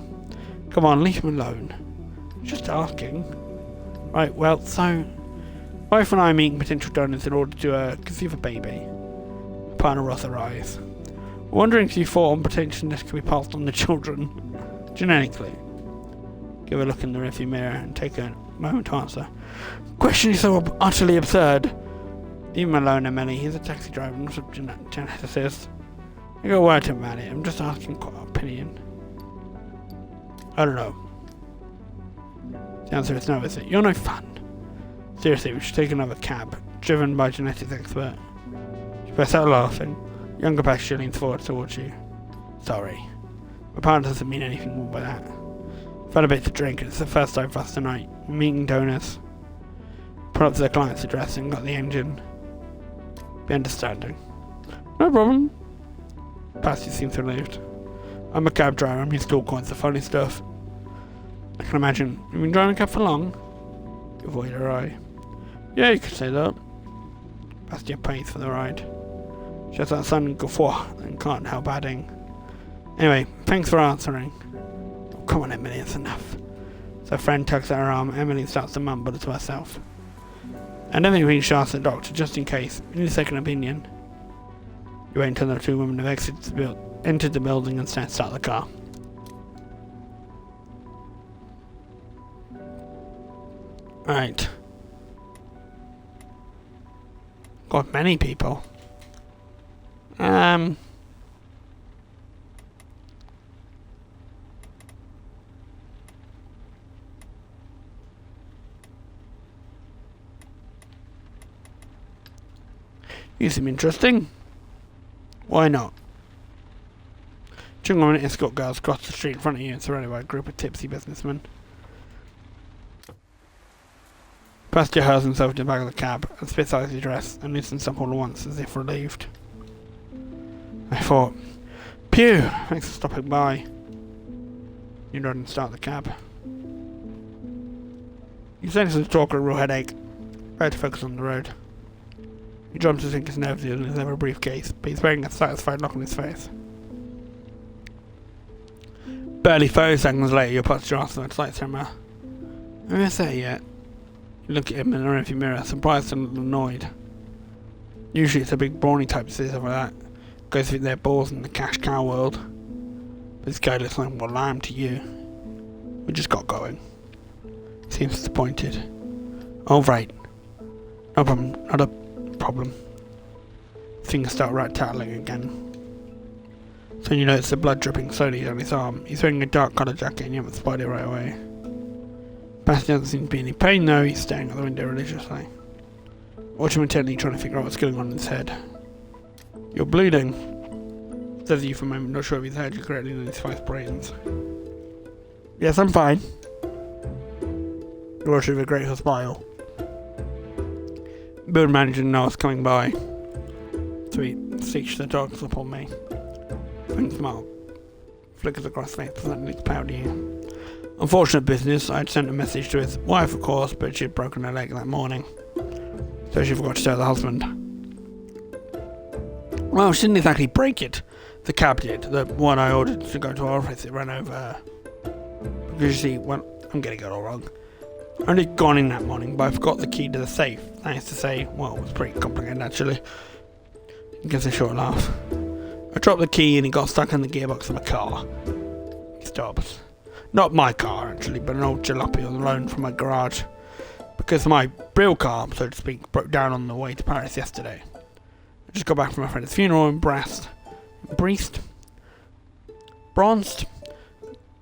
Come on, leave him alone. Just asking. Right, well, so wife and I are meeting potential donors in order to conceive a baby. Partner rolls her eyes. Wondering if you thought on potential this could be passed on to children genetically. Give a look in the rearview mirror and take a moment to answer. Question is so utterly absurd. Leave him alone, Emily. He's a taxi driver, not a geneticist. I got a word to him about it. I'm just asking for an opinion. I don't know. The answer is no, is it? You're no fun. Seriously, we should take another cab, driven by a genetics expert. She bursts out laughing. Younger passenger leans forward towards you. Sorry. My partner doesn't mean anything more by that. I've had a bit to drink, and it's the first time for us tonight. We're meeting donors. Put up to the client's address and got the engine. Be understanding. No problem. Passenger seems relieved. I'm a cab driver, I'm used to all kinds of funny stuff. I can imagine. You've been driving a cab for long? You avoid her eye. Yeah, you could say that. Passenger pays for the ride. She has that sudden guffaw and can't help adding. Anyway, thanks for answering. Oh, come on, Emily, it's enough. So friend tugs at her arm. Emily starts to mumble to herself. And everything she asks the doctor, just in case. We need a second opinion. You wait until the two women have entered the building and start the car. Right. Got many people. You seem interesting. Why not? During a minute, escort girls cross the street in front of you and surrounded by a group of tipsy businessmen. Passenger hurls himself into the back of the cab and spits out his dress and loosens up all at once as if relieved. I thought, Pew! Thanks for stopping by. You nod and start the cab. You sense the talk a real headache. Better to focus on the road. He jumps to think his nerves in his leather briefcase, but he's wearing a satisfied look on his face. Barely 30 seconds later, your passenger asks him a slight tremor. Am I there yet? You look at him in the rearview mirror, surprised and a little annoyed. Usually it's a big brawny type to say something like that. Goes with their balls in the cash cow world. But this guy looks like more lamb to you. We just got going. Seems disappointed. Oh right. No problem. Not a problem. Fingers start rat-tattling again. So you notice the blood dripping slowly down his arm. He's wearing a dark coloured jacket and you haven't spotted it right away. Passenger doesn't seem to be in any pain though, he's staring at the window religiously. Watch him intently trying to figure out what's going on in his head. You're bleeding, says he for a moment, not sure if he's heard you correctly in his 5 brains. Yes, I'm fine. You watch with a grateful smile. Build manager Noah's coming by. Sweet, seeks the dogs upon me. Faint smile flickers across his face, presenting his proud to you. Unfortunate business, I'd sent a message to his wife of course, but she'd broken her leg that morning. So she forgot to tell the husband. Well, she didn't exactly break it. The cab did. The one I ordered to go to our office, it ran over her. Because you see, well, I'm getting it all wrong. I'd only gone in that morning, but I forgot the key to the safe. That is to say, well, it was pretty complicated actually. He gives a short laugh. I dropped the key and it got stuck in the gearbox of a car. He stops. Not my car actually, but an old jalopy on the loan from my garage. because my real car, so to speak, broke down on the way to Paris yesterday. I just got back from my friend's funeral in Brest. Bronzed?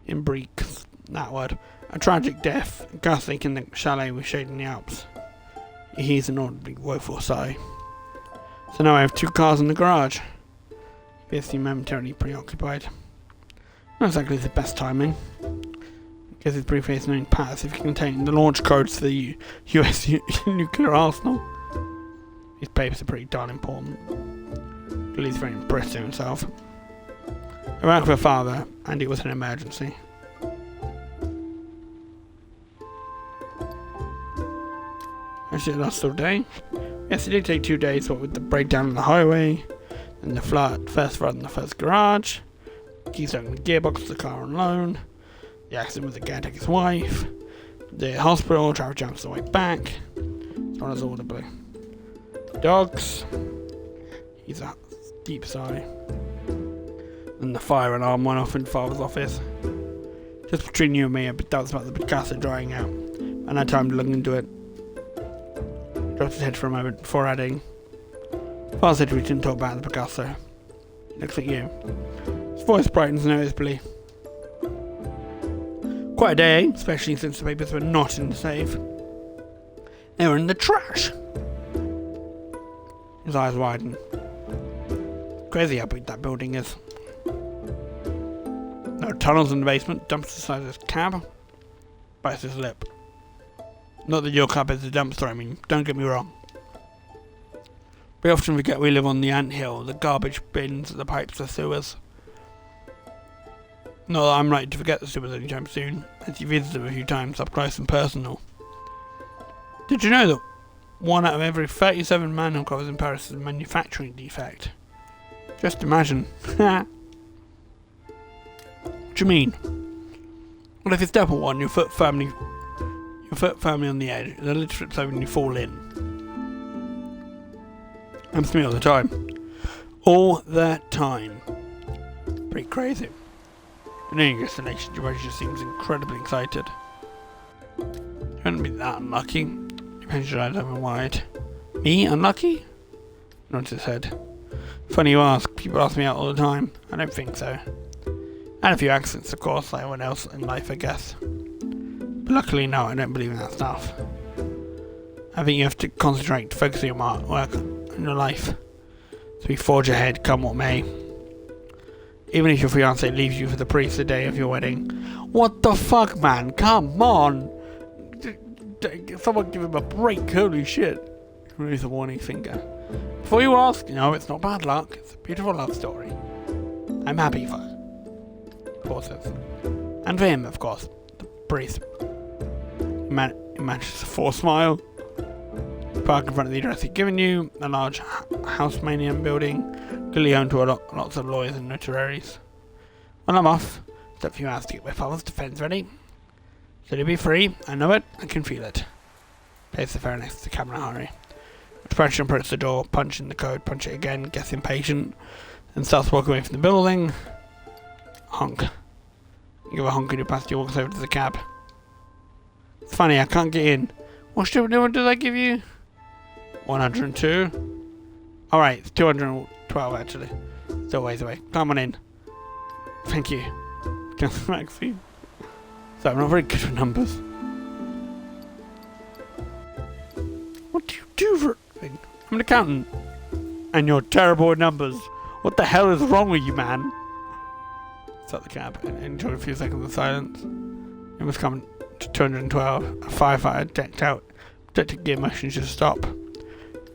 In Breeks, that word. A tragic death, ghastly in the chalet with shade in the Alps. He's an audibly woeful sigh. So now I have 2 cars in the garage. He appears to be momentarily preoccupied. Not exactly the best timing. Because his briefcase knowing passive containing the launch codes for the US nuclear arsenal. His papers are pretty darn important. But he's very impressed with himself. I rang for her father, and it was an emergency. Actually, it lasted all day. Yes, it did take 2 days, what with the breakdown on the highway, and the first flood in the first garage, keys stuck in the gearbox of the car on loan, the accident with the caretaker's wife, the hospital, traffic jams the way back, as well as audibly. Dogs, he's a deep sigh. And the fire alarm went off in father's office. Just between you and me, a bit doubts about the Picasso drying out, and I had time to look into it. Dropped his head for a moment before adding, Father said we didn't talk about the Picasso. Looks like you. His voice brightens noticeably. Quite a day, especially since the papers were not in the safe. They were in the trash. His eyes widen. Crazy how big that building is. No tunnels in the basement, dumpster the size of his cab. Bites his lip. Not that your cab is a dumpster, I mean, don't get me wrong. We often forget we live on the anthill, the garbage bins, the pipes, the sewers. Not that I'm likely to forget the sewers anytime soon, as you visited them a few times up close and personal. Did you know that 1 out of every 37 manhole covers in Paris is a manufacturing defect? Just imagine. What do you mean? Well, if you step on one, your foot firmly on the edge, the lid flips over and you fall in. Happens to me all the time. All the time. Pretty crazy. The new destination, George just seems incredibly excited. You wouldn't be that unlucky. Your pension eyes open wide. Me? Unlucky? Nods his head. Funny you ask. People ask me out all the time. I don't think so. And a few accidents, of course, like everyone else in life, I guess. But luckily, no, I don't believe in that stuff. I think you have to concentrate, focus on your work and your life. So you forge ahead, come what may. Even if your fiancé leaves you for the priest the day of your wedding. What the fuck, man? Come on! Someone give him a break, holy shit. Raise a warning finger. Before you ask, no, it's not bad luck. It's a beautiful love story. I'm happy for her. Pauses. And for him, of course. The priest. He manages a forced smile. Park in front of the address he's given you, a large house mania building, clearly home to lots of lawyers and notaries. Well, I'm off. Just a few hours to get my father's defence ready. So to be free, I know it, I can feel it. Pays the fare next to the camera hurry. Depression approaches the door, punch in the code, punch it again, gets impatient, and starts walking away from the building. Honk. You give a honk and your passenger walks over to the cab. It's funny, I can't get in. What did I give you? 102? Alright, it's 212 actually. Still ways away. Come on in. Thank you. Maxine. So I'm not very good with numbers. What do you do for a thing? I'm an accountant. And you're terrible with numbers. What the hell is wrong with you, man? Start the cab and enjoy a few seconds of silence. It was coming to 212. A firefighter decked out. Protected gear motions to stop.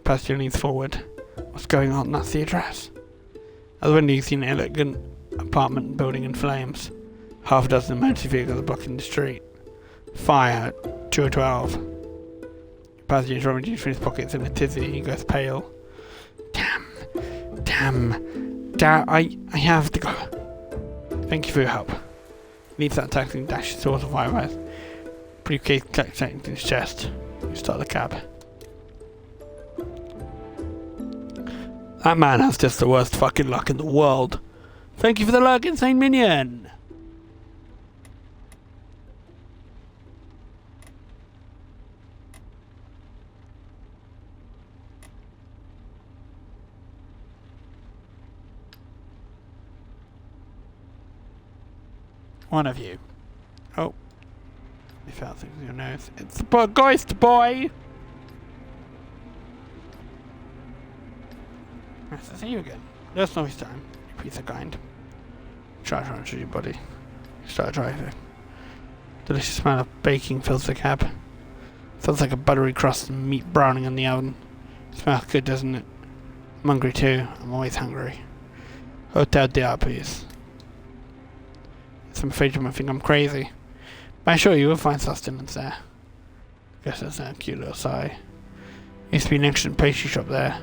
Passenger leans forward. What's going on? That's the address. Out the window you see an elegant apartment building in flames. Half a dozen emergency vehicles are blocking the street. Fire. 212. Passenger is rummaging through his pockets in a tizzy. He goes pale. Damn. I have to go. Thank you for your help. He leaves that taxi and dashes towards the firefighters. Briefcase collecting in his chest. You start the cab. That man has just the worst fucking luck in the world. Thank you for the luck, insane minion. One of you. Oh. You felt things in your nose. It's the ghost boy! Nice to see you again. There's no time. You piece of kind. Try to answer your body. Start driving. Delicious smell of baking fills the cab. Feels like a buttery crust and meat browning in the oven. Smells good, doesn't it? I'm hungry too. I'm always hungry. Hotel DR, please. I'm afraid you might think I'm crazy. But I'm sure you will find sustenance there. Guess that's a cute little sigh. Used to be an excellent pastry shop there.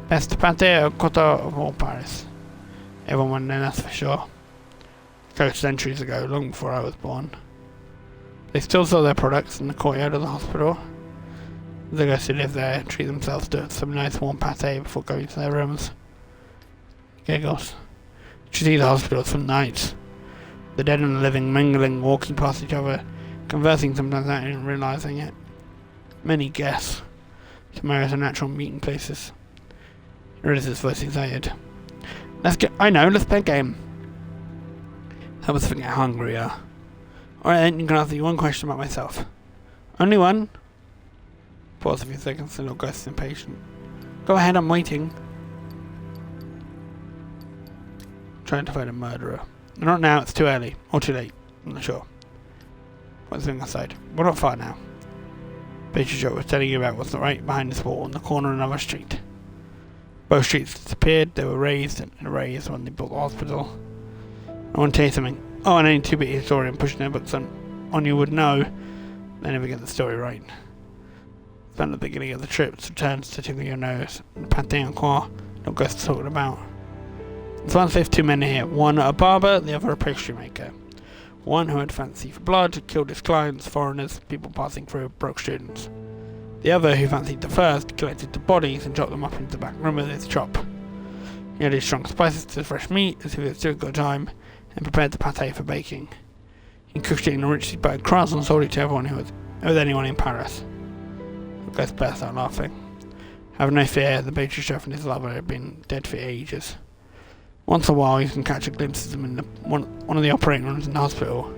Best pâté au coteau of all Paris. Everyone went there, that's for sure. Closed centuries ago, long before I was born. They still sell their products in the courtyard of the hospital. The guys who live there treat themselves to some nice warm pâté before going to their rooms. Giggles. You should see the hospitals some nights. The dead and the living mingling, walking past each other, conversing sometimes without even realising it. Many guess. Tomorrow's a natural meeting places. Here it is, his voice excited. Let's play a game. Help us forget how hungry we are. Alright then, you can ask you one question about myself. Only one? Pause a few seconds, the little ghost is impatient. Go ahead, I'm waiting. Trying to find a murderer. Not now, it's too early. Or too late. I'm not sure. What's doing outside? We're not far now. Pastry shop was telling you about what's right behind this wall on the corner of another street. Both streets disappeared, they were raised and erased when they built the hospital. I want to tell you something. Oh, and any two-bit historian pushing their books on you would know they never get the story right. Spend the beginning of the trip returns to tickle your nose. The pâté en croix, no ghosts talking about. It's one fifth two men here. One a barber, the other a pastry maker. One who had fancy for blood, killed his clients, foreigners, people passing through, broke students. The other, who fancied the first, collected the bodies and chopped them up into the back room of his shop. He added strong spices to the fresh meat as if it was still a good time, and prepared the pâté for baking. He cooked it in a richly buttered crust and sold it to everyone who was anyone in Paris. The guys burst out laughing. Have no fear, the pastry chef and his lover had been dead for ages. Once in a while you can catch a glimpse of them in one of the operating rooms in the hospital.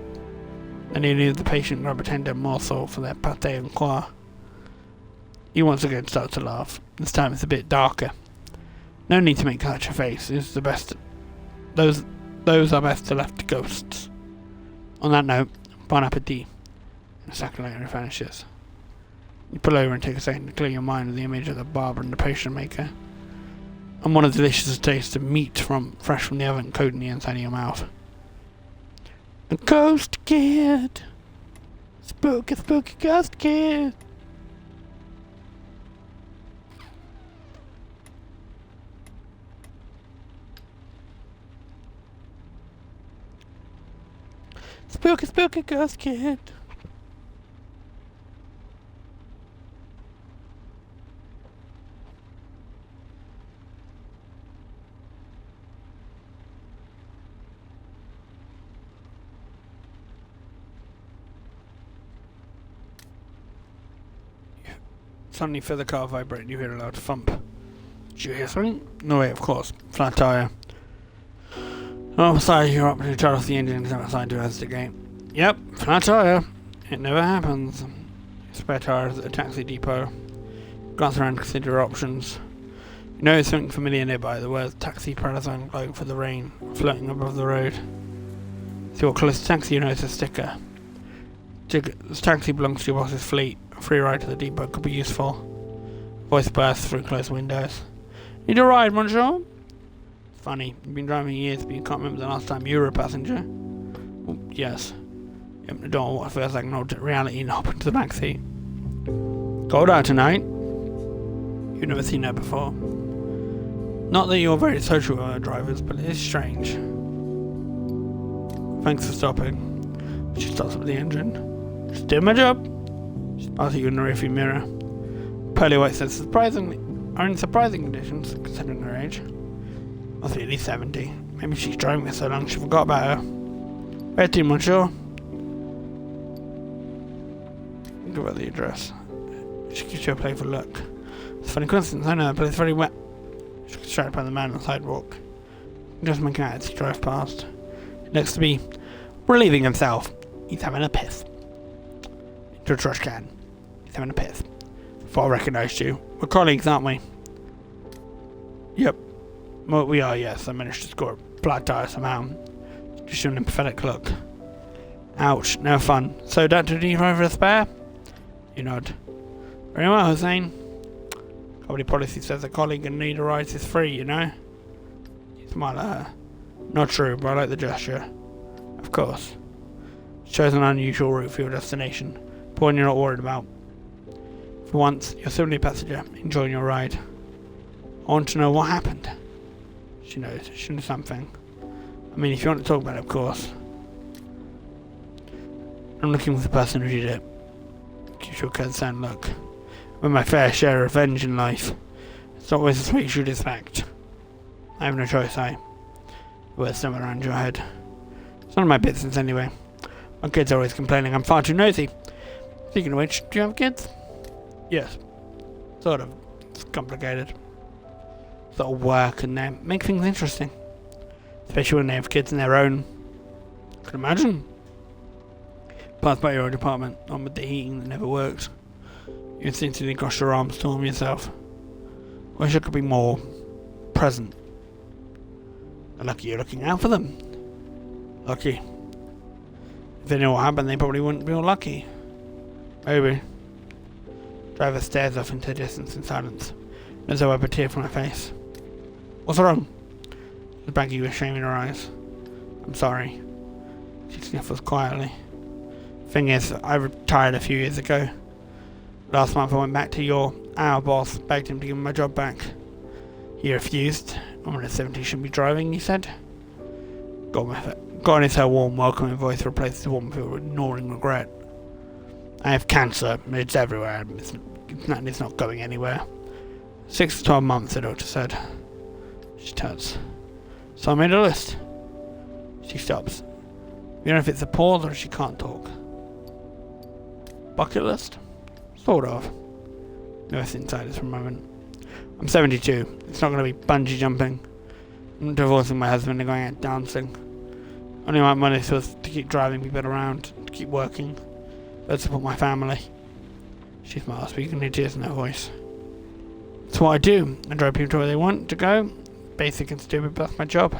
Then you knew the patient grab a tender morsel for their pâté en croix. You once again start to laugh. This time it's a bit darker. No need to make such a face. It's the best. Those are best left to ghosts. On that note, bon appetit. And a second later it vanishes. You pull over and take a second to clear your mind of the image of the barber and the pastry maker. And one of the delicious taste of meat fresh from the oven coating the inside of your mouth. A ghost kid! Spooky, spooky ghost kid! Spooky, spooky ghost kid! Suddenly feel the car vibrate and you hear a loud thump. Did you hear something? No way, of course. Flat tire. Oh, sorry, you're up to turn off the engine and step outside to investigate. Yep, flat tire. It never happens. Spare tires at a taxi depot. Glance around and consider your options. You notice something familiar nearby, the words taxi parasite glowing for the rain, floating above the road. See what close taxi you notice a sticker. This taxi belongs to your boss's fleet. A free ride to the depot could be useful. Voice bursts through closed windows. Need a ride, monsieur? Funny, you've been driving years, but you can't remember the last time you were a passenger. Well, yes. You open the door, what feels like an alternate reality, and hop into the back seat. Cold out tonight. You've never seen her before. Not that you're very social with drivers, but it is strange. Thanks for stopping. She starts up the engine. Just did my job. She's passing you in the rearview mirror. Pearly white says are in surprising conditions, considering her age. Must be at least 70. Maybe she's driving this so long she forgot about her. Where to, monsieur? Think about the address. She gives you a playful look. It's a funny coincidence, I know, but it's very wet. She's distracted by the man on the sidewalk. Just making out as you drive past. It looks to be relieving himself. He's having a piss. Into a trash can. He's having a piss. Thought I recognised you. We're colleagues, aren't we? Yep. Well, we are, yes. I managed to score a black die somehow. Just showing a pathetic look. Ouch, no fun. So, Doctor, do you have a spare? You nod. Very well, Hussein. Company policy says a colleague in need of rides is free, you know? You smile at her. Not true, but I like the gesture. Of course. Chose an unusual route for your destination. But one you're not worried about. For once, you're simply a passenger, enjoying your ride. I want to know what happened. She knows. She knows something. I mean, if you want to talk about it, of course. I'm looking for the person who did it. Gives you a concerned look. With my fair share of revenge in life. It's not always the way you expect. I have no choice, words somewhere around your head. It's none of my business anyway. My kids are always complaining I'm far too nosy. Speaking of which, do you have kids? Yes. Sort of. It's complicated. Sort of work and they make things interesting. Especially when they have kids in their own. I can imagine. Pass by your own apartment, on with the heating that never worked. You instinctively cross your arms to warm yourself. Wish I could be more present. Lucky you're looking out for them. Lucky. If they knew what happened, they probably wouldn't be all lucky. Maybe. Driver stares off into the distance in silence. As though I wipe a tear from my face. What's wrong? The baggy with shame in her eyes. I'm sorry. She sniffles quietly. Thing is, I retired a few years ago. Last month I went back to our boss, begged him to give me my job back. He refused. A woman at 70 shouldn't be driving, he said. Gone is her warm, welcoming voice replaces the warm feel with gnawing regret. I have cancer. It's everywhere. It's not going anywhere. 6 to 12 months, the doctor said. She turns. So I made a list. She stops. You know if it's a pause or she can't talk. Bucket list? Sort of. Nervous inside us for a moment. I'm 72. It's not going to be bungee jumping. I'm divorcing my husband and going out dancing. Only my money was to keep driving people around, to keep working, but to support my family. She smiles, speaking in tears in her voice. That's what I do. I drive people to where they want to go. Basic and stupid, but that's my job.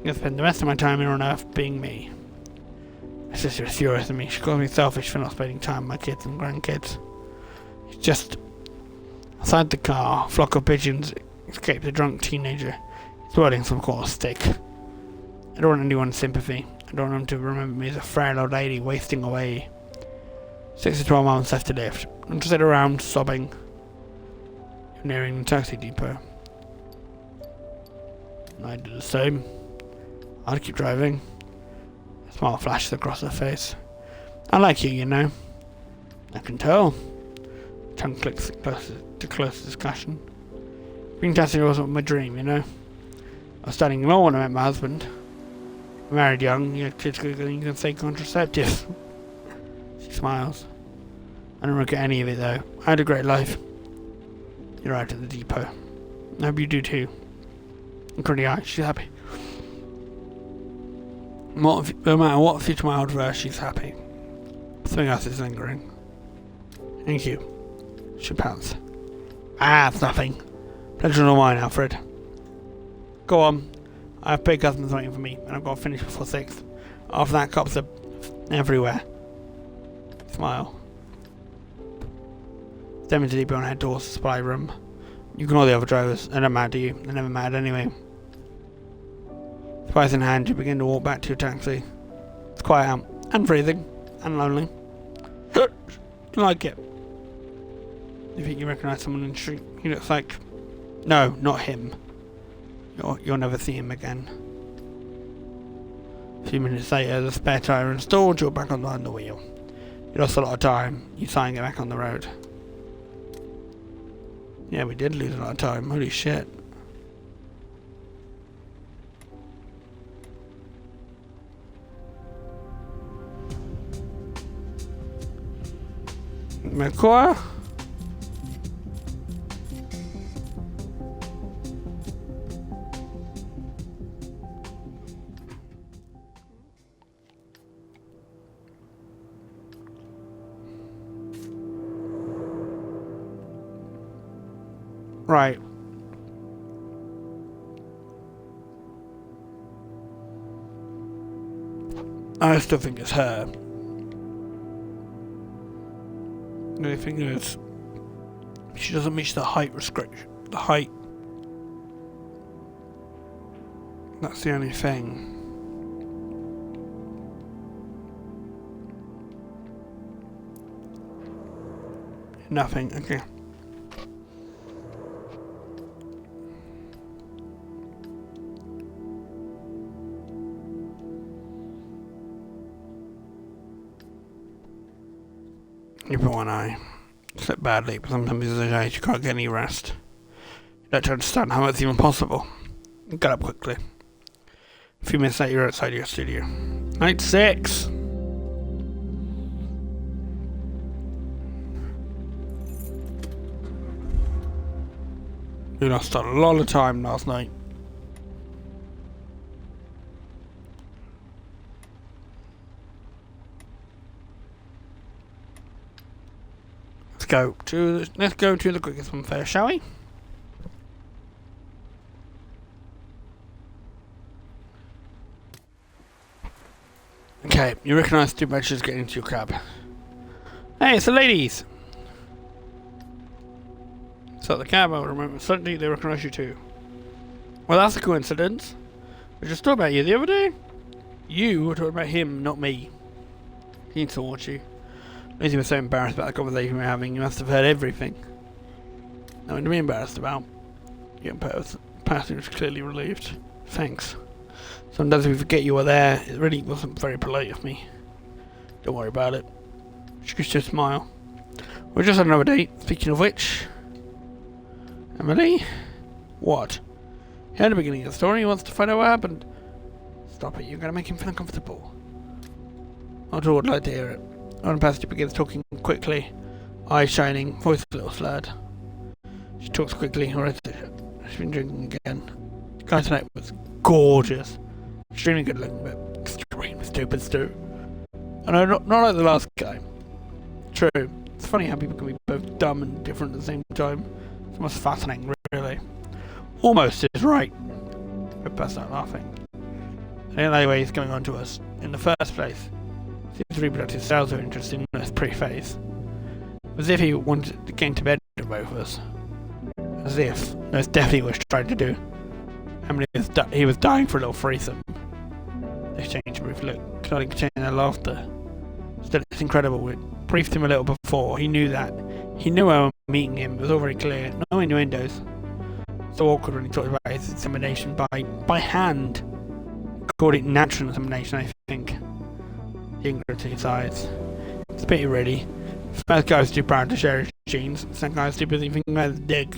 I spend the rest of my time here on Earth being me. My sister is furious at me. She calls me selfish for not spending time with my kids and grandkids. It's just... Outside the car, a flock of pigeons escaped a drunk teenager. He's wearing some sort of stick. I don't want anyone's sympathy. I don't want them to remember me as a frail old lady wasting away. 6 to 12 months left to live. I'm just sit around sobbing. You're nearing the taxi depot. And I do the same. I'll keep driving. A smile flashes across her face. I like you, you know. I can tell. Tongue clicks to close discussion. Being taxi wasn't my dream, you know. I was studying law when I met my husband. We married young, you had kids, you can say contraceptive. She smiles. I don't regret any of it though. I had a great life. You're out at the depot. I hope you do too. Incredibly high, she's happy. No matter what future might hold for her, she's happy. Something else is lingering. Thank you. She pouts. It's nothing. Pleasure all mine, Alfred. Go on. I have big cousins waiting for me, and I've got to finish before 6. After that, cops are everywhere. Smile. Step into the depot and head towards the supply room. You can all the other drivers. They don't matter to you. They never mattered anyway. Spice in hand, you begin to walk back to your taxi. It's quiet out, and freezing, and lonely. You like it. You think you recognise someone in the street? He looks like... No, not him. You'll never see him again. A few minutes later, the spare tyre installed, you're back behind the wheel. You lost a lot of time. You try and get back on the road. Yeah, we did lose a lot of time. Holy shit. Mais quoi? Right. I still think it's her. The only thing is, she doesn't meet the height restriction. The height. That's the only thing. Nothing. Okay. Even when I slept badly, but sometimes as a days you can't get any rest. You don't understand how it's even possible. Get up quickly. A few minutes later, you're outside your studio. Night 6! You lost a lot of time last night. Let's go to the quickest one first, shall we? Okay, you recognise two badges getting into your cab. Hey, it's the ladies! So the cab, I remember suddenly they recognise you too. Well, that's a coincidence. We just talked about you the other day. You were talking about him, not me. He needs to watch you. Lizzie was so embarrassed about the conversation we were having, you must have heard everything. Nothing to be embarrassed about. The young person was clearly relieved. Thanks. Sometimes we forget you were there. It really wasn't very polite of me. Don't worry about it. She gives you a smile. We're just on another date. Speaking of which... Emily? What? Here at the beginning of the story, he wants to find out what happened. Stop it, you're gonna make him feel uncomfortable. I would like to hear it. Ron Passenger begins talking quickly, eyes shining, voice a little slurred. She talks quickly, or she's been drinking again. The guy tonight was gorgeous. Extremely good looking, but extremely stupid too. I know, not like the last guy. True. It's funny how people can be both dumb and different at the same time. It's almost fascinating, really. Almost is right. I burst out laughing. And in that way he's going on to us. In the first place, his reproductive cells are interested in this pre-phase. As if he wanted to get into bed with both of us. As if. That's definitely what he was trying to do. He was dying for a little threesome. They exchanged a brief look, starting to change their laughter. Still, it's incredible. We briefed him a little before. He knew that. He knew I was meeting him. It was all very clear. No innuendos. So awkward when he talked about his insemination by hand. Called it natural insemination, I think. He gritted his eyes. It's a pity, really. First guy was too proud to share his genes. Second guy was too busy thinking about his dick.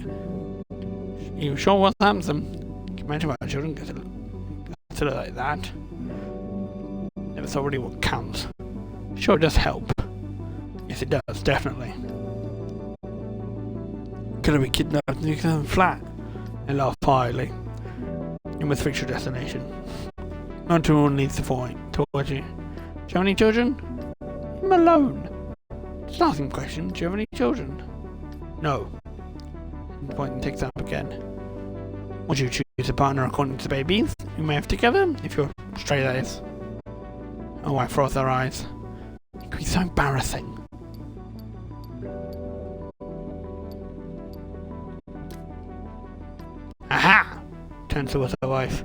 You sure was handsome. Can you imagine why children get to look like that? That's already what counts. Sure, it does help. Yes, it does, definitely. Could have been kidnapped in the flat. And laughed quietly. You must fix your destination. Not to one needs to point towards you. Do you have any children? I'm alone. Just asking questions. Do you have any children? No. The point takes up again. Would you choose a partner according to babies you may have together? If you're straight, that is. My wife rolls her eyes. It could be so embarrassing. Aha! Turns towards her wife.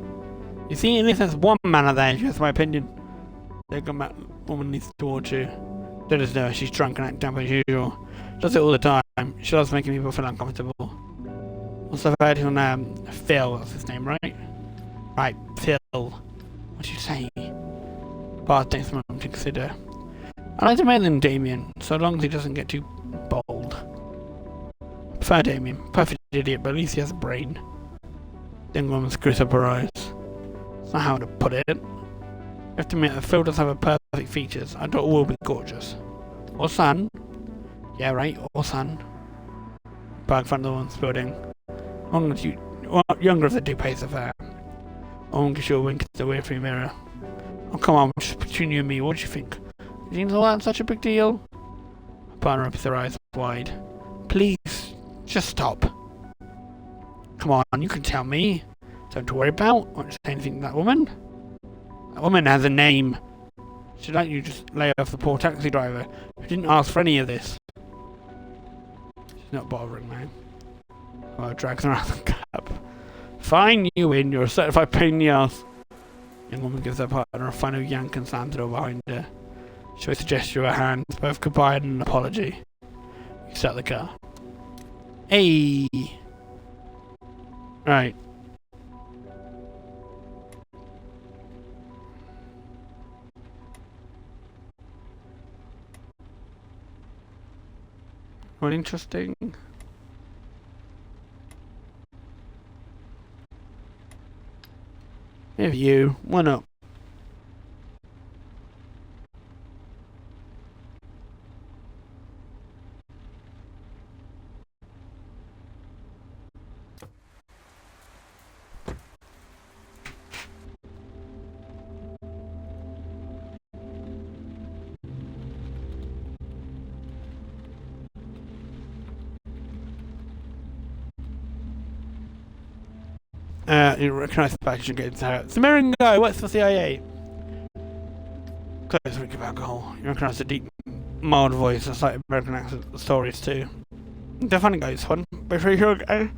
You see, at least there's one man out there, that's my opinion. The woman leads towards you. Let us know she's drunk and acting up as usual. Does it all the time. She loves making people feel uncomfortable. Also, I've heard on Phil, that's his name, right? Right, Phil. What do you say? Bart takes a moment to consider. I like to make them Damien, so long as he doesn't get too bold. I prefer Damien. Perfect idiot, but at least he has a brain. The young woman screws up her eyes. That's not how to put it. You have to admit that Phil does have a perfect features. I thought it will be gorgeous. Or son. Yeah, right, or son. Back front of the one's building. Younger of the two pays of hair. I won't give you a wink at the way through your mirror. Oh, come on, just between you and me, what do you think? You think all that such a big deal? My partner opens her eyes wide. Please, just stop. Come on, you can tell me. Something to worry about. Won't say anything to that woman. That woman has a name. She'd like you just lay off the poor taxi driver who didn't ask for any of this. She's not bothering, man. Oh, drags her out of the cab. Fine, you win. You're a certified pain in the ass. Young woman gives her partner a final yank and slams the door behind her. She makes a gesture with her hands, both goodbye and an apology. You start the car. Hey! Right. What interesting. If you, why not? You recognize the package and get inside. It's the American guy, works for CIA. Close drink of alcohol. You recognize the deep, mild voice, a slight American accent, the stories too. The funny guy is fun, but for your guy.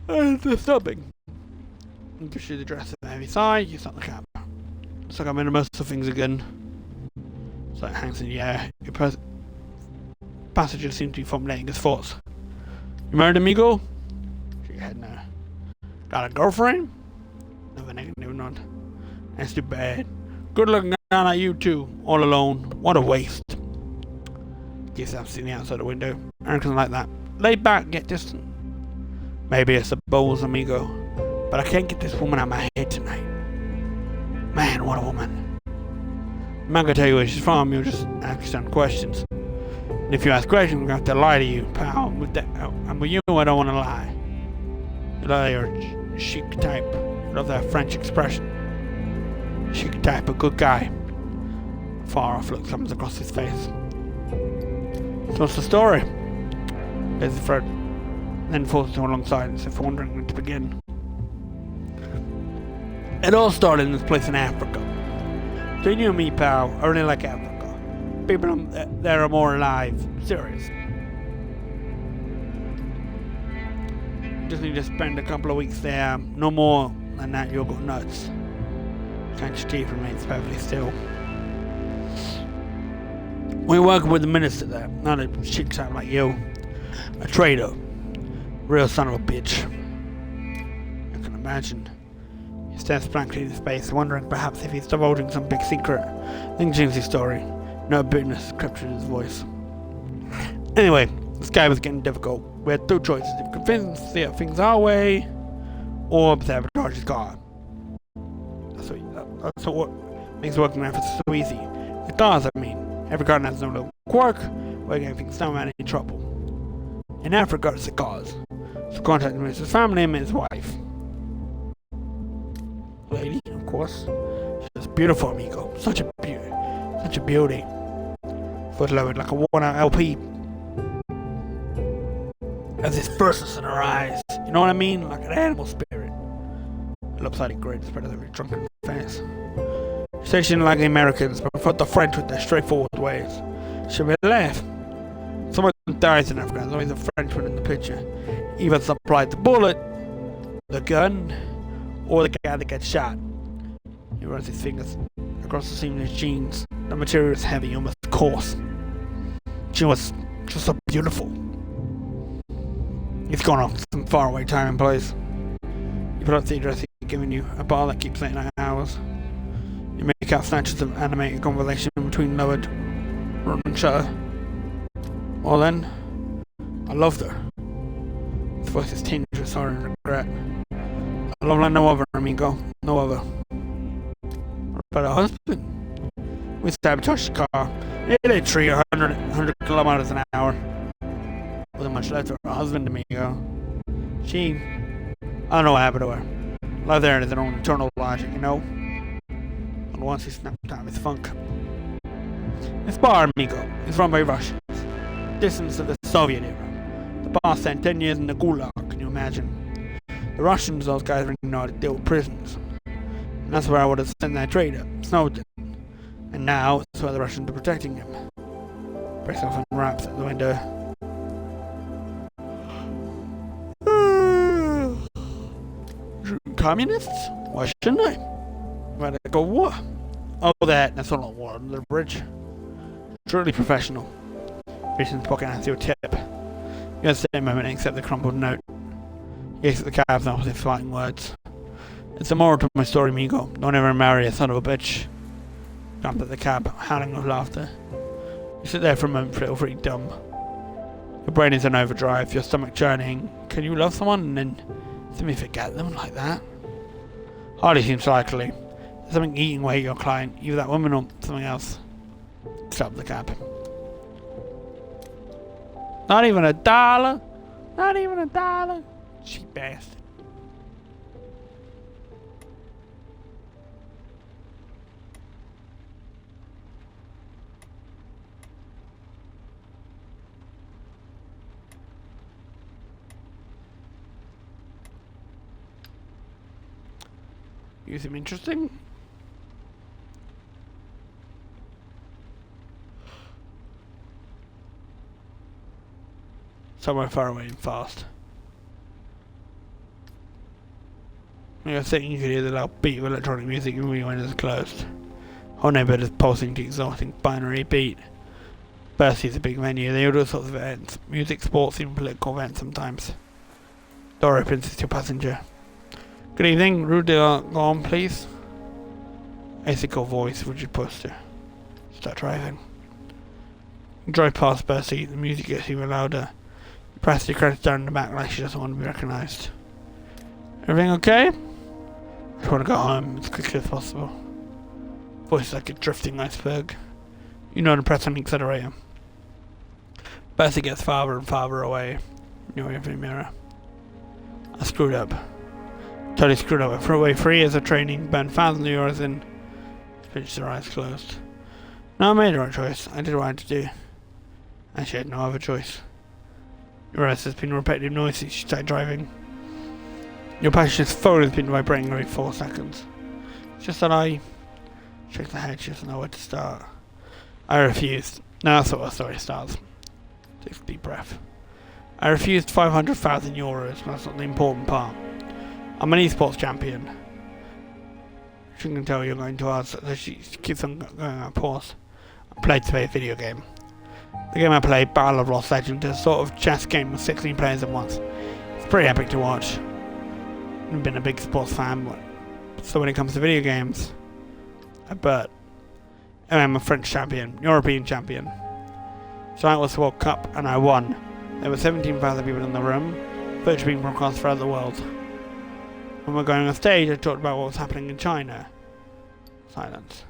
It's disturbing. You gives you the dress of a heavy sigh, you start the cab. It's like I'm in most of things again. It's like it hangs in the air. Your passenger seems to be formulating his thoughts. You married, amigo? Shake your head now. Got a girlfriend? Another negative nod. That's too bad. Good looking down at you too, all alone. What a waste. Guess I've seen the outside the window. Anything like that. Lay back, get distant. Maybe it's a bowls, amigo. But I can't get this woman out of my head tonight. Man, what a woman. I'm not gonna tell you where she's from, you'll just ask some questions. And if you ask questions, I'm gonna have to lie to you, pal. And with you, I don't wanna lie. You know, you're chic type. You love that French expression. Chic type, a good guy. A far off look comes across his face. So what's the story? There's the thread. Then falls into a long silence, if wondering when to begin. It all started in this place in Africa. Between you and me, pal, I really like Africa. People there are more alive. Serious. Just need to spend a couple of weeks there. No more than that, you'll go nuts. Clench your teeth, remains perfectly still. We're working with the minister there, not a chick type like you. A traitor. Real son of a bitch. I can imagine. He stares blankly into space, wondering perhaps if he's divulging some big secret. Then James's story. No bitterness crept in his voice. Anyway, this guy was getting difficult. We had two choices: if convince him to see things our way, or sabotage his car. That's what makes working in Africa so easy. The cars, I mean. Every garden has no little quirk, where getting things done without any trouble. In Africa, it's the cars. So contact him with his family and his wife. Lady, of course. She's beautiful, amigo. Such a beauty. Such a beauty. Foot lowered like a worn-out LP. Has this fierceness in her eyes. You know what I mean? Like an animal spirit. A lopsided grin spread over her drunken face. She said she didn't like the Americans, but preferred the French with their straightforward ways. She made a laugh. Someone dies in Africa, there's always a Frenchman in the picture. Either supplied the bullet, the gun, or the guy that gets shot. He runs his fingers across the seam of his jeans. The material is heavy, almost coarse. She was just so beautiful. He's gone off to some faraway time and place. You put up the address he's giving you, a bar that keeps late night hours. You make out snatches of animated conversation between lowered and shutter. Well then, I loved her. His voice is tinged with sorrow and regret. I love like no other, amigo. No other. But her husband? We sabotaged the car. It hit a tree 100 kilometers an hour. Wasn't much left of her husband, amigo. She... I don't know what happened to her. Love there is their own eternal logic, you know? And once he snapped out of his funk. This bar, amigo, is run by Russians. Descendants of the Soviet era. The boss spent 10 years in the gulag, can you imagine? The Russians, those guys really know how to deal with prisons. And that's where I would have sent their traitor, Snowden. And now, that's where the Russians are protecting him. Breaks off and wraps at the window. Communists? Why shouldn't I? Why did I go war? Oh, that's not a war under the bridge. Truly professional. Reaches in his pocket and hands you a tip. You have the same moment and accept the crumpled note. He exits the cab now with his fighting words. It's the moral to my story, amigo. Don't ever marry a son of a bitch. Jumped at the cab, howling with laughter. You sit there for a moment, feel pretty dumb. Your brain is in overdrive, your stomach churning. Can you love someone and then simply forget them like that? Hardly seems likely. There's something eating away at your client, either that woman or something else. Stop the cab. Not even $1. Not even $1. Cheap bastard. You seem interesting. Somewhere far away and fast. You're sitting, you can hear the loud beat of electronic music even when your windows are closed. Whole neighborhood is pulsing to exhausting binary beat. Bercy is a big venue, they all do all sorts of events. Music, sports, even political events sometimes. Door opens, it's your passenger. Good evening, Rue de Gaume, please. Ethical voice, rigid posture. Start driving. You drive past Bercy, the music gets even louder. You press your credits down in the back like she doesn't want to be recognised. Everything okay? I just want to go home as quickly as possible. Voice like a drifting iceberg. You know to press on the accelerator. Bercy gets farther and farther away in your rearview mirror. I screwed up. Totally screwed up. I threw away 3 years of training, burned thousands of euros in. Finished her eyes closed. No, I made the right choice. I did what I had to do. And she had no other choice. Your eyes has been repetitive noise since she started driving. Your passion's phone has been vibrating every 4 seconds. It's just that I shake the head, she doesn't know where to start. I refused. Now that's where the story starts. Takes a deep breath. I refused 500,000 euros, but that's not the important part. I'm an esports champion. She can tell you're going to ask, so she keeps on going on pause. I played to play a video game. The game I played, Battle of Lost Legends, is a sort of chess game with 16 players at once. It's pretty epic to watch. I've been a big sports fan, so when it comes to video games, but I'm a French champion, European champion. So it was the World Cup and I won. There were 17,000 people in the room, virtually being broadcast throughout the world. When we're going on stage, I talked about what was happening in China. Silence.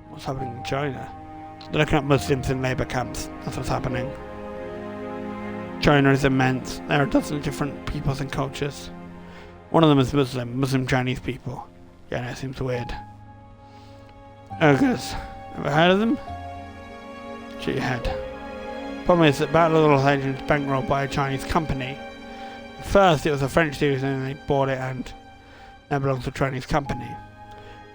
What's happening in China? They're looking at Muslims in labour camps. That's what's happening. China is immense. There are dozens of different peoples and cultures. One of them is Muslim Chinese people. Yeah, no, it seems weird. Ogres. Ever heard of them? Shake your head. Problem is that Battle of the Lost Legends is bankrolled by a Chinese company. First it was a French series and then they bought it and now belongs to a Chinese company.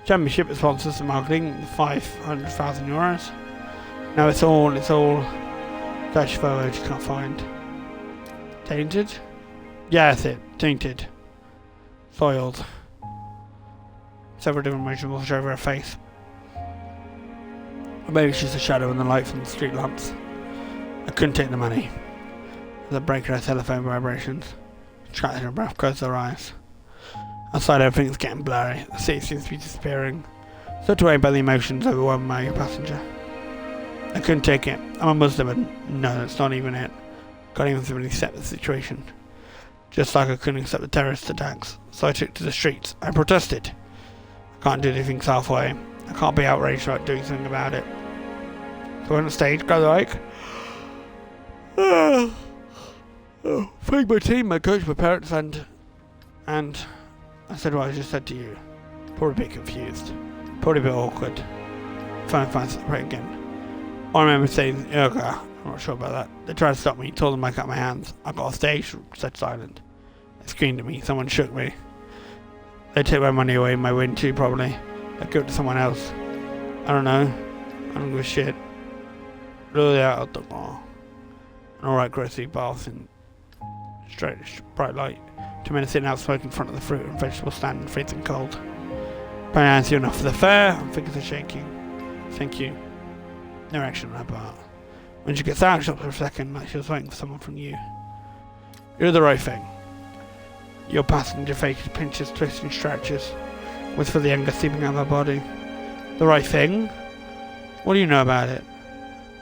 Championship sponsors the marketing, 500,000 euros. Now it's all dash photos you can't find. Tainted? Yeah, that's it. Tainted. Soiled. Several different motion wash over her face. Or maybe she's a shadow in the light from the street lamps. I couldn't take the money. The breaker has telephone vibrations. Tracks her breath, closes her eyes. Outside everything's getting blurry. The city seems to be disappearing. Swept away by the emotions overwhelmed by your passenger. I couldn't take it. I'm a Muslim and no, that's not even it. Can't even simply accept the situation. Just like I couldn't accept the terrorist attacks. So I took to the streets. I protested. I can't do anything halfway. I can't be outraged without doing something about it. So I went on stage, grabbed the mic. Thank my team, my coach, my parents, and I said what I just said to you. Probably a bit confused. Probably a bit awkward. Fine, separate again. I remember saying yoga. I'm not sure about that. They tried to stop me, told them I cut my hands. I got off stage, said silent. They screamed at me, someone shook me. They took my money away, my win too, probably. I'd give it to someone else. I don't know. I don't give a shit. Really out of the bar. An alright grocery bath in straight bright light. 2 men sitting out smoking in front of the fruit and vegetable stand, freezing cold. My hands, you enough for the fare. My fingers are shaking. Thank you. No action on her part. When she gets out, she stops for a second, like she was waiting for someone from you. You're the right thing. Your passenger faces, pinches, twists and stretches. Was for the anger seeping out of her body. The right thing? What do you know about it?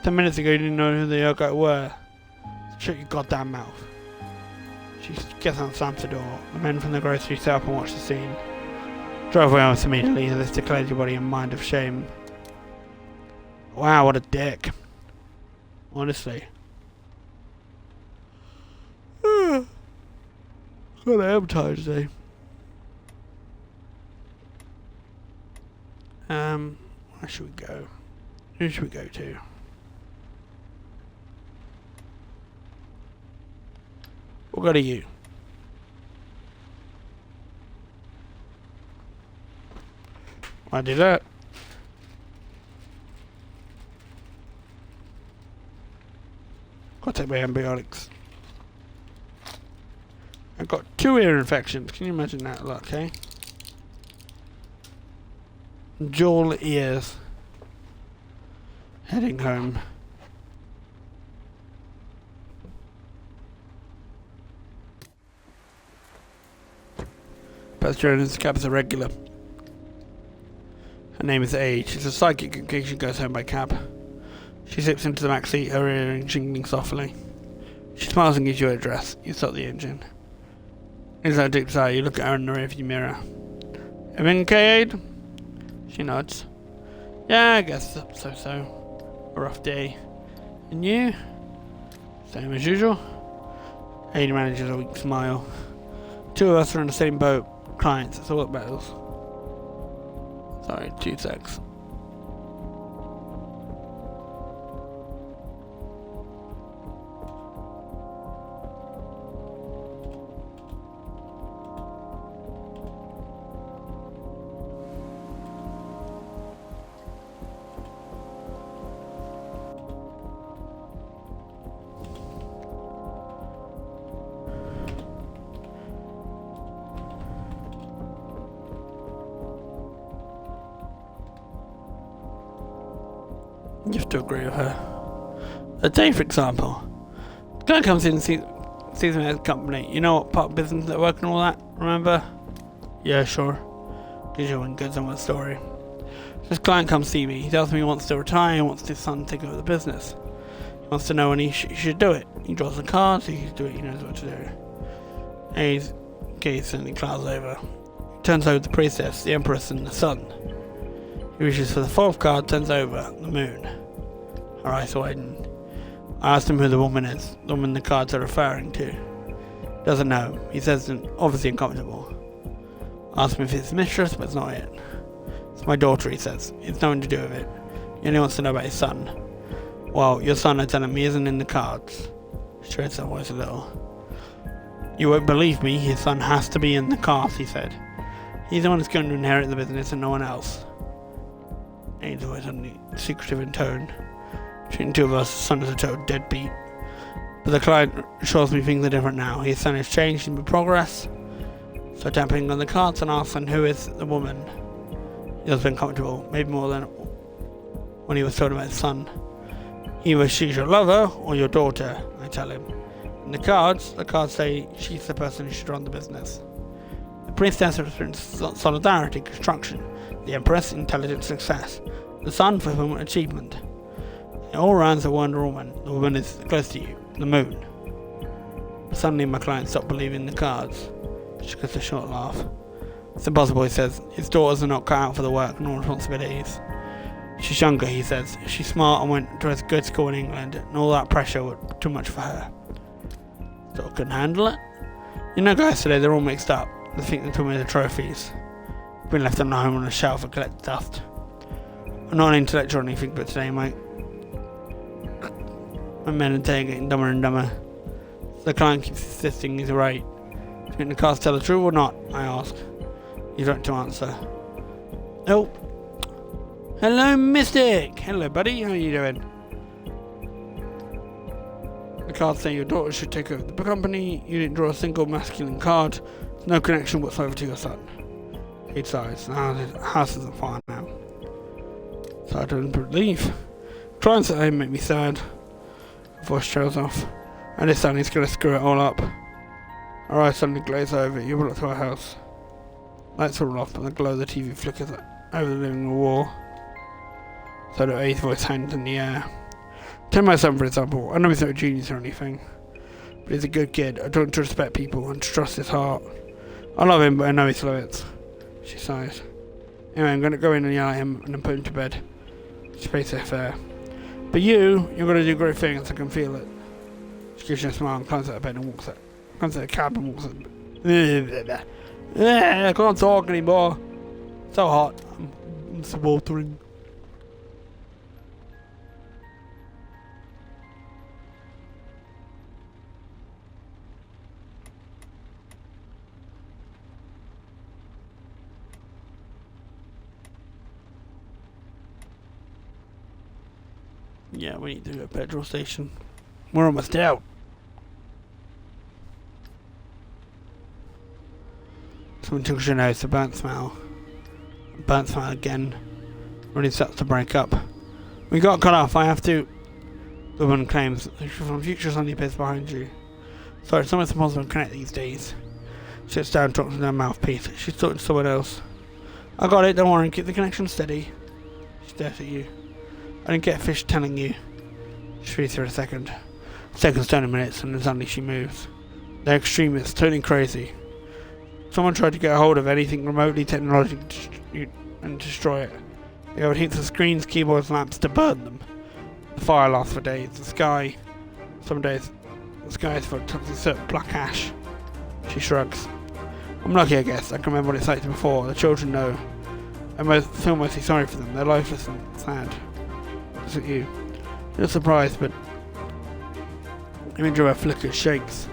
10 minutes ago you didn't know who the yoga were. Shut your goddamn mouth. She gets out and slams the door. The men from the grocery sit up and watch the scene. Drove away almost immediately. This declares your body and mind of shame. Wow, what a dick. Honestly. God, I am tired today. Where should we go? Who should we go to? We'll go to you. Why do that? Gotta take my antibiotics. I've got 2 ear infections. Can you imagine that luck, eh? Dual ears. Heading home. Beth Jones' cab is a regular. Her name is Age. She's a psychic in case she goes home by cab. She slips into the back seat, her earrings jingling softly. She smiles and gives you her address. You start the engine. It's like a deep sigh. You look at her in the rearview mirror. Everything okay, Aid? She nods. Yeah, I guess so. A rough day. And you? Same as usual. Aid manages a weak smile. 2 of us are in the same boat. Clients, that's all that matters. Sorry, 2 secs. You have to agree with her. A day, for example. The guy comes in and sees me at the company. You know what part of business they're working and all that, remember? Yeah, sure. Usually when goes on with the story. This client comes see me. He tells me he wants to retire and wants his son to take over the business. He wants to know when he should do it. He draws the cards, he can do it, he knows what to do. And he's gazes and he clouds over. He turns over the priestess, the empress and the sun. He reaches for the 4th card, turns over the moon. Her eyes widen. I asked him who the woman is, the woman the cards are referring to. Doesn't know. He says obviously uncomfortable. Ask him if it's his mistress, but it's not it. It's my daughter, he says. It's nothing to do with it. He only wants to know about his son. Well, your son, I tell him, he isn't in the cards. She raised her voice a little. You won't believe me, his son has to be in the cards, he said. He's the one who's going to inherit the business and no one else. Aid's voice suddenly secretive in tone. Between 2 of us, the son is a total deadbeat. But the client assures me things are different now. His son has changed in progress. So tapping on the cards and asking who is the woman. He has been comfortable, maybe more than when he was told about his son. Either she's your lover or your daughter, I tell him. In the cards say she's the person who should run the business. The priestess represents solidarity, construction. The empress, intelligent success. The son, fulfillment, achievement. It all runs a Wonder Woman. The woman is close to you, the moon. Suddenly my client stopped believing the cards. She gives a short laugh. It's impossible, he says. His daughters are not cut out for the work nor responsibilities. She's younger, he says. She's smart and went to a good school in England, and all that pressure was too much for her. So I couldn't handle it. You know guys today, they're all mixed up. They think they're talking about the trophies. Been left on home on a shelf and collect dust. I'm not an intellectual or anything, but today, mate. My men and are getting dumber and dumber. The client keeps insisting he's right. Do you think the cars tell the truth or not? I ask. You don't to answer. Oh. Hello, Mystic! Hello, buddy. How are you doing? The cards say your daughter should take over the company. You didn't draw a single masculine card. There's no connection whatsoever to your son. He sighs. The house is on fire now. So I don't believe. Clients at home make me sad. Voice trails off. And this son is going to screw it all up. Our eyes suddenly glaze over. You walk to our house. Lights are all off, but the glow of the TV flickers over the living room wall. So the eighth voice hangs in the air. Take my son, for example. I know he's not a genius or anything, but he's a good kid. I don't respect people and trust his heart. I love him, but I know he's slow it. She sighs. Anyway, I'm going to go in and yell at him and then put him to bed. She pays her fare. But you're going to do great things. I can feel it. She gives you a smile and climbs out of bed and walks out. Comes to the cab and walks out. I can't talk anymore. So hot. I'm sweltering. Yeah, we need to go to a petrol station. We're almost out. Someone took your nose, a burnt smell. A burnt smell again. Really starts to break up. We got cut off, I have to. The woman claims from future Sunday appears behind you. Sorry, it's almost impossible to connect these days. She sits down, talks in her mouthpiece. She's talking to someone else. I got it, don't worry, keep the connection steady. She stares at you. I didn't get a fish telling you. She freezes for a second. Seconds turn to minutes, and then suddenly she moves. They're extremists, totally crazy. Someone tried to get a hold of anything remotely technological and destroy it. They would heat the screens, keyboards, lamps to burn them. The fire lasts for days. Some days, the sky is full of toxic soot, black ash. She shrugs. I'm lucky, I guess. I can remember what it's like before. The children know. I feel mostly sorry for them. They're lifeless and sad. Look at you. You're surprised, but the image of her flickers, shakes.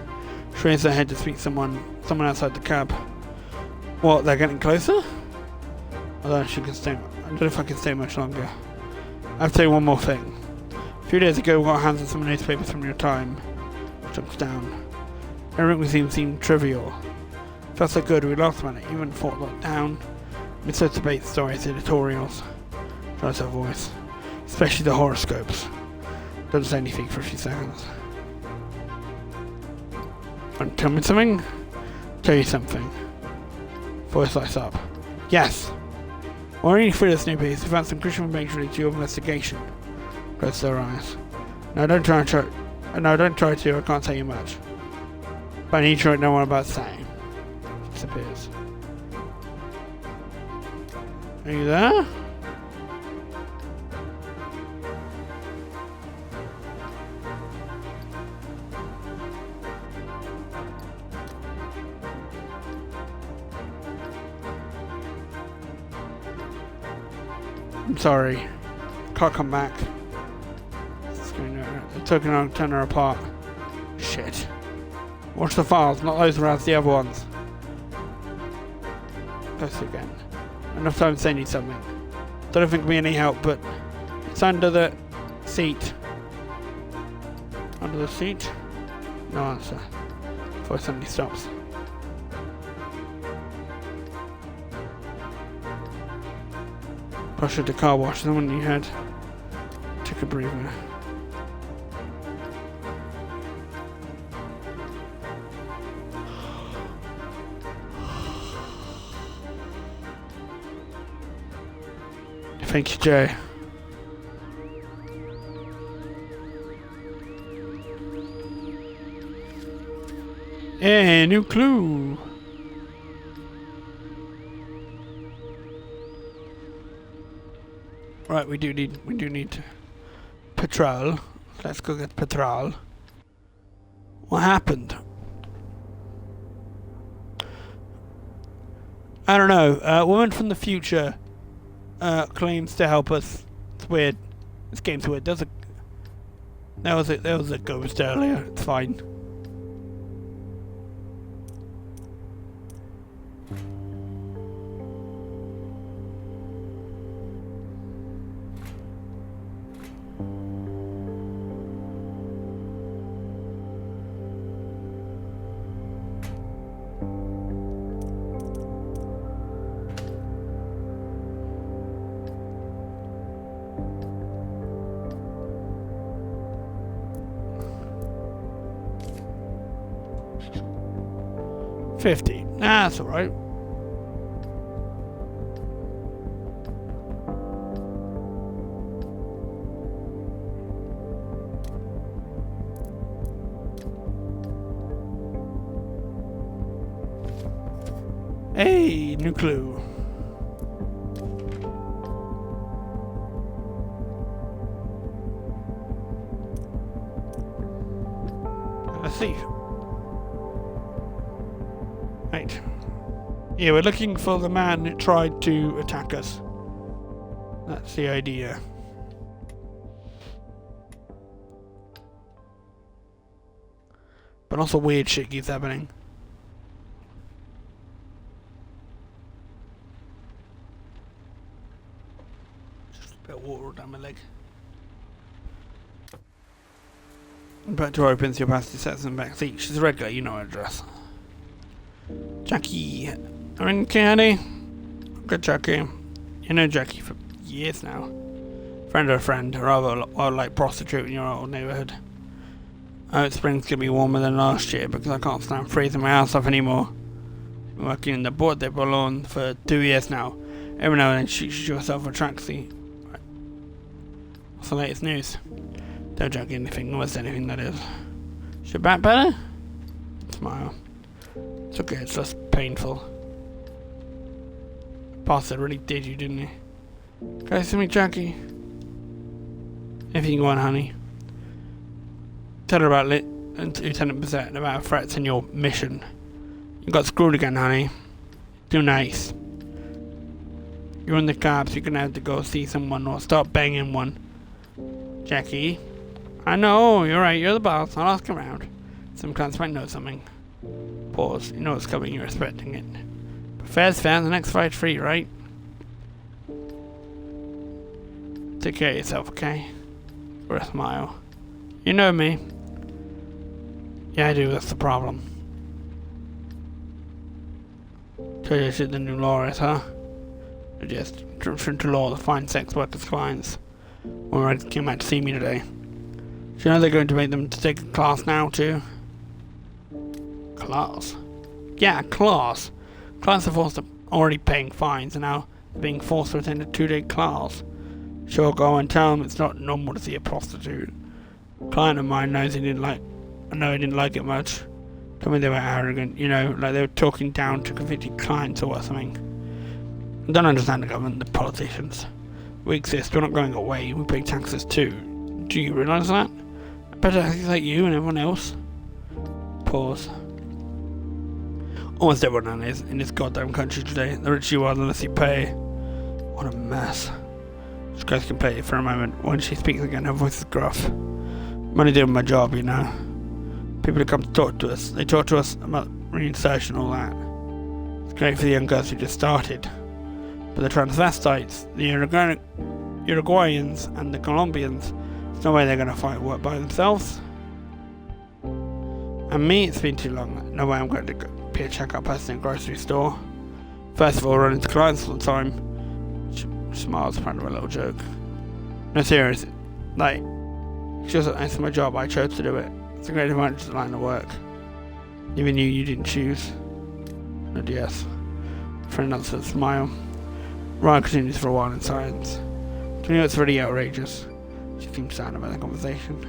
She raises her head to speak to someone outside the cab. What, they're getting closer? I don't know if I can stay much longer. I have to say one more thing. A few days ago we got hands on some newspapers from your time. Jumps down. Everything seemed trivial. Felt so good we laughed about it, even fought locked down. We so debate stories, editorials. Tries her voice. Especially the horoscopes. Doesn't say anything for a few seconds. Want to tell me something? Tell you something. Voice lights up. Yes! While reading through this new piece, we found some crucial information related to your investigation. Closes her eyes. No, don't try to, I can't tell you much. But I need to know what I'm about to say. Disappears. Are you there? I'm sorry. Can't come back. It took an hour to turn her apart. Shit. Watch the files, not those around the other ones. Post again. Enough time to send you something. Don't think it'll be any help, but it's under the seat. Under the seat? No answer. Voice suddenly stops. Brush at the car wash, the one you had. Took a breather. Thank you, Jay. Hey, new clue. Right, we do need patrol. Let's go get patrol. What happened? I don't know. A woman from the future claims to help us. It's weird. This game's weird. Does it? There was a ghost earlier. It's fine. $50. Nah, that's alright. Hey, new clue. Let's see. Right. Yeah, we're looking for the man that tried to attack us. That's the idea. But also weird shit keeps happening. Just a bit of water down my leg. Back door opens, your passenger sets in the back seat. She's a regular, you know her address. Jackie. I'm in Candy. Good Jackie. You know Jackie for years now. Friend of a friend, a rather like prostitute in your old neighbourhood. I hope spring's gonna be warmer than last year because I can't stand freezing my ass off anymore. Been working in the board depot lawn for 2 years now. Every now and then she shoots yourself a tracksuit. Right. What's the latest news? Don't joke anything, almost anything that is. Is your back better? Smile. It's okay, it's just painful. Bastard really did you, didn't he? Can I see me, Jackie? If you can go on, honey. Tell her about Lieutenant Bissett about threats in your mission. You got screwed again, honey. Too nice. You're in the cops, you're gonna have to go see someone or start banging one. Jackie? I know, you're right, you're the boss. I'll ask around. Some clients might know something. Pause. You know what's coming, you're expecting it. But fair's fair, the next fight's free, right? Take care of yourself, okay? Or a smile. You know me. Yeah, I do, that's the problem. So you see the new law is, huh? Just to law the fine sex workers' clients. When I came out to see me today. Do you know they're going to make them to take a class now too? Class? Yeah, class. Clients are forced to already paying fines and now they're being forced to attend a 2-day class. Sure, go and tell them it's not normal to see a prostitute. A client of mine knows he didn't like it much. Told me they were arrogant, you know, like they were talking down to convicted clients or something. I don't understand the government, the politicians. We exist, we're not going away, we pay taxes too. Do you realise that? I better act like you and everyone else. Pause. Almost everyone in this goddamn country today. The richer you are, the less you pay. What a mess. This guy's completely for a moment. When she speaks again, her voice is gruff. I'm only doing my job, you know. People who come to talk to us, they talk to us about reinsertion and all that. It's great for the young girls who just started. But the transvestites, the Uruguayans and the Colombians, there's no way they're going to fight work by themselves. And me, it's been too long. No way I'm going to be a checkout person in a grocery store. First of all, run into clients all the time. She smiles, kind of a little joke. No, serious. Like, it's just it's my job. I chose to do it. It's a great advantage to line of work. Even you didn't choose. But yes. Friend answered, smile. Ryan continues for a while in silence. To me, it's really outrageous. She seems sad about the conversation.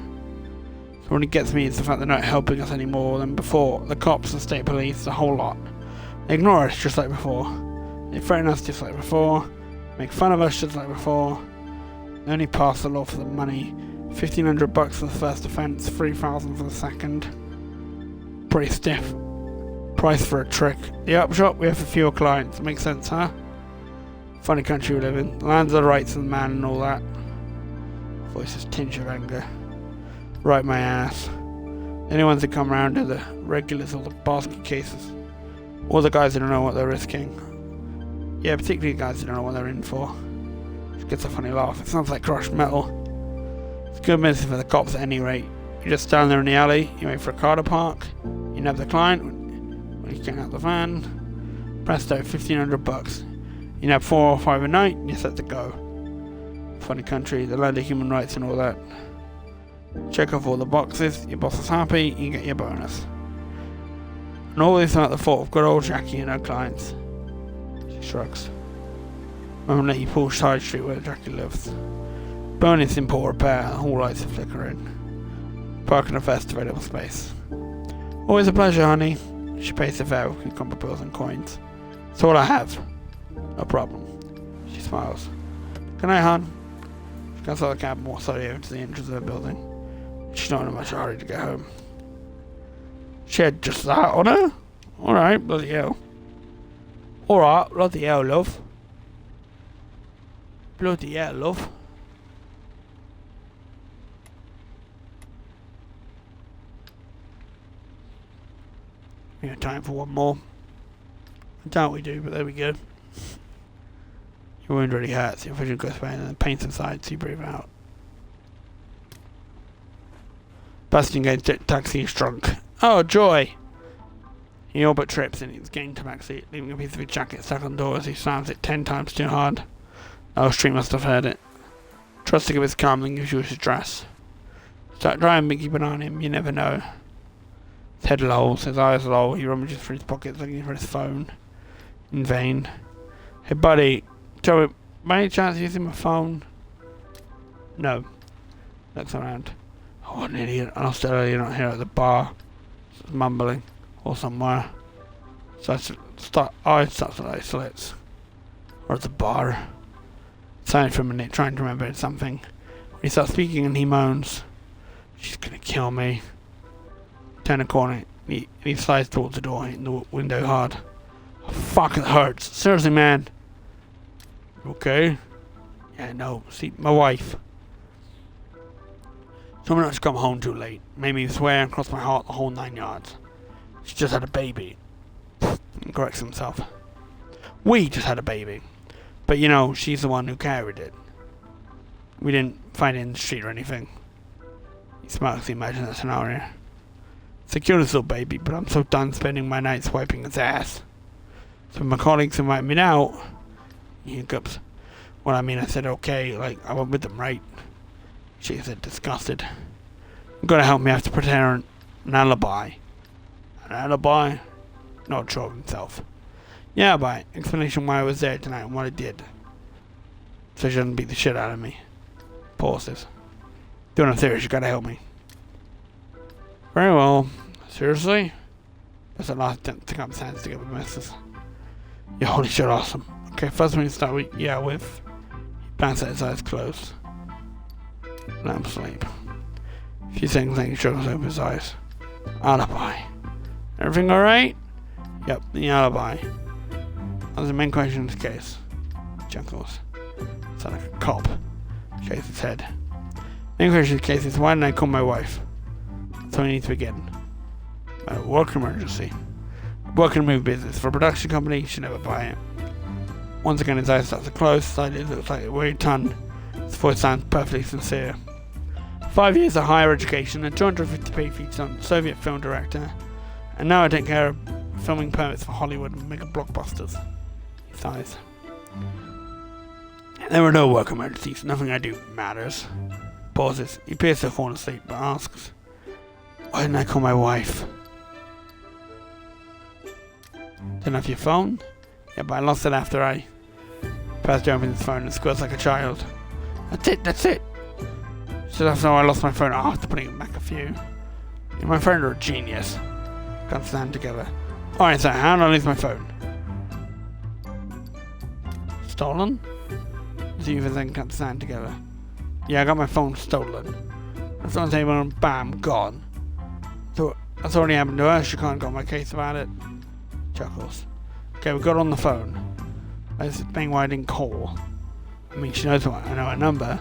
So what it gets me is the fact they're not helping us any more than before. The cops, the state police, the whole lot. They ignore us just like before. They threaten us just like before. Make fun of us just like before. They only pass the law for the money. $1,500 for the first offence, $3,000 for the second. Pretty stiff. Price for a trick. The upshot, we have fewer clients. Makes sense, huh? Funny country we live in. Lands of the rights of the man and all that. Voices tinge of anger. Right my ass. The only ones that come around are the regulars or the basket cases. Or the guys that don't know what they're risking. Yeah, particularly guys that don't know what they're in for. It gets a funny laugh. It sounds like crushed metal. It's good business for the cops at any rate. You just stand there in the alley, you wait for a car to park, you nab the client when you get out the van. Presto, $1,500. You nab 4 or 5 a night, and you're set to go. Funny country, the land of human rights and all that. Check off all the boxes, your boss is happy, you get your bonus. And all this not the fault of good old Jackie and her clients. She shrugs. I won't let you pull side street where Jackie lives. Bonus in poor repair, the hall lights are flickering. Park in a first available space. Always a pleasure, honey. She pays the fare with cucumber bills and coins. That's all I have. No problem. She smiles. Good night, hon. She gets out of the cab and walks slowly over to the entrance of the building. She's not in much hurry to get home. She had just that on her? Alright, bloody hell. Alright, bloody hell, love. Bloody hell, love. We have time for one more. I doubt we do, but there we go. Your wound really hurts, your vision goes away and then pain subsides, so you breathe out. Busting against it, taxi is drunk. Oh, joy! He all but trips and he's gained to back seat, leaving a piece of his jacket stuck on the door as he slams it 10 times too hard. Oh, Street must have heard it. Trusting of his calm and gives you his address. Start driving, but keep an eye on him, you never know. His head lolls, his eyes loll, he rummages through his pockets looking for his phone. In vain. Hey buddy, tell me, by any chance using my phone? No. Looks around. Oh, what an idiot. I lost it earlier, not here at the bar. Just mumbling. Or somewhere. So I start to like slits. Or at the bar. Silent for a minute, trying to remember something. When he starts speaking and he moans. She's gonna kill me. Turn a corner. He slides towards the door, hitting the window hard. Oh, fuck, it hurts. Seriously, man. Okay. Yeah, no. See, my wife. Someone else come home too late. Made me swear and cross my heart the whole 9 yards. She just had a baby. He corrects himself. We just had a baby. But you know, she's the one who carried it. We didn't find it in the street or anything. He smirks to imagine that scenario. It's a cute little baby, but I'm so done spending my nights wiping its ass. So my colleagues invite me out. He hiccups. Well, I mean, I said okay, like I went with them, right? She said, disgusted. You're gonna help me, I have to pretend an alibi. An alibi? Not sure of himself. Yeah, but explanation why I was there tonight and what I did. So she doesn't beat the shit out of me. Pauses. Doing a serious, you gotta help me. Very well. Seriously? That's the last attempt to come hands together with messes. Yeah, holy shit, awesome. Okay, first we need to start with, with. He plants his eyes closed. Let him sleep. A few seconds later, he struggles over his eyes. Alibi. Everything alright? Yep, the alibi. That's the main question in this case. Chuckles. Sound like a cop. Shakes his head. Main question in this case is why didn't I call my wife? So we need to begin. A work emergency. Work and move business. For a production company, you should never buy it. Once again, his eyes start to close, slightly looks like a weary tongue. His voice sounds perfectly sincere. 5 years of higher education and 250 pay feet on Soviet film director. And now I take care of filming permits for Hollywood and mega blockbusters. He sighs. There were no work emergencies. Nothing I do matters. Pauses. He appears to have fallen asleep, but asks, why didn't I call my wife? Didn't have your phone? Yeah, but I lost it after I passed over his phone and squeals like a child. That's it. So that's how I lost my phone. After putting it back a few. You, my friend, are a genius. Can't stand together. Alright, so how did I lose my phone? Stolen? So you think can't stand together? Yeah, I got my phone stolen. That's on the table and bam, gone. So that's already happened to her. She can't got my case about it. Chuckles. Okay, we got on the phone. That's explain why I didn't call. I mean, she knows what I know her number.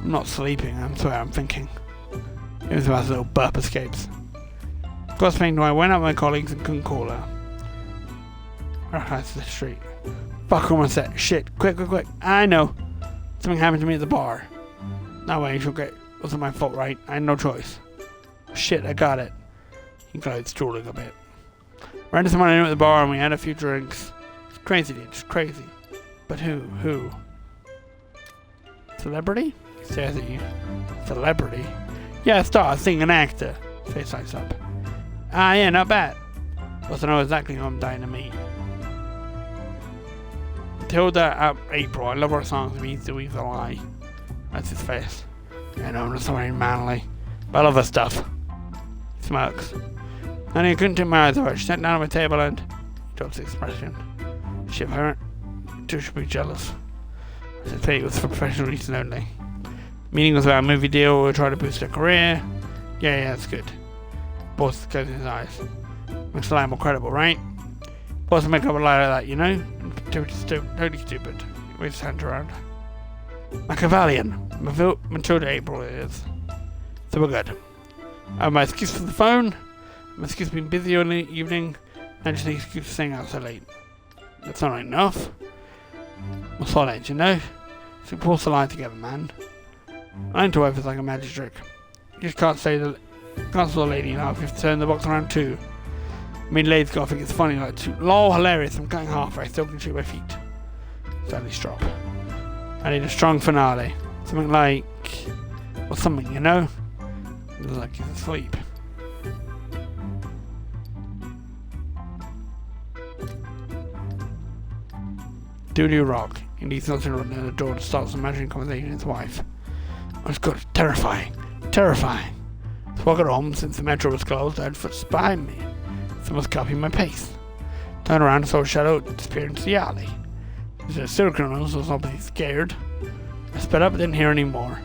I'm not sleeping, I swear I'm thinking. It was about little burp escapes. Got explained why I went out with my colleagues and couldn't call her. That's the street. Fuck, almost set. Shit, quick. I know. Something happened to me at the bar. That way, she'll get. Wasn't my fault, right? I had no choice. Shit, I got it. He glided, drooling a bit. Ran into someone I knew at the bar and we had a few drinks. It's crazy, dude. It's crazy. But who? Who? Celebrity? He stares at you. Celebrity? Yeah, star, singer, and actor. Face lights up. Ah, yeah, not bad. But I know exactly who I'm dying to meet. Matilda April. I love her songs. Means the Weave a Lie. That's his face. I know, I'm not something manly. But I love her stuff. He smirks. And I couldn't take my eyes off her. She sat down at my table and he drops the expression. Shit, if I weren't too, should be jealous. I said, it was for professional reasons only. Meeting was about a movie deal. We tried to boost her career. Yeah, that's good. Boss closing his eyes. Makes the lie more credible, right? Boss make up a lie like that, you know? Totally stupid. He waves his hand around. Machiavellian. Matilda April it is. So we're good. I have my excuse for the phone. My excuse for being busy all the evening. And just an excuse for staying out so late. That's not enough. We're solid, you know? So we pulls the line together, man. Lying to wife is like a magic trick. You just can't say the lady enough. You have to turn the box around too. I mean, ladies gotta think it's funny like too. Lol, hilarious. I'm cutting halfway. I still can shoot my feet. Sadly stop. I need a strong finale. Something like, or something, you know? It looks like he's asleep. Do rock. He needs nothing to run in the door to start some imaginary conversation with his wife. Oh, it's good. Terrifying. Terrifying. So I got home since the metro was closed. I had footsteps behind me. Someone was copying my pace. Turned around and saw a shadow disappear into the alley. There's a serial criminal, so I was obviously scared. I sped up but didn't hear any more.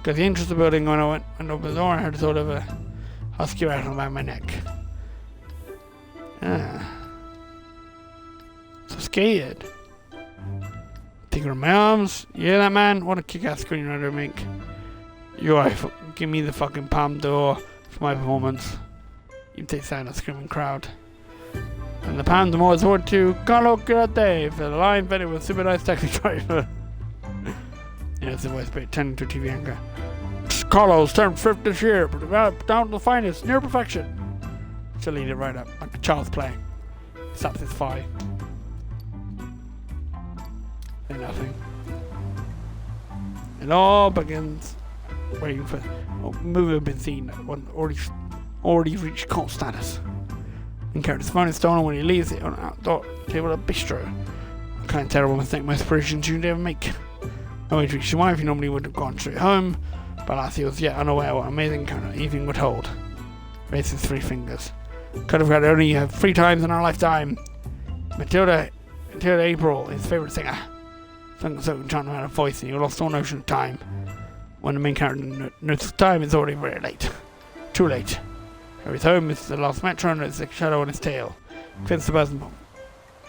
Got the entrance of the building when I went over the door. I heard sort of a husky rattle around my neck. So scared. Take her in my arms. Yeah, that man. What a kick-ass screenwriter make. Your wife, give me the fucking palm d'or for my performance. You take sound of the screaming crowd. And the palm d'or is awarded to Carlo Girardi for the line vetted with super nice taxi driver. Yeah, it's the voice turning to a TV anchor. Carlo's turned 5th this year, but down to the finest, near perfection. She'll lead it right up, like a child's play. Slaps his thigh. Say nothing. It all begins waiting for movie had been seen when already reached cult status. And character's phone is stolen when he leaves it on an outdoor table at a bistro. A kind of terrible mistake most Parisians you'd ever make. When he reached his wife, he normally would have gone straight home, but alas, he was yet unaware what amazing encounter evening would hold. Raised his 3 fingers. Could have had only 3 times in our lifetime. Matilda April, his favourite singer. Sung so enchanting out of voice, and he lost all notion of time. When the main character notices time, it's already very late. Too late. Hurries home, it's the last metro, and it's a shadow on his tail. Clears the person.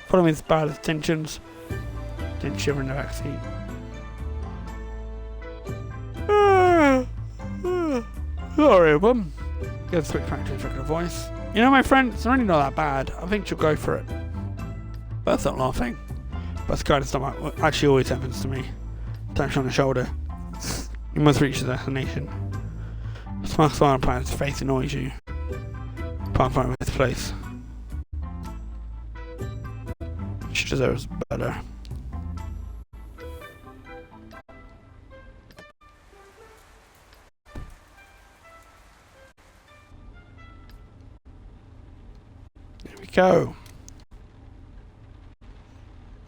Following his bad tensions, then shiver in the backseat. Sorry, bum. Gives a quick back to his regular voice. You know, my friend, it's really not that bad. I think she'll go for it. But that's not laughing. But this kind of stuff actually always happens to me. Touch on the shoulder. You must reach the destination. A smile upon his face annoys you. Can't find his place. She deserves better. There we go.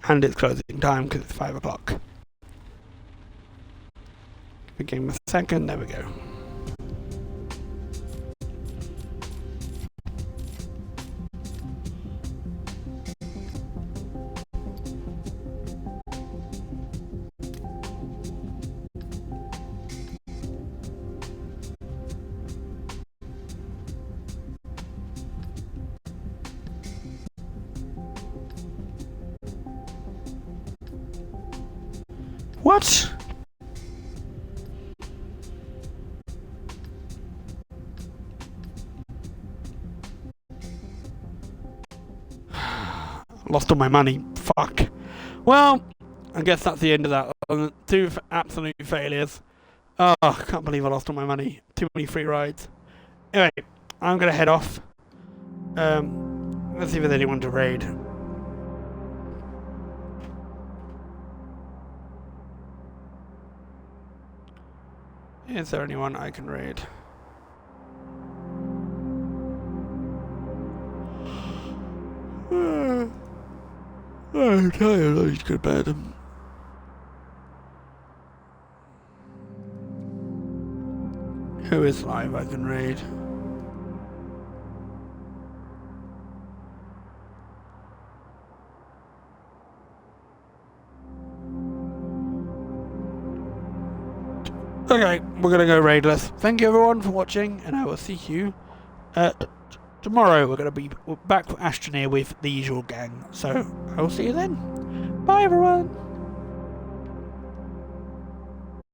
And it's closing time because it's 5 o'clock. We give him a second, there we go. What? Lost all my money. Fuck. Well, I guess that's the end of that. Two absolute failures. Oh, I can't believe I lost all my money. Too many free rides. Anyway, I'm gonna head off. Let's see if there's anyone to raid. Is there anyone I can raid? I'm tired. I need to go to bed. Who is live I can raid? Okay, we're gonna go raidless. Thank you everyone for watching, and I will see you tomorrow. We're gonna be back for Astroneer with the usual gang. So I will see you then. Bye everyone.